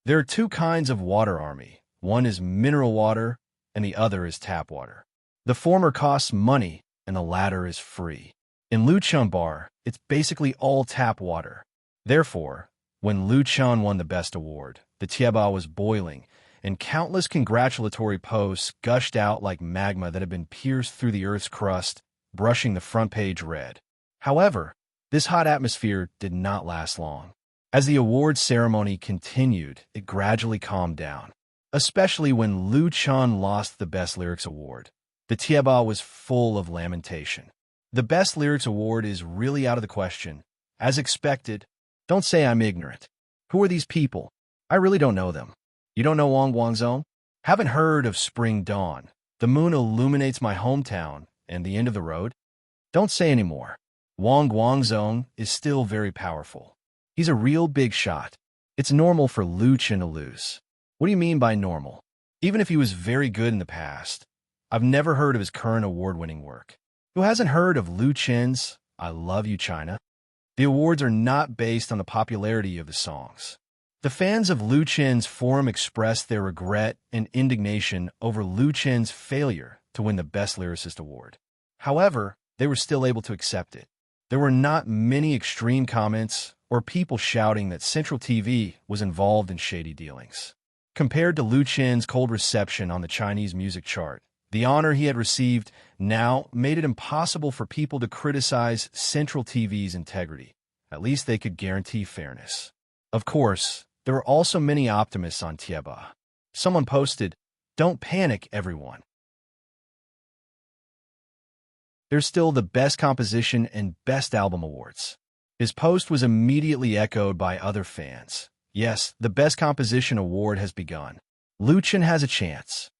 There are 2 kinds of Water Army. One is mineral water, and the other is tap water. The former costs money, and the latter is free. In Lu Chun Bar, it's basically all tap water. Therefore, when Lu Chun won the Best Award, the Tieba was boiling, and countless congratulatory posts gushed out like magma that had been pierced through the Earth's crust, brushing the front page red. However, this hot atmosphere did not last long. As the awards ceremony continued, it gradually calmed down, especially when Lu Chun lost the Best Lyrics Award. The Tieba was full of lamentation. The Best Lyrics Award is really out of the question. As expected, don't say I'm ignorant. Who are these people? I really don't know them. You don't know Wang Guangzong? Haven't heard of Spring Dawn. The moon illuminates my hometown and the end of the road? Don't say any more. Wang Guangzong is still very powerful. He's a real big shot. It's normal for Lu Chen to lose. What do you mean by normal? Even if he was very good in the past, I've never heard of his current award-winning work. Who hasn't heard of Lu Chen's I Love You, China? The awards are not based on the popularity of the songs. The fans of Lu Chen's forum expressed their regret and indignation over Lu Chen's failure to win the Best Lyricist award. However, they were still able to accept it. There were not many extreme comments or people shouting that Central TV was involved in shady dealings. Compared to Lu Chen's cold reception on the Chinese music chart, the honor he had received now made it impossible for people to criticize Central TV's integrity. At least they could guarantee fairness. Of course, there were also many optimists on Tieba. Someone posted, "Don't panic, everyone. There's still the Best Composition and Best Album awards." His post was immediately echoed by other fans. Yes, the Best Composition award has begun. Lu Chen has a chance.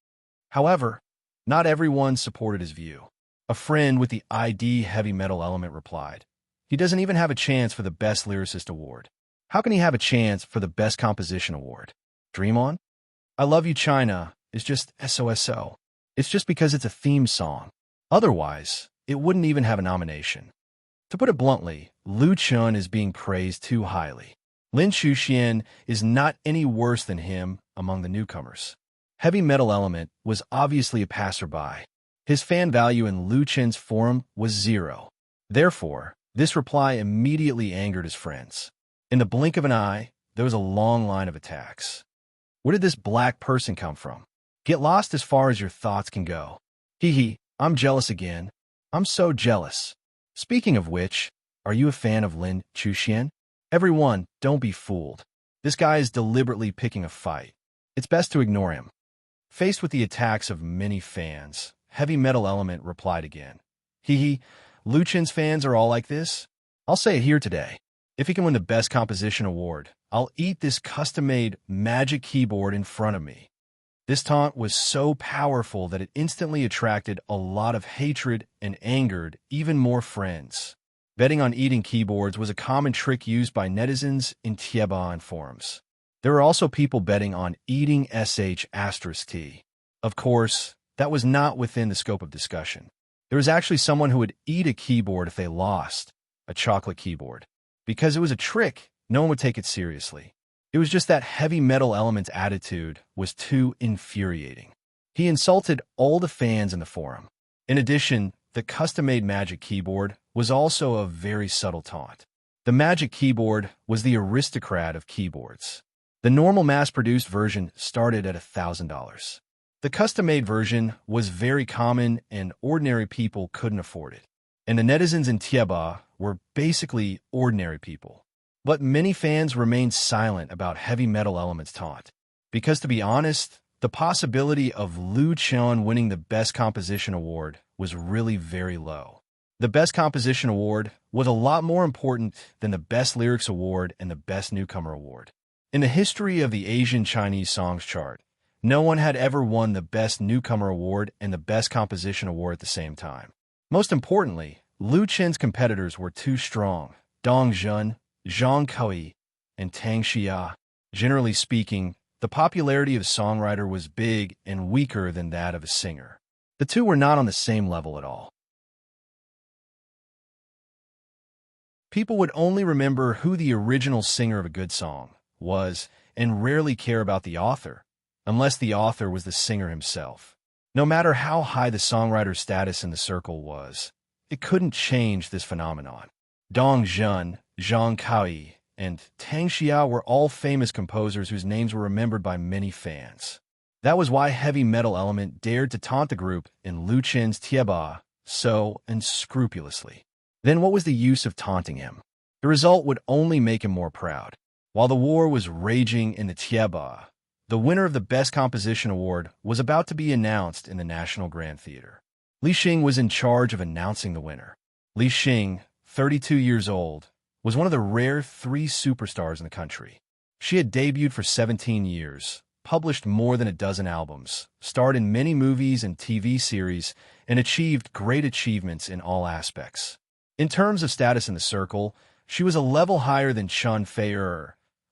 However, not everyone supported his view. A friend with the ID heavy metal element replied, "He doesn't even have a chance for the Best Lyricist award. How can he have a chance for the Best Composition award? Dream On? I Love You, China is just SOSO. It's just because it's a theme song. Otherwise, it wouldn't even have a nomination." To put it bluntly, Lu Chen is being praised too highly. Lin Xuxian is not any worse than him among the newcomers. Heavy metal element was obviously a passerby. His fan value in Lu Chen's forum was 0. Therefore, this reply immediately angered his friends. In the blink of an eye, there was a long line of attacks. Where did this black person come from? Get lost as far as your thoughts can go. Hee, I'm jealous again. I'm so jealous. Speaking of which, are you a fan of Lin Xuxian? Everyone, don't be fooled. This guy is deliberately picking a fight. It's best to ignore him. Faced with the attacks of many fans, Heavy Metal Element replied again. Lu Chen's fans are all like this? I'll say it here today. If he can win the Best Composition award, I'll eat this custom-made magic keyboard in front of me. This taunt was so powerful that it instantly attracted a lot of hatred and angered even more friends. Betting on eating keyboards was a common trick used by netizens in Tieba and forums. There were also people betting on eating *T. Of course, that was not within the scope of discussion. There was actually someone who would eat a keyboard if they lost, a chocolate keyboard. Because it was a trick, no one would take it seriously. It was just that Heavy Metal Element's attitude was too infuriating. He insulted all the fans in the forum. In addition, the custom-made Magic Keyboard was also a very subtle taunt. The Magic Keyboard was the aristocrat of keyboards. The normal mass-produced version started at $1,000. The custom-made version was very common and ordinary people couldn't afford it. And the netizens in Tieba were basically ordinary people. But many fans remained silent about Heavy Metal Element's taunt. Because to be honest, the possibility of Lu Chen winning the Best Composition award was really very low. The Best Composition award was a lot more important than the Best Lyrics award and the Best Newcomer award. In the history of the Asian Chinese songs chart, no one had ever won the Best Newcomer award and the Best Composition award at the same time. Most importantly, Lu Chen's competitors were too strong: Dong Jun, Zhang Kui, and Tang Xia. Generally speaking, the popularity of a songwriter was big and weaker than that of a singer. The two were not on the same level at all. People would only remember who the original singer of a good song was and rarely care about the author, unless the author was the singer himself. No matter how high the songwriter's status in the circle was, it couldn't change this phenomenon. Dong Jun, Zhang Kui, and Tang Xia were all famous composers whose names were remembered by many fans. That was why Heavy Metal Element dared to taunt the group in Lu Chen's Tieba so unscrupulously. Then what was the use of taunting him? The result would only make him more proud. While the war was raging in the Tieba, the winner of the Best Composition Award was about to be announced in the National Grand Theater. Li Xing was in charge of announcing the winner. Li Xing, 32 years old, was one of the rare 3 superstars in the country. She had debuted for 17 years, published more than a dozen albums, starred in many movies and TV series, and achieved great achievements in all aspects. In terms of status in the circle, she was a level higher than Chun Fei,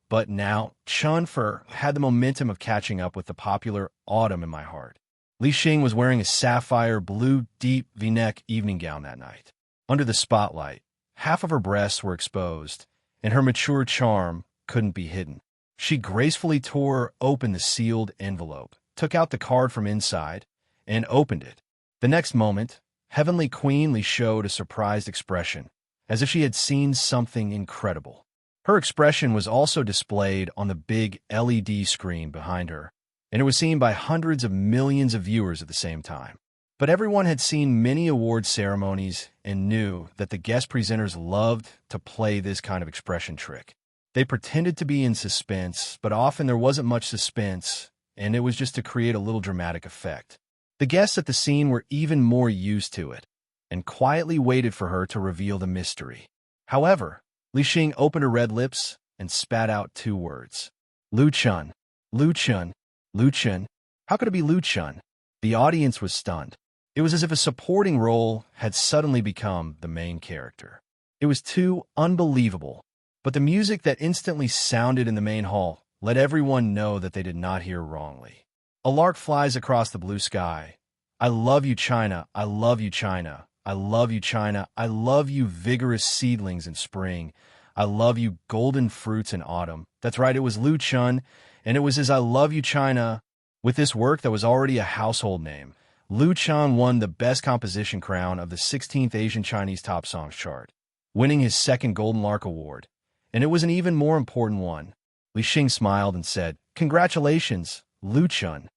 but now Chun Fei had the momentum of catching up with the popular Autumn in My Heart. Li Xing was wearing a sapphire blue deep V-neck evening gown that night. Under the spotlight, half of her breasts were exposed, and her mature charm couldn't be hidden. She gracefully tore open the sealed envelope, took out the card from inside, and opened it. The next moment, Heavenly Queen Li showed a surprised expression, as if she had seen something incredible. Her expression was also displayed on the big LED screen behind her, and it was seen by hundreds of millions of viewers at the same time. But everyone had seen many award ceremonies and knew that the guest presenters loved to play this kind of expression trick. They pretended to be in suspense, but often there wasn't much suspense, and it was just to create a little dramatic effect. The guests at the scene were even more used to it, and quietly waited for her to reveal the mystery. However, Li Xing opened her red lips and spat out two words. Lu Chun. Lu Chun. Lu Chun. How could it be Lu Chun? The audience was stunned. It was as if a supporting role had suddenly become the main character. It was too unbelievable. But the music that instantly sounded in the main hall let everyone know that they did not hear wrongly. A lark flies across the blue sky. I love you, China. I love you, China. I love you, China. I love you, vigorous seedlings in spring. I love you, golden fruits in autumn. That's right, it was Lu Chun, and it was his I love you, China. With this work that was already a household name, Lu Chun won the Best Composition crown of the 16th Asian Chinese Top Songs chart, winning his second Golden Lark Award. And it was an even more important one. Li Xing smiled and said, "Congratulations, Lu Chun."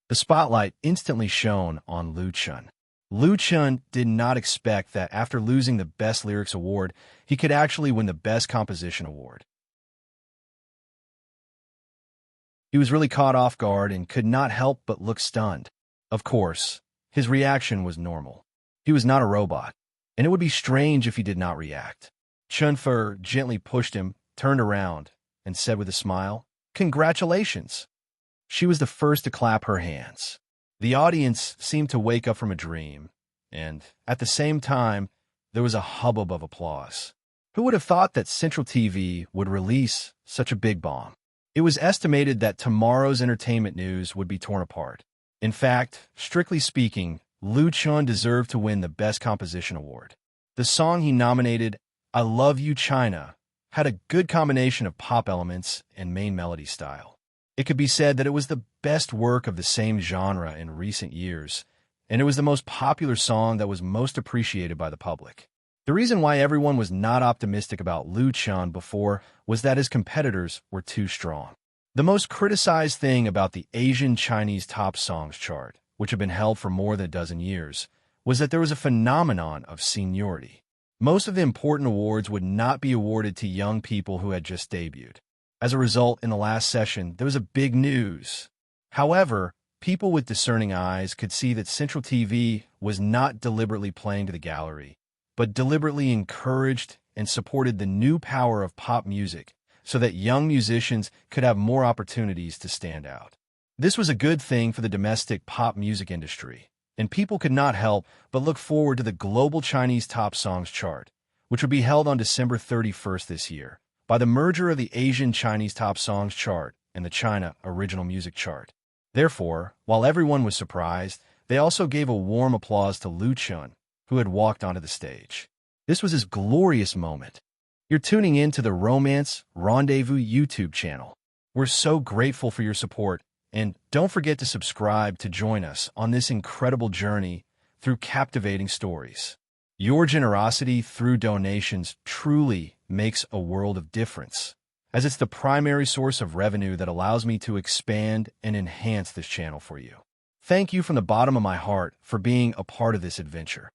The spotlight instantly shone on Lu Chun. Lu Chun did not expect that after losing the Best Lyrics Award, he could actually win the Best Composition Award. He was really caught off guard and could not help but look stunned. Of course, his reaction was normal. He was not a robot, and it would be strange if he did not react. Chun Fei gently pushed him, turned around, and said with a smile, "Congratulations." She was the first to clap her hands. The audience seemed to wake up from a dream, and at the same time, there was a hubbub of applause. Who would have thought that Central TV would release such a big bomb? It was estimated that tomorrow's entertainment news would be torn apart. In fact, strictly speaking, Lu Chun deserved to win the Best Composition Award. The song he nominated, I Love You, China, had a good combination of pop elements and main melody style. It could be said that it was the best work of the same genre in recent years, and it was the most popular song that was most appreciated by the public. The reason why everyone was not optimistic about Lu Chun before was that his competitors were too strong. The most criticized thing about the Asian Chinese Top Songs chart, which had been held for more than a dozen years, was that there was a phenomenon of seniority. Most of the important awards would not be awarded to young people who had just debuted. As a result, in the last session, there was a big news. However, people with discerning eyes could see that Central TV was not deliberately playing to the gallery, but deliberately encouraged and supported the new power of pop music so that young musicians could have more opportunities to stand out. This was a good thing for the domestic pop music industry, and people could not help but look forward to the global Chinese Top Songs chart, which would be held on December 31st this year, by the merger of the Asian Chinese Top Songs chart and the China Original Music chart. Therefore, while everyone was surprised, they also gave a warm applause to Lu Chun, who had walked onto the stage. This was his glorious moment. You're tuning in to the Romance Rendezvous YouTube channel. We're so grateful for your support, and don't forget to subscribe to join us on this incredible journey through captivating stories. Your generosity through donations truly makes a world of difference, as it's the primary source of revenue that allows me to expand and enhance this channel for you. Thank you from the bottom of my heart for being a part of this adventure.